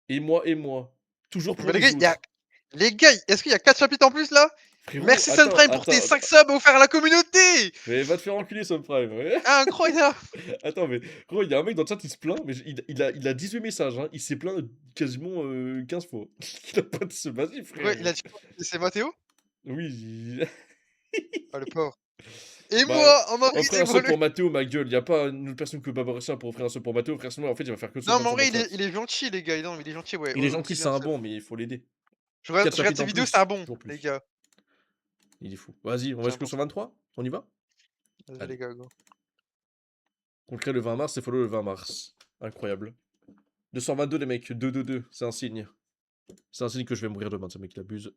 Et moi, et moi. Toujours pour Mais les les gars, autres. les gars, est-ce qu'il y a 4 chapitres en plus là? Frérot, Merci attends, Sunprime pour tes 5 subs offerts à la communauté! Mais va te faire enculer, Subprime. Ouais. Incroyable! Attends, mais gros, il y a un mec dans le chat, il se plaint, mais il a 18 messages, hein. Il s'est plaint quasiment 15 fois. Il a pas de se Vas-y, frère. Ouais, il a dit quoi? C'est Mathéo? Oui. Ah, le pauvre. Et Bah, moi, en vrai, offrir c'est un moi sub le. pour Mathéo, ma gueule. Y a pas une autre personne que Babarichin pour offrir un sub pour Mathéo, frère. Sinon, en fait, il va faire que se Non, plaindre mais en sur vrai, mon chat. il est gentil, les gars. Non, il est gentil, ouais. Il est Offrez gentil, lui c'est un un sub. bon, mais il faut l'aider. Je regarde 4 ses chapitres en vidéos, plus. c'est un bon, Toujours plus. les gars. Il est fou. Vas-y, on va C'est jusqu'au important. 123. On y va? Vas-y, Allez. les gars, go. Concret le 20 mars et follow le 20 mars. Incroyable. 222, les mecs. 222. C'est un signe. C'est un signe que je vais mourir demain, ce mec, il abuse.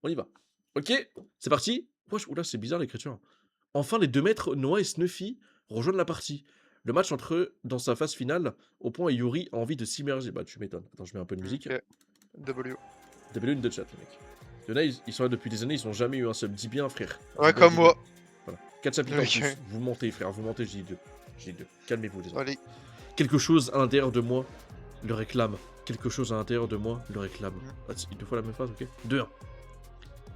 On y va. Ok, c'est parti. Wesh, oula, c'est bizarre l'écriture. Enfin, les 2 maîtres, Noah et Snuffy, rejoignent la partie. Le match entre eux dans sa phase finale, au point où Yuri a envie de s'immerger. Bah, tu m'étonnes. Attends, je mets un peu de musique. Ok. W. W une de chat, les mecs. Il y en a, ils sont là depuis des années, ils ont jamais eu un sub. Dis bien, frère. Ouais, Dis bien, comme dis moi. bien. Voilà. 4 chapitres en Ok. plus. Vous mentez, frère. Vous mentez, j'ai dit 2. J'ai dit 2. Calmez-vous, les autres. Allez. Quelque chose à l'intérieur de moi le réclame. Quelque chose à l'intérieur de moi le réclame. Ah, 2 fois la même phrase, ok. 2-1.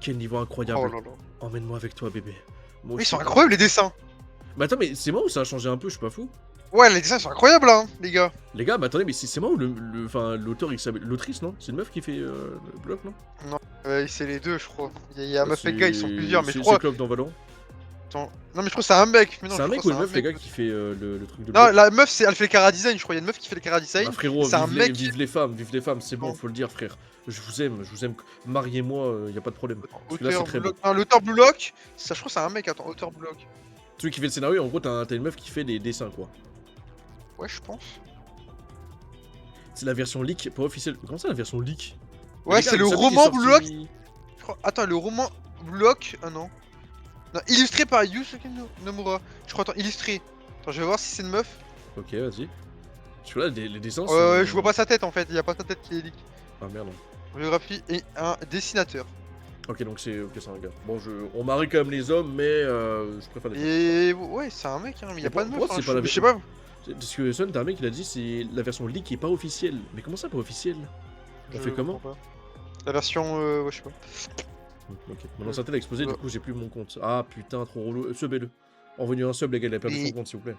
Quel niveau incroyable. Oh là là. Emmène-moi avec toi, bébé. Moi Oui, ils aussi. sont incroyables, les dessins. Mais attends, mais c'est moi ou ça a changé un peu? Je suis pas fou. Ouais, les dessins sont incroyables, là, hein, les gars. Les gars, mais attendez, mais c'est moi ou l'auteur, il s'appelle. L'autrice, non? C'est une meuf qui fait le bloc, non? C'est les deux, je crois. Il y a un Bah, meuf et gars, ils sont plusieurs, mais je C'est crois. Clope dans Valorant. Attends. Non, mais je crois que c'est un mec. Mais non, C'est un je mec crois ou une que meuf, c'est les un gars, mec. qui fait le truc de Non, bloc? la meuf, elle fait le Cara Design, je crois. Il y a une meuf qui fait le Cara Design. Bah, frérot, c'est un mec. vive les femmes, c'est bon, faut le dire, frère. Je vous aime. Mariez-moi, y a pas de problème. Parce que là, c'est Auteur très Blue bon. Lock. Non, l'auteur Blue Lock, ça, je crois que c'est un mec. Attends, auteur Blue Lock. Celui qui fait le scénario, en gros, t'as une meuf qui fait les dessins, quoi. Ouais, je pense. C'est la version leak, pas officielle. Comment ça, la version leak? Ouais, Les gars, c'est le vous savez qu'il roman est Blue Lock. sorti- Je crois. Attends, le roman Blue Lock. Ah non. Non, illustré par Yusuke Nomura. Je crois, attends, illustré. Attends, je vais voir si c'est une meuf. Ok, vas-y. Parce que là, les dessins sont... Ouais, je vois pas sa tête en fait. Il y a pas sa tête qui est leak. Ah merde. Biographie et un dessinateur. Ok, donc c'est un gars. Bon, on marie quand même les hommes, mais je préfère les femmes. Et ouais, c'est un mec, hein, mais il y a Mais pas de meuf. pourquoi Hein, c'est pas la je sais pas. Parce que Son, t'as un mec qui l'a dit, c'est la version leak qui est pas officielle. Mais comment ça, pas officielle? On Je fait comment? comprends pas. La version, ouais, je sais pas. Ok, mon ancien tel a explosé, du Ouais. coup j'ai plus mon compte. Ah putain, trop relou. Subez-le. Envoyez un sub, les gars, il a perdu Mais- son compte, s'il vous plaît.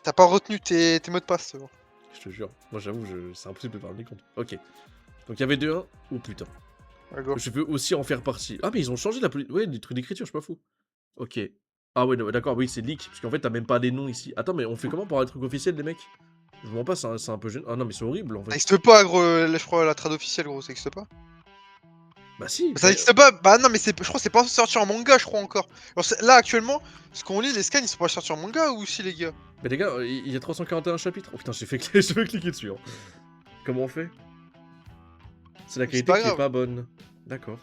T'as pas retenu tes mots de passe. Bon. Je te jure. Moi, j'avoue, c'est impossible de perdre les comptes. Ok. Donc il y avait 2-1. Oh putain. Ouais, go. Je veux aussi en faire partie. Ah, mais ils ont changé la politique. Ouais, les trucs d'écriture, je suis pas fou. Ok. Ah, ouais, non, d'accord, oui, c'est leak. Parce qu'en fait, t'as même pas les noms ici. Attends, mais on fait comment pour avoir des trucs officiels, les mecs? Je vois pas, c'est un peu gênant. Ah non, mais c'est horrible en Ça fait. existe pas, gros. Je crois la trad officielle, gros, ça existe pas. Bah si. Ça existe pas. Bah non, mais je crois que c'est pas sorti en manga, je crois encore. Alors, là, actuellement, ce qu'on lit, les scans, ils sont pas sortis en manga ou si, les gars? Mais les gars, il y a 341 chapitres. Oh putain, j'ai fait cliquer dessus. Hein. Comment on fait? C'est la C'est qualité pas qui est grave. pas bonne. D'accord.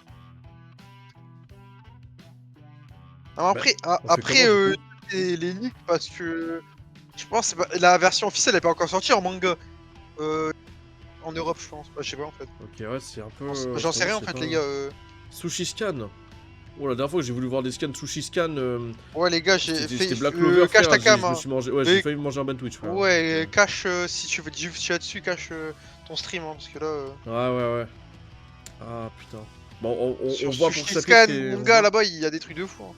Alors, après, on fait après comment, du coup les leaks, parce que. Je pense que la version officielle n'est pas encore sortie en manga. En Europe, je pense. Je sais pas en fait. Ok, ouais, c'est un peu. J'en sais rien en fait, les gars. Sushi Scan. Oh, la dernière fois que j'ai voulu voir des scans Sushi Scan. Ouais, les gars, j'ai C'était fait. Black Clover, Cache frère. ta cam. Je me suis mangé. Ouais, Mais- j'ai failli me manger un ban Twitch, frère. Ouais, cache si tu veux tu vas dessus, cache ton stream, hein, parce que là. Ouais. Ah putain. Bon, on Sur voit pour Sushi chapitre. Scan, mon gars, là-bas, il y a des trucs de fou. Hein.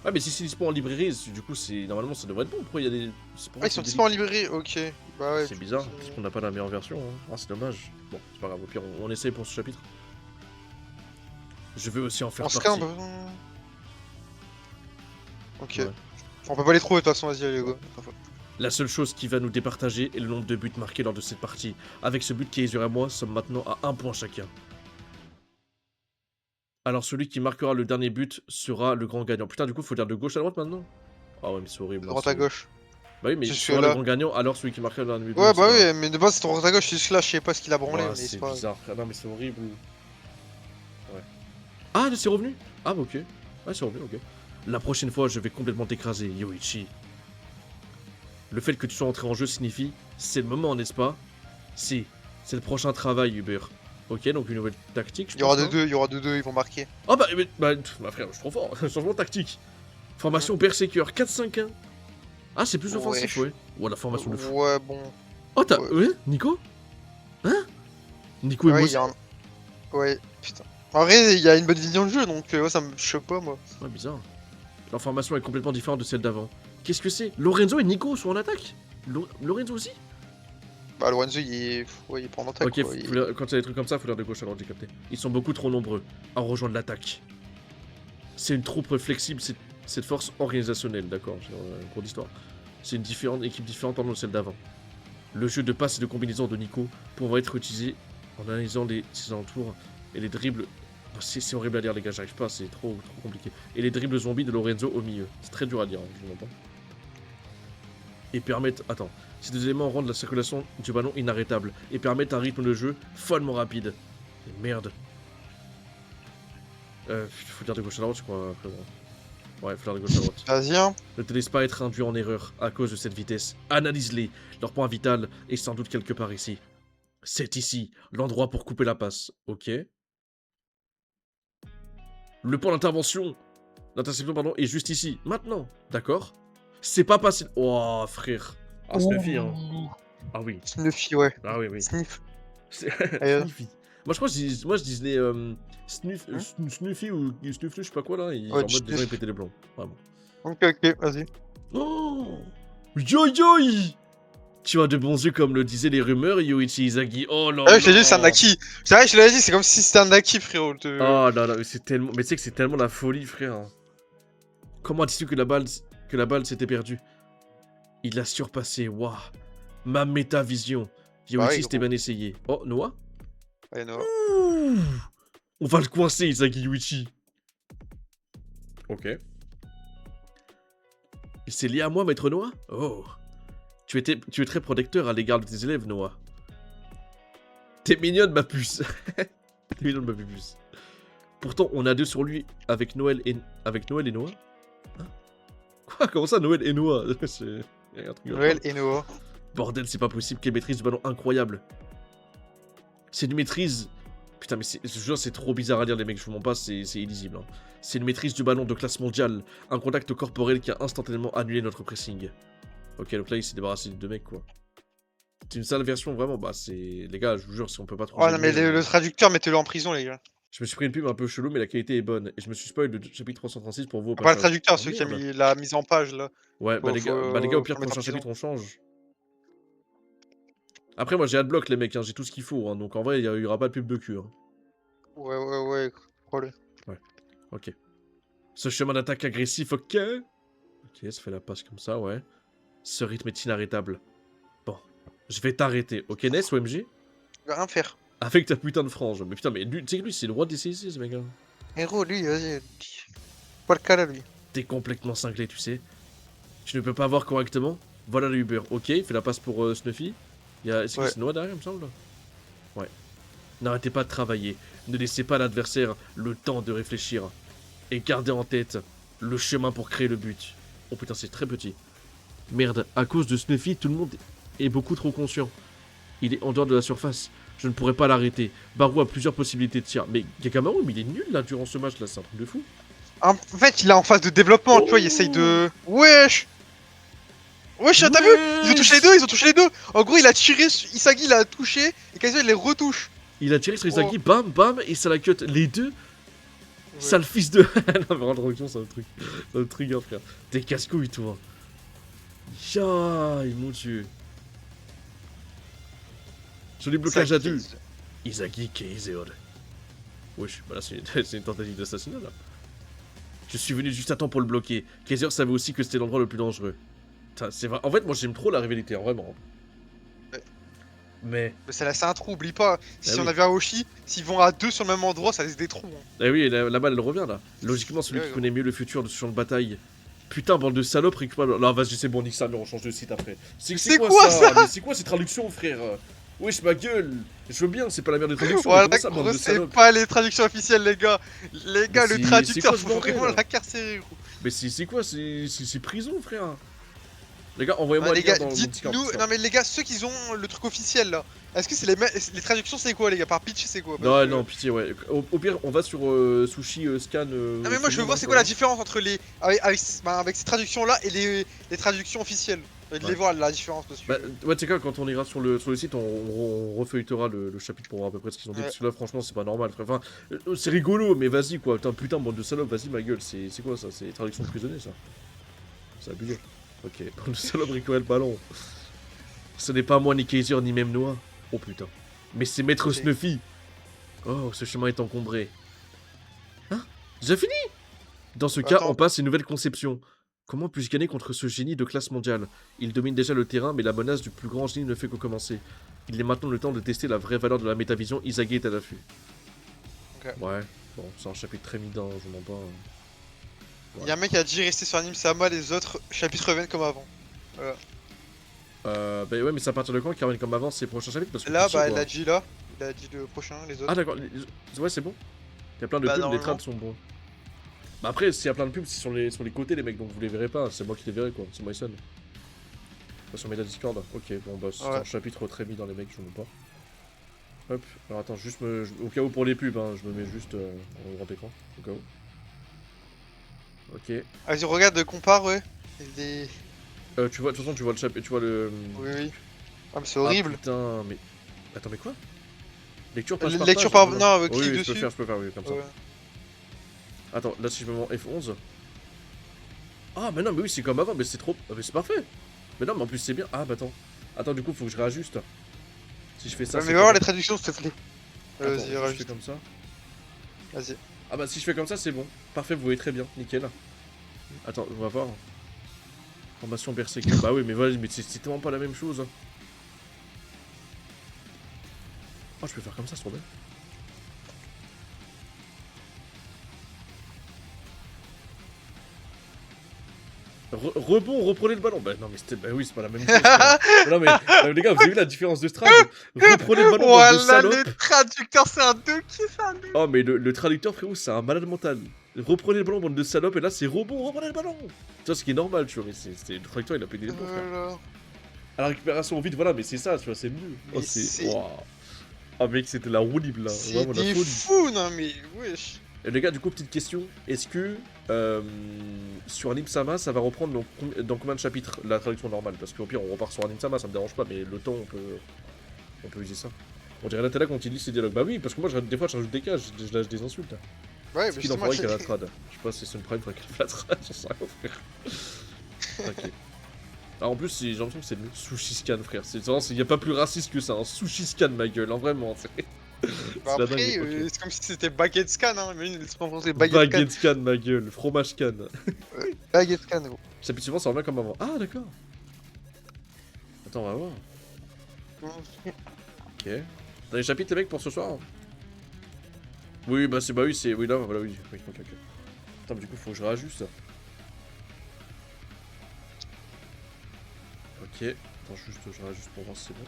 Ouais, mais si c'est dispo en librairie, du coup, c'est normalement ça devrait être bon. Pourquoi il y a des. Ah, ils sont dispo en librairie, ok. Bah ouais. C'est bizarre, parce qu'on n'a pas la meilleure version. Hein. Ah, c'est dommage. Bon, c'est pas grave, au pire, on essaye pour ce chapitre. Je veux aussi en faire En partie. scan, ok. Ouais. On peut pas les trouver de toute façon, vas-y, allez, go. La seule chose qui va nous départager est le nombre de buts marqués lors de cette partie. Avec ce but qui est et moi, sommes maintenant à 1 point chacun. Alors celui qui marquera le dernier but sera le grand gagnant. Putain, du coup, faut dire de gauche à droite maintenant. Ah ouais, mais c'est horrible. Droite à gauche. Bah oui, mais C'est tu seras celui-là. le grand gagnant, alors celui qui marquera le dernier but. Ouais, bah c'est oui, mais de base, c'est droite à gauche, c'est juste là, je sais pas ce qu'il a branlé, Ouais, mais c'est c'est pas. bizarre, frère. Non, mais c'est horrible. Ouais. Ah, c'est revenu. Ah, bah ok. Ouais, c'est revenu, ok. La prochaine fois, je vais complètement t'écraser, Yoichi. Le fait que tu sois entré en jeu signifie, c'est le moment, n'est-ce pas? Si, c'est le prochain travail, Uber. Ok, donc une nouvelle tactique, je Il y aura pense, de deux, il y aura de deux, ils vont marquer. Ah bah frère, je suis trop fort. Changement de tactique. Formation Berserker 4-5-1. Ah, c'est plus offensif, ouais. Ouais, la formation de fou. Ouais, bon. Oh, t'as. Ouais. Ouais, Nico? Hein? Nico et Ouais, moi il y a un. Ouais, putain. En vrai, il y a une bonne vision de jeu, donc ouais, ça me choque pas, moi. Ouais, bizarre. Leur formation est complètement différente de celle d'avant. Qu'est-ce que c'est? Lorenzo et Nico sont en attaque? Lorenzo aussi? Bah, Lorenzo, il est. Ouais, il est pas en attaque. Ok, quoi. quand il y a des trucs comme ça, faut l'air de gauche à droite, j'ai capté. Ils sont beaucoup trop nombreux à rejoindre l'attaque. C'est une troupe flexible, cette force organisationnelle, d'accord, j'ai un cours d'histoire. C'est une équipe différente pardon, de celle d'avant. Le jeu de passe et de combinaison de Nico pourra être utilisé en analysant ses alentours et les dribbles. Oh, c'est horrible à dire, les gars, j'arrive pas, c'est trop compliqué. Et les dribbles zombies de Lorenzo au milieu. C'est très dur à dire, hein, je l'entends. Et permettent. Attends. Ces deux éléments rendent la circulation du ballon inarrêtable et permettent un rythme de jeu follement rapide. Et merde. Faut dire de gauche à droite, je crois. Ouais, faut dire de gauche à droite. Vas-y, hein. Ne te laisse pas être induit en erreur à cause de cette vitesse. Analyse-les. Leur point vital est sans doute quelque part ici. C'est ici, l'endroit pour couper la passe. Ok. Le point d'intervention. L'interception, pardon, est juste ici. Maintenant. D'accord. C'est pas passé. Oh, frère. Ah, Snuffy, hein. Ah oui. Snuffy, ouais. Ah oui, oui. Sniff. Snuffy. Moi, je disais Snuffy ou Snuffy, je sais pas quoi là. En mode des gens, ils pétaient les blancs. Vraiment. Ok, vas-y. Oh Yo Tu as de bons yeux comme le disaient les rumeurs, Yoichi Izagi. Oh là là. Ah ouais, je t'ai dit, c'est un Naki. C'est vrai, je te l'ai dit, c'est comme si c'était un Naki, frérot. Oh là là, mais c'est tellement. Mais tu sais que c'est tellement la folie, frère. Comment dis-tu que la balle s'était perdue? Il l'a surpassé, waouh. Ma métavision. Yoichi, oui, c'était bien essayé. Oh, Noah? Ouais, non. Ouh. On va le coincer, Izagi Yoichi. Ok. Il s'est lié à moi, maître Noah? Oh. Tu es très protecteur à l'égard de tes élèves, Noah. T'es mignonne, ma puce. T'es mignonne, ma puce. Pourtant, on a deux sur lui avec Noël et Noah. Hein? Quoi? Comment ça, Noël et Noah? Noël et Noah. Bordel, c'est pas possible. Quelle maîtrise du ballon incroyable. C'est une maîtrise... Putain, mais je te jure, c'est trop bizarre à dire, les mecs. Je vous mens pas, c'est illisible. Hein. C'est une maîtrise du ballon de classe mondiale. Un contact corporel qui a instantanément annulé notre pressing. Ok, donc là, il s'est débarrassé de deux mecs, quoi. C'est une sale version, vraiment. Bah, c'est... Les gars, je vous jure, si on peut pas trouver... Oh non, mais le traducteur, mettez-le en prison, les gars. Je me suis pris une pub un peu chelou, mais la qualité est bonne. Et je me suis spoil le chapitre 336 pour vous au Pas le passage. traducteur, Oh, celui qui a merde. mis la mise en page, là. Ouais, bah, les gars, au pire, faut mettre prochain en prison. chapitre, on change. Après, moi, j'ai adblock, les mecs. Hein, j'ai tout ce qu'il faut. Hein, donc, en vrai, il y aura pas de pub de cul. Hein. Ouais, prends-le. Ok. Ce chemin d'attaque agressif, ok. Ok, ça fait la passe comme ça, ouais. Ce rythme est inarrêtable. Bon, je vais t'arrêter. Ok, Ness, OMG? Il va rien faire. Avec ta putain de frange. Mais putain, mais tu sais que lui, c'est le roi des CIC, ce mec. Hein. Héros, lui, vas-y. Pas le cas, là, lui. T'es complètement cinglé, tu sais. Tu ne peux pas voir correctement. Voilà le Uber. Ok, il fait la passe pour Snuffy. C'est Noah derrière, il me semble. Ouais. N'arrêtez pas de travailler. Ne laissez pas l'adversaire le temps de réfléchir. Et gardez en tête le chemin pour créer le but. Oh putain, c'est très petit. Merde, à cause de Snuffy, tout le monde est beaucoup trop conscient. Il est en dehors de la surface. Je ne pourrais pas l'arrêter. Baru a plusieurs possibilités de tir. Mais Gakamaru, mais il est nul là durant ce match là, c'est un truc de fou. En fait, il est en phase de développement, tu vois, il essaye de... Wesh. Wesh, t'as vu? Ils ont touché les deux. En gros, il a tiré, Isagi l'a touché, et Kaiser il les retouche. Il a tiré sur Isagi, bam, bam, et ça la cut. Les deux, sale fils de... non mais introduction, c'est un truc, hein, frère. T'es casse-couille, toi. Ya, mon dieu. Joli blocage à deux. Isagi Kaiser. Wesh, bah là c'est une tentative d'assassinat là. Je suis venu juste à temps pour le bloquer. Kaiser savait aussi que c'était l'endroit le plus dangereux. C'est vrai. En fait, moi j'aime trop la rivalité, hein, vraiment. Ouais. Mais ça laisse un trou, oublie pas. Si oui. on avait un Hoshi, s'ils vont à deux sur le même endroit, ça laisse des trous. Hein. Eh oui, la balle elle revient là. Logiquement, celui qui connaît mieux le futur de ce champ de bataille. Putain, bande de salopes, récupère. Non, vas-y, c'est bon, nique ça, mais on change de site après. C'est quoi ça? Mais c'est quoi ces traductions, frère? Wesh, ma gueule. Je veux bien, c'est pas la merde des traductions. Voilà, mais ça, bande de c'est salopes. pas les traductions officielles, les gars. Les gars, le traducteur, quoi, faut vraiment l'incarcérer, gros. Mais c'est quoi? C'est prison, frère. Les gars, envoyez-moi les les gars gars, dans dites-nous. Non, mais les gars, ceux qui ont le truc officiel là, est-ce que c'est les traductions, c'est quoi, les gars? Par pitch, c'est quoi? Non, non, pitié, ouais. Au pire, on va sur Sushi Scan. Non, mais moi, je veux voir c'est quoi la différence entre les. Avec ces traductions là et les traductions officielles. De les voir la différence dessus. Bah, ouais, tu sais quoi, quand on ira sur le site, on refeuilletera le chapitre pour voir à peu près ce qu'ils ont dit. Parce que là, franchement, c'est pas normal, frère. Enfin, c'est rigolo, mais vas-y, quoi. Putain, bande de salopes, vas-y, ma gueule. C'est quoi ça? C'est traduction de prisonnier, ça? C'est abusé. Ok, bande de salopes, récupérer le ballon. Ce n'est pas moi, ni Kaiser, ni même Noah. Oh putain. Mais c'est Maître Snuffy. Oh, ce chemin est encombré. Hein? J'ai fini? Dans ce cas, on passe à une nouvelle conception. Comment puis-je gagner contre ce génie de classe mondiale? Il domine déjà le terrain, mais la menace du plus grand génie ne fait que commencer. Il est maintenant le temps de tester la vraie valeur de la métavision. Isagi est à l'affût. Okay. Ouais, bon, c'est un chapitre très midin, je m'en bats. Ouais. Y'a un mec qui a dit rester sur Anime Sama, les autres chapitres reviennent comme avant. Voilà. Bah ouais, mais c'est à partir de quand qu'il reviennent comme avant ces prochains chapitres parce que là, bah, il a dit là. Il a dit le prochain, les autres. Ah, d'accord, ouais, c'est bon. Il y a plein de pubs, les trades sont bons. Bah après, s'il y a plein de pubs, c'est sur les côtés, les mecs, donc vous les verrez pas. C'est moi qui les verrai, quoi. C'est Myson. Pas sur Meta Discord. Ok, bon, bah, c'est un chapitre très mis dans les mecs, je ne pas. Hop, alors attends, juste au cas où pour les pubs, hein, je me mets juste en grand écran, au cas où. Ok. Vas-y, regarde, compare, ouais. Tu vois, de toute façon, tu vois le chapitre, tu vois le... Oui, oui. Ah, mais c'est horrible. Ah, putain, mais... Attends, mais quoi? Lecture par Lecture par... Non, clique dessus. Je peux faire, oui, comme ça. Attends, là, si je me mets en F11... Ah, mais non, mais oui, c'est comme avant, mais c'est trop... Ah, mais c'est parfait. Mais non, mais en plus, c'est bien. Ah, bah attends. Attends, du coup, faut que je réajuste. Si je fais ça, mais va voir les traductions, s'il te plaît. Vas-y, je fais comme ça. Vas-y. Ah bah, si je fais comme ça, c'est bon. Parfait, vous voyez très bien. Nickel. Attends, on va voir. Formation Berserker. Bah oui, mais voilà, mais c'est tellement pas la même chose. Oh, je peux faire comme ça, c'est trop bien. Rebond, reprenez le ballon. Bah non, mais c'était. Bah oui, c'est pas la même chose. Non, mais les gars, vous avez vu la différence de strat? Reprenez le ballon. Voilà, le traducteur, c'est un deux qui ça. Oh, mais le traducteur, frérot, c'est un malade mental. Reprenez le ballon, bande de salopes, et là, c'est rebond, reprenez le ballon. Tu vois, ce qui est normal, tu vois, mais le traducteur, il a pété les plombs, frère. À la récupération vite, voilà, mais c'est ça, tu vois, c'est mieux. Oh, c'est. Waouh. Ah, mec, c'était la roue libre là. C'est fou, non, mais wesh. Et les gars, du coup, petite question. Est-ce que sur Anime Sama, ça va reprendre dans combien de chapitres la traduction normale? Parce qu'au pire, on repart sur Anime Sama, ça me dérange pas, mais le temps, on peut user ça. On dirait Nathalie quand il lit ses dialogues. Bah oui, parce que moi, des fois, je rajoute des cases, je lâche des insultes. Ouais, mais c'est moi qui a la trad. Je sais pas si c'est une prime, faudrait qu'elle fasse la trad, j'en sais rien, frère. Ok. Alors en plus, j'ai l'impression que c'est le sushi scan, frère. Il n'y a pas plus raciste que ça, un sushi scan, ma gueule, hein, vraiment. Bah après, c'est comme si c'était baguette scan, hein. Mais c'est pas français, baguette scan, ma gueule, fromage scan. Baguette scan, gros. Chapitre suivant, ça revient comme avant. Ah, d'accord. Attends, on va voir. Ok. Dans les chapitres, les mecs, pour ce soir? Oui, bah c'est. Oui, là, voilà, oui. Ok. Attends, mais du coup, faut que je réajuste. Ok. Attends, juste, je réajuste pour voir si c'est bon.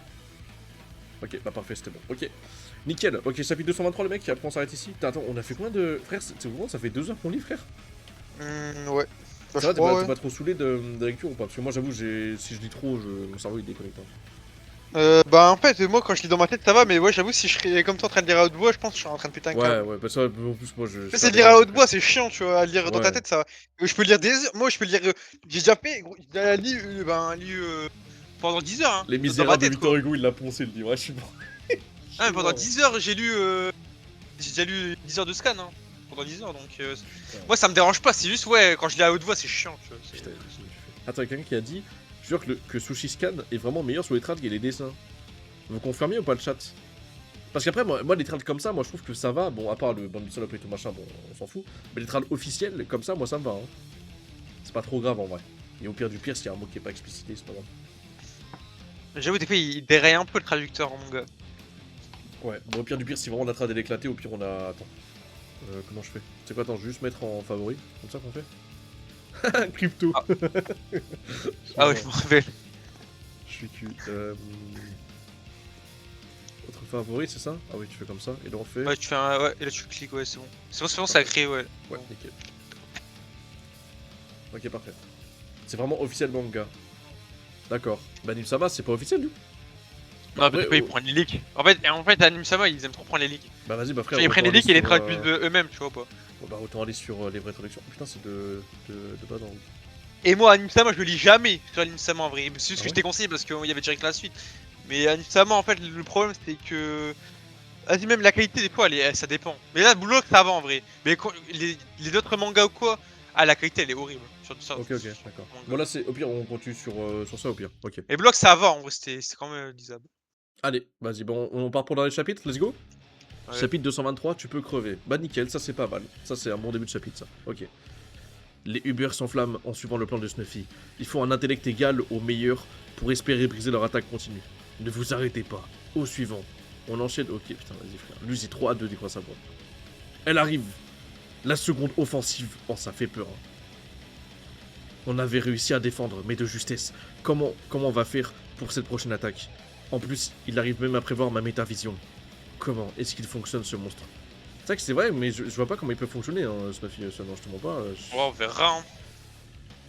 Ok, bah parfait, c'était bon. Ok. Nickel. Ok, chapitre 223, le mec, après on s'arrête ici. Attends, on a fait combien de. Frère, c'est vraiment, ça fait 2 heures qu'on lit, frère? Ouais. Bah, Ça va, je crois, t'es ouais. pas trop saoulé de lecture ou pas? Parce que moi, j'avoue, si je lis trop, mon cerveau il déconnecte. Bah en fait, moi quand je lis dans ma tête ça va, mais ouais j'avoue si je serais comme toi en train de lire à haute voix, je pense que je serais en train de péter un câble. Ouais, parce que en plus, moi, je Mais fais c'est un lire délire, à c'est haute que. voix, c'est chiant tu vois, à lire dans ta Ouais. tête ça. Je peux lire des heures, moi je peux lire, j'ai déjà fait, gros, j'ai déjà lu pendant 10 heures hein, Les dans ma Misérables de tête Victor quoi. Hugo, il l'a poncé le livre, ouais, je suis mort. Je Ah, suis mais pendant mort. 10 heures j'ai déjà lu 10 heures de scan hein, pendant 10 heures donc Ouais. moi ça me dérange pas, c'est juste ouais, quand je lis à haute voix c'est chiant tu vois. Putain, attends, il y a quelqu'un qui a dit, je jure que Sushi Scan est vraiment meilleur sur les trades et les dessins. Vous confirmez ou pas le chat? Parce qu'après, moi, les trades comme ça, moi je trouve que ça va. Bon, à part le bande de salope et tout machin, bon, on s'en fout. Mais les trades officiels, comme ça, moi ça me va. Hein. C'est pas trop grave en vrai. Et au pire du pire, s'il y a un mot qui est pas explicité, c'est pas grave. J'avoue des fois il déraille un peu le traducteur mon gars. Ouais, bon, au pire du pire, si vraiment la trad est éclatée, au pire on a. Attends. Comment je fais? C'est quoi, attends, je vais juste mettre en favori. Comme ça qu'on fait. Crypto. Ah. Ah ouais je me rappelle. Je suis cul. Autre favori, c'est ça? Ah oui, tu fais comme ça, et là on fait. Ouais tu fais un, ouais et là tu cliques ouais c'est bon. C'est bon ça a créé ouais. Ouais, nickel. Ok, parfait. C'est vraiment officiel manga. D'accord. Bah, Nil Sama, c'est pas officiel, lui. Non, mais des fois ils prennent les leaks. En fait, Anime Sama ils aiment trop prendre les leaks. Bah, vas-y, bah, frère. Ils prennent les autant leaks et les aller sur, traduisent eux-mêmes, tu vois pas. Bon, bah, autant aller sur les vraies traductions. Putain, c'est de bas dans. Et moi, Anime Sama, je le lis jamais sur Anime Sama en vrai. C'est juste Ah que ouais je t'ai conseillé parce qu'il y avait direct la suite. Mais Anime Sama, en fait, le problème c'est que. Vas-y, même la qualité des fois, ça dépend. Mais là, Blue Lock ça va en vrai. Mais les autres mangas ou quoi, ah, la qualité elle est horrible. Sur ça. Ok, d'accord. Bon, là, c'est au pire, on continue sur ça au pire. Ok. Et Blue Lock ça va en vrai, c'était quand même lisable. Allez, vas-y, bon, on part pour dans les chapitres, let's go. Ouais. Chapitre 223, tu peux crever. Bah, nickel, ça c'est pas mal. Ça, c'est un bon début de chapitre, ça. Ok. Les Uber s'enflamment en suivant le plan de Snuffy. Il faut un intellect égal aux meilleurs pour espérer briser leur attaque continue. Ne vous arrêtez pas. Au suivant. On enchaîne. Ok, putain, vas-y, frère. Lui, j'ai trop hâte de découvrir sa voix. Elle arrive. La seconde offensive. Oh, ça fait peur. Hein. On avait réussi à défendre, mais de justesse. Comment on va faire pour cette prochaine attaque? En plus, il arrive même à prévoir ma métavision. Comment est-ce qu'il fonctionne, ce monstre? C'est vrai que c'est vrai, mais je vois pas comment il peut fonctionner, hein, Snuffy. Ça, non, je te mens pas. Ouais, on verra. Hein.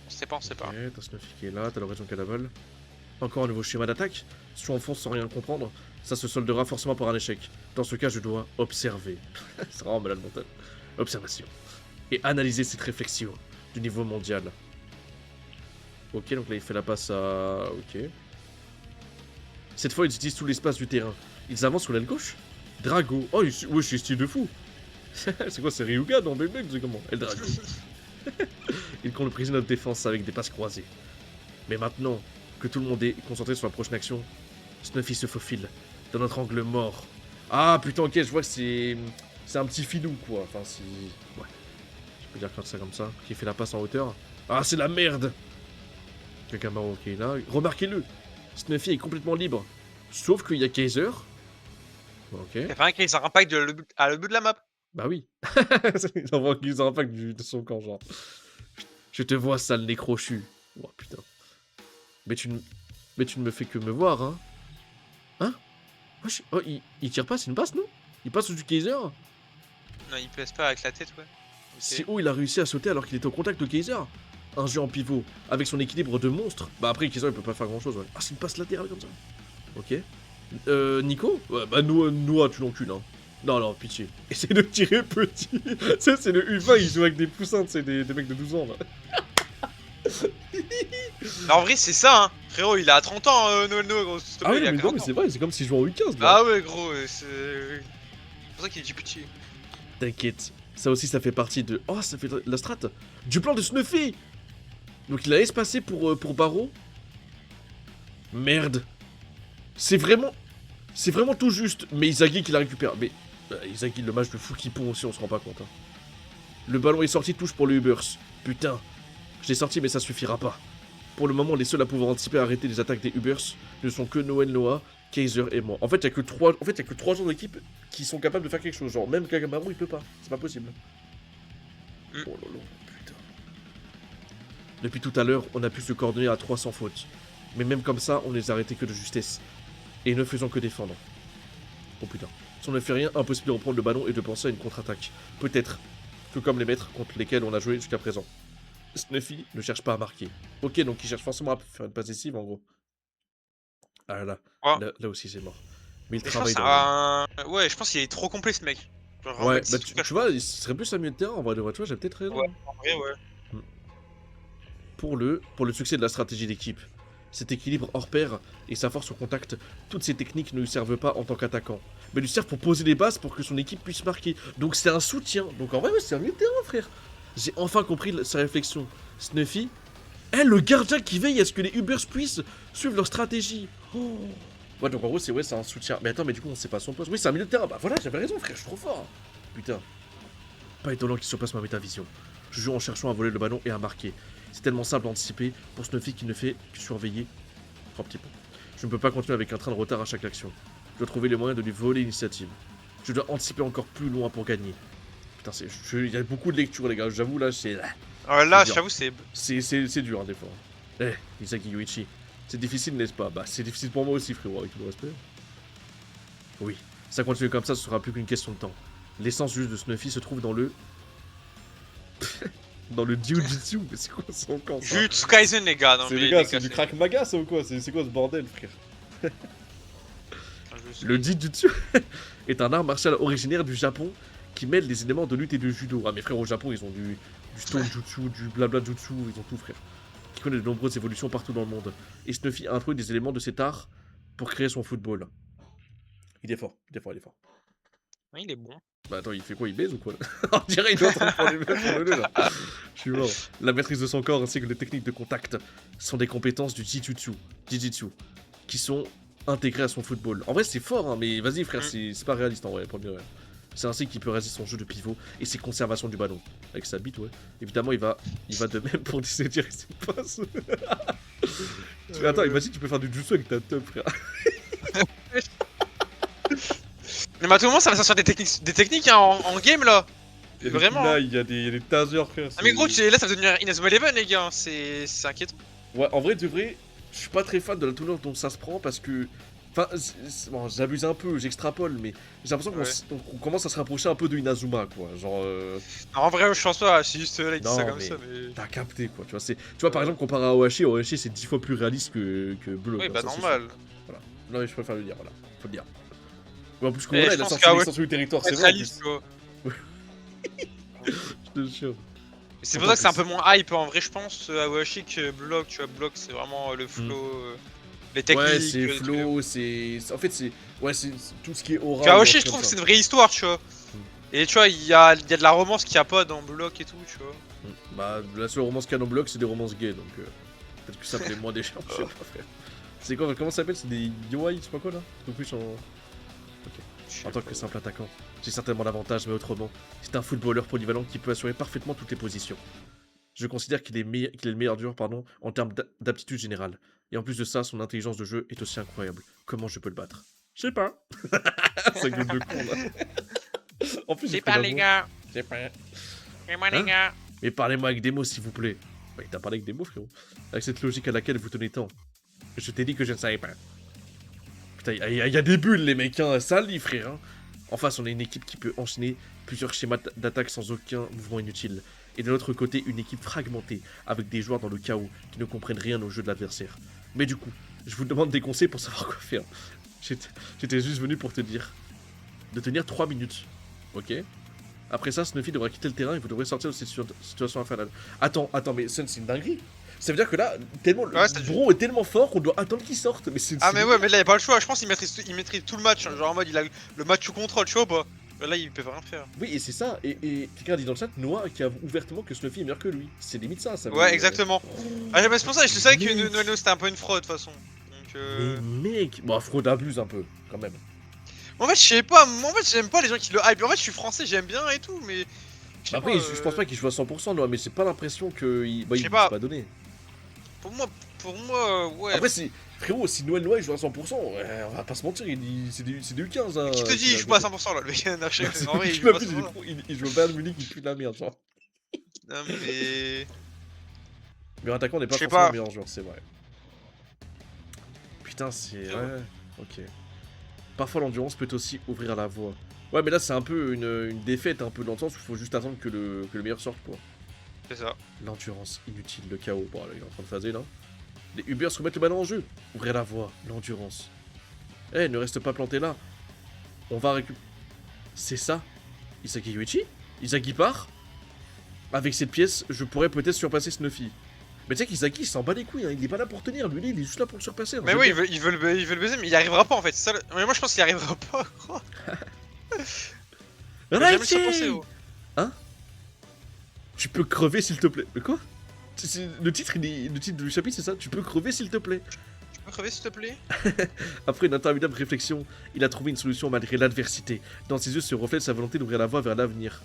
On sait pas. Ok, t'as Snuffy qui est là, t'as l'horizon Cadaval. Encore un nouveau schéma d'attaque. Si on fonce sans rien comprendre, ça se soldera forcément par un échec. Dans ce cas, je dois observer. C'est vraiment malade mental. Observation. Et analyser cette réflexion du niveau mondial. Ok, donc là il fait la passe à... Ok. Cette fois, ils utilisent tout l'espace du terrain. Ils avancent sur l'aile gauche. Drago. Oh, ouais, je suis style de fou. C'est quoi, c'est Ryuga dans Beyblade? C'est comment? El Drago. Ils comptent briser notre défense avec des passes croisées. Mais maintenant que tout le monde est concentré sur la prochaine action, Snuffy se faufile dans notre angle mort. Ah putain, ok, je vois que c'est un petit filou quoi. Enfin, c'est... Ouais. Je peux dire ça comme ça. Qui fait la passe en hauteur. Ah, c'est la merde. Kakamaro qui est là. Remarquez-le. Snuffy est complètement libre. Sauf qu'il y a Kaiser. Ok. Y'a pas un qui a un impact à le bout de la map. Bah oui. Ils envoient un pack de son camp, genre. Je te vois, sale nez crochu. Oh putain. Mais tu ne me fais que me voir, hein. Hein? Oh, il tire pas, c'est une passe, non? Il passe au du Kaiser? Non, il pèse pas avec la tête, ouais. Si haut il a réussi à sauter alors qu'il était au contact de Kaiser. Un jeu en pivot, avec son équilibre de monstre. Bah après, Kaiser il peut pas faire grand chose, ouais. Ah, c'est une passe latérale comme ça. Ok. Nico? Ouais, bah Noah, tu l'encules, hein. Non, pitié. Essaye de tirer petit. Ça, c'est le U20, il joue avec des poussins, c'est des mecs de 12 ans, là. Mais en vrai, c'est ça, hein. Frérot, il a 30 ans, Noël Noël, gros. S'il te plaît, Ah oui, il a mais non, 40 mais ans. c'est vrai, c'est comme s'il jouait en U15, là. Ah ouais, gros, c'est pour ça qu'il dit petit. T'inquiète, ça aussi ça fait partie de... Oh, ça fait la strat du plan de Snuffy. Donc il a espacé pour Barreau. Merde. C'est vraiment tout juste. Mais Izagi qui la récupère. Mais Izagi, le match de fou qui pond aussi, on se rend pas compte. Hein. Le ballon est sorti, touche pour le Ubers. Putain. Je l'ai sorti mais ça suffira pas. Pour le moment, les seuls à pouvoir anticiper et arrêter les attaques des Ubers ne sont que Noël Noah, Kaiser et moi. En fait, il y a que 3 gens d'équipe qui sont capables de faire quelque chose. Genre, même Kagamaru, il peut pas. C'est pas possible. Oh lolo, putain. Depuis tout à l'heure, on a pu se coordonner à 300 fautes. Mais même comme ça, on les a arrêtés que de justesse. Et ne faisant que défendre. Oh putain. Si on ne fait rien, impossible de reprendre le ballon et de penser à une contre-attaque. Peut-être que comme les maîtres contre lesquels on a joué jusqu'à présent. Snuffy ne cherche pas à marquer. Ok, donc il cherche forcément à faire une passe décisive en gros. Ah là, Ouais. là aussi c'est mort. Mais il Et je pense travaille que c'est dans le... Ouais, je pense qu'il est trop complet ce mec. Genre, en Ouais, mode, bah c'est tout tu cache. vois, il serait plus un milieu de terrain en vrai de vrai, tu vois, j'ai peut-être Ouais, raison. en vrai, ouais. Pour le succès de la stratégie d'équipe, cet équilibre hors pair et sa force au contact, toutes ces techniques ne lui servent pas en tant qu'attaquant, mais lui servent pour poser les bases pour que son équipe puisse marquer. Donc c'est un soutien. Donc en vrai, ouais, c'est un milieu de terrain, frère. J'ai enfin compris sa réflexion. Snuffy, le gardien qui veille à ce que les Ubers puissent suivre leur stratégie. Oh. Ouais, donc en gros, c'est un soutien. Mais attends, mais du coup, on sait pas son poste. Oui, c'est un milieu de terrain. Bah voilà, j'avais raison, frère, je suis trop fort. Putain. Pas étonnant qu'il surpasse ma métavision. Je joue en cherchant à voler le ballon et à marquer. C'est tellement simple à anticiper pour Snuffy qui ne fait que surveiller. 3 petits points. Je ne peux pas continuer avec un train de retard à chaque action. Je dois trouver les moyens de lui voler l'initiative. Je dois anticiper encore plus loin pour gagner. Putain, il y a beaucoup de lecture, les gars. J'avoue, là, c'est... Ouais, là, dur. j'avoue, c'est. C'est dur, hein, des fois. Isaki Yuichi. C'est difficile, n'est-ce pas? Bah, c'est difficile pour moi aussi, frérot, avec tout le respect. Oui, ça continue comme ça, ce sera plus qu'une question de temps. L'essence juste de Snuffy se trouve dans le... dans le Jiu-Jitsu. Mais c'est quoi ça encore, ça? Jutsu Kaisen, les gars. Non, C'est mais les gars, c'est du crack maga, ça ou quoi? C'est quoi ce bordel, frère? Le Jiu-Jitsu est un art martial originaire du Japon qui mêle les éléments de lutte et de judo. Ah mais frère, au Japon, ils ont du stone jutsu, du blabla jutsu, ils ont tout, frère. Qui connaît de nombreuses évolutions partout dans le monde. Et Snuffy a introduit des éléments de cet art pour créer son football. Il est fort, il est fort, il est fort. Ouais, il est bon. Bah attends, il fait quoi? Il baise ou quoi? On dirait qu'il est en train de prendre les meufs pour le nez, là. Je suis mort. La maîtrise de son corps ainsi que les techniques de contact sont des compétences du Jiu-Jitsu, qui sont intégrées à son football. En vrai, c'est fort, hein, mais vas-y, frère, c'est pas réaliste en vrai, pour le dire. C'est ainsi qu'il peut réaliser son jeu de pivot et ses conservations du ballon. Avec sa bite, ouais. Évidemment, il va de même pour décider ses passes. Attends, imagine, tu peux faire du jutsu avec ta teub, frère. Mais à tout moment, ça va sortir des techniques hein, en game là. Il y a Vraiment. Là, il y a des tasers, frère. Ah, mais gros, là, ça va devenir Inazuma Eleven, les gars. C'est inquiétant. Ouais, en vrai, de vrai, je suis pas très fan de la tournure dont ça se prend parce que. Enfin, bon, j'abuse un peu, j'extrapole, mais j'ai l'impression qu'on commence à se rapprocher un peu de Inazuma, quoi. Genre. Non, en vrai, je pense pas, c'est juste là, il dit Non, ça comme mais ça, mais. T'as capté, quoi. Tu vois, par exemple, comparé à Ohashi, c'est 10 fois plus réaliste que Block. Oui, hein, bah ça, c'est normal. sûr. Voilà. Non, mais je préfère le dire, voilà. Faut le dire. Ouais, en plus, Et Corona, je il a pense sorti qu'Awashi l'extension du territoire, c'est être vrai. en réaliste, plus. tu vois. Je te jure. C'est pour ça que c'est un peu moins hype en vrai, je pense, Awashi que Block, tu vois. Block, c'est vraiment le flow, les techniques. Ouais, c'est les trucs de flow, c'est. En fait, c'est. Ouais, c'est tout ce qui est aura. Tu vois, Awashi, je comme trouve que ça. c'est une vraie histoire, tu vois. Et tu vois, il y a de la romance qu'il n'y a pas dans Block et tout, tu vois. Bah, la seule romance qu'il y a dans Block, c'est des romances gays, donc peut-être que ça plaît moins des gens, je sais pas, frère. C'est quoi, comment ça s'appelle? C'est des Yoai, je sais pas quoi là? Tout plus en. Ok. En tant que simple attaquant, j'ai certainement l'avantage, mais autrement, c'est un footballeur polyvalent qui peut assurer parfaitement toutes les positions. Je considère qu'il est, le meilleur joueur en termes d'aptitude générale. Et en plus de ça, son intelligence de jeu est aussi incroyable. Comment je peux le battre? Je sais pas. Ça gueule de con là. En plus, j'ai pris la voix. gars. Je sais pas. Et moi, Hein les gars. Mais parlez-moi avec des mots, s'il vous plaît. Ouais, t'as parlé avec des mots, frérot. Avec cette logique à laquelle vous tenez tant. Je t'ai dit que je ne savais pas. Putain, il y a des bulles, les mecs, hein. Ça lit, frère. Hein. En face, on a une équipe qui peut enchaîner plusieurs schémas d'attaque sans aucun mouvement inutile. Et de l'autre côté, une équipe fragmentée, avec des joueurs dans le chaos qui ne comprennent rien au jeu de l'adversaire. Mais du coup, je vous demande des conseils pour savoir quoi faire. J'étais juste venu pour te dire de tenir 3 minutes. Ok? Après ça, Snuffy devra quitter le terrain et vous devrez sortir de cette situation infernale. Attends, mais Sun, c'est une dinguerie. Ça veut dire que là, tellement le bro est tellement fort qu'on doit attendre qu'il sorte. Mais Ah, mais ouais, mais là, il a pas le choix. Je pense qu'il maîtrise tout le match. Genre en mode, il a le match sous contrôle, tu vois ou pas? Là, il peut rien faire. Oui, et c'est ça. Et quelqu'un a dit dans le chat, Noah, qui avoue ouvertement que Snuffy est meilleur que lui. C'est limite ça. Ouais, exactement. Ah, mais c'est pour ça, je savais que Nono c'était un peu une fraude de toute façon. Donc, Mais mec, bon, fraude abuse un peu, quand même. En fait, je sais pas, en fait, j'aime pas les gens qui le hype. En fait, je suis français, j'aime bien et tout, mais. Après, je pense pas qu'il joue à 100%, Noah, mais j'ai pas l'impression qu'il il pas donné. Pour moi, ouais. Après, frérot, si Noël il joue à 100%, ouais, on va pas se mentir, c'est du U15. Hein, Qui te dit, il joue pas à 100% là, le mec. En vrai, il joue au Bayern Munich, il pue de la merde, genre. Non, mais. Mais attaquant n'est pas forcément le meilleur joueur, c'est vrai. Putain, c'est. Ouais, ok. Parfois, l'endurance peut aussi ouvrir la voie. Ouais, mais là, c'est un peu une défaite, un peu dans le sens où il faut juste attendre que le meilleur sorte, quoi. C'est ça. L'endurance inutile, le chaos. Bon, là, il est en train de phaser, là. Les Ubers remettent le ballon en jeu. Ouvrez la voie, l'endurance. Eh, ne reste pas planté là. On va récupérer. C'est ça. Isagi Yuichi? Isagi part. Avec cette pièce, je pourrais peut-être surpasser Snuffy. Mais tu sais qu'Isagi, il s'en bat les couilles, hein. Il est pas là pour tenir. Lui, il est juste là pour le surpasser. Hein. Mais oui, il veut le baiser, mais il y arrivera pas en fait. Ça, mais moi je pense qu'il y arrivera pas, quoi. J'ai jamais le surpensé, gros. Hein? Tu peux crever s'il te plaît. Mais quoi? Le titre du chapitre, c'est ça. Tu peux crever s'il te plaît. Tu peux crever s'il te plaît? Après une interminable réflexion, il a trouvé une solution malgré l'adversité. Dans ses yeux se reflète sa volonté d'ouvrir la voie vers l'avenir.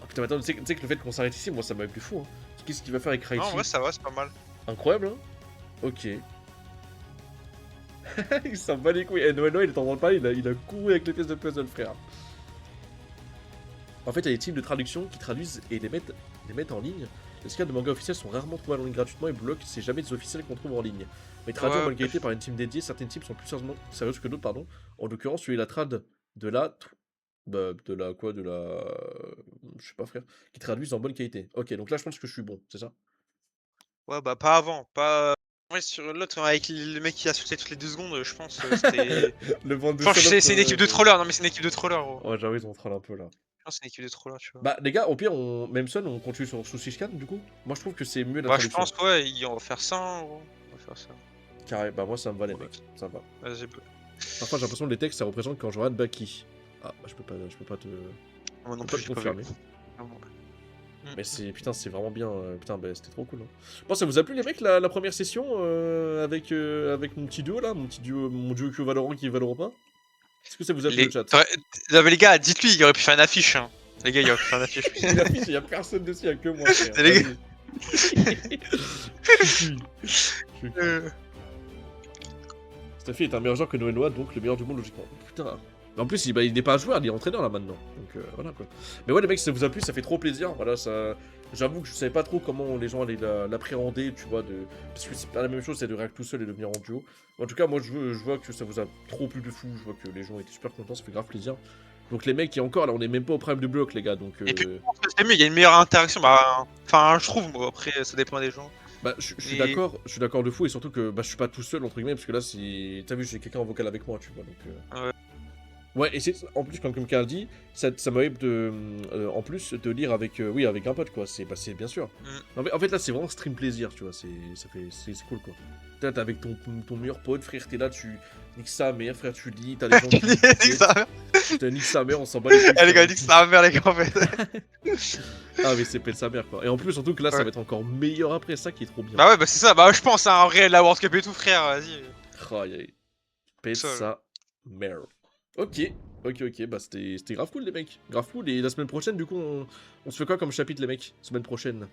Oh putain, mais attends, tu sais que le fait qu'on s'arrête ici, moi ça m'a plus fou. Hein. Qu'est-ce qu'il va faire avec Raichi? Non, en vrai, ça va, c'est pas mal. Incroyable, hein? Ok. Il s'en bat les couilles. Eh, Noël, il est en train de parler, il a couru avec les pièces de puzzle, frère. En fait, il y a des teams de traduction qui traduisent et les mettent en ligne. Les scans de manga officiels sont rarement trouvés en ligne gratuitement et Block, c'est jamais des officiels qu'on trouve en ligne. Mais traduits en bonne qualité par une team dédiée, certaines teams sont plus sérieuses que d'autres, pardon. En l'occurrence, celui la trad de la... de la quoi? De la... Je sais pas, frère. Qui traduisent en bonne qualité. Ok, donc là, je pense que je suis bon, c'est ça? Ouais, bah pas avant, pas... Ouais, sur l'autre, avec le mec qui a sauté toutes les 2 secondes, je pense, c'était... Le vent de Enfin, c'est une équipe de trollers, non mais c'est une équipe de trollers, gros. Ouais, j'avoue, ils ont troll un peu, là. Je pense que c'est une équipe de trollers, tu vois. Bah, les gars, au pire, même Son, on continue sur Sushi-Scan, du coup? Moi, je trouve que c'est mieux la Bah, je traduction. pense, ouais, on va faire ça, hein, gros. On va faire ça. Carré, bah moi, ça me va, les Ouais. mecs. Ça me va. Vas-y, Parfois, j'ai l'impression que les textes, ça représente quand je regarde Baki. Ah, bah, je peux pas te... moi non pas plus, te j'ai pas confirmer. vu. Ah bon. Mais c'est... Putain, c'est vraiment bien. Putain, bah, c'était trop cool. Hein. Bon, ça vous a plu, les mecs, la première session avec mon petit duo, là? Mon duo que Valorant qui est Valorant pas? Est-ce que ça vous a plu, le chat? Non, mais les gars, dites-lui, il aurait pu faire une affiche, hein. Les gars, il aurait pu faire une affiche. Il affiche, il y a personne dessus, il y a que moi, frère. C'est les Vas-y. Staffy est un meilleur joueur que Noël Noah, donc le meilleur du monde, logiquement. Putain. Mais en plus, il n'est pas un joueur, il est entraîneur là maintenant. Donc voilà quoi. Mais ouais, les mecs, si ça vous a plu, ça fait trop plaisir. Voilà, ça. J'avoue que je savais pas trop comment les gens allaient l'appréhender, tu vois, parce que c'est pas la même chose, c'est de réagir tout seul et de venir en duo. En tout cas, moi, je vois que ça vous a trop plu de fou. Je vois que les gens étaient super contents, ça fait grave plaisir. Donc les mecs, et encore là, on est même pas au prime de bloc, les gars. Donc. Et puis, c'est mieux, il y a une meilleure interaction. Bah, enfin, je trouve, moi. Après, ça dépend des gens. Bah, je suis d'accord de fou, et surtout que bah, je suis pas tout seul, entre guillemets, parce que là, si. T'as vu, j'ai quelqu'un en vocal avec moi, tu vois, donc. Ouais. Ouais, et c'est en plus, comme Karl dit, ça m'arrive de. En plus, de lire avec. Oui, avec un pote, quoi, c'est bien sûr. En fait, là, c'est vraiment stream plaisir, tu vois, c'est cool, quoi. T'es avec ton meilleur pote, frère, t'es là, tu. Nique sa mère, frère, tu lis, t'as les gens qui. Nique sa mère. T'as nique sa mère, on s'en bat les couilles. Eh les gars, nique sa mère, les gars, en fait. Ah, mais c'est pète sa mère, quoi. Et en plus, surtout que là, ça va être encore meilleur après, ça qui est trop bien. Bah ouais, bah c'est ça, bah je pense à un vrai la World Cup et tout, frère, vas-y. Aïe, pète sa mère. Ok, bah c'était grave cool les mecs, grave cool. Et la semaine prochaine, du coup, on se fait quoi comme chapitre les mecs? Semaine prochaine.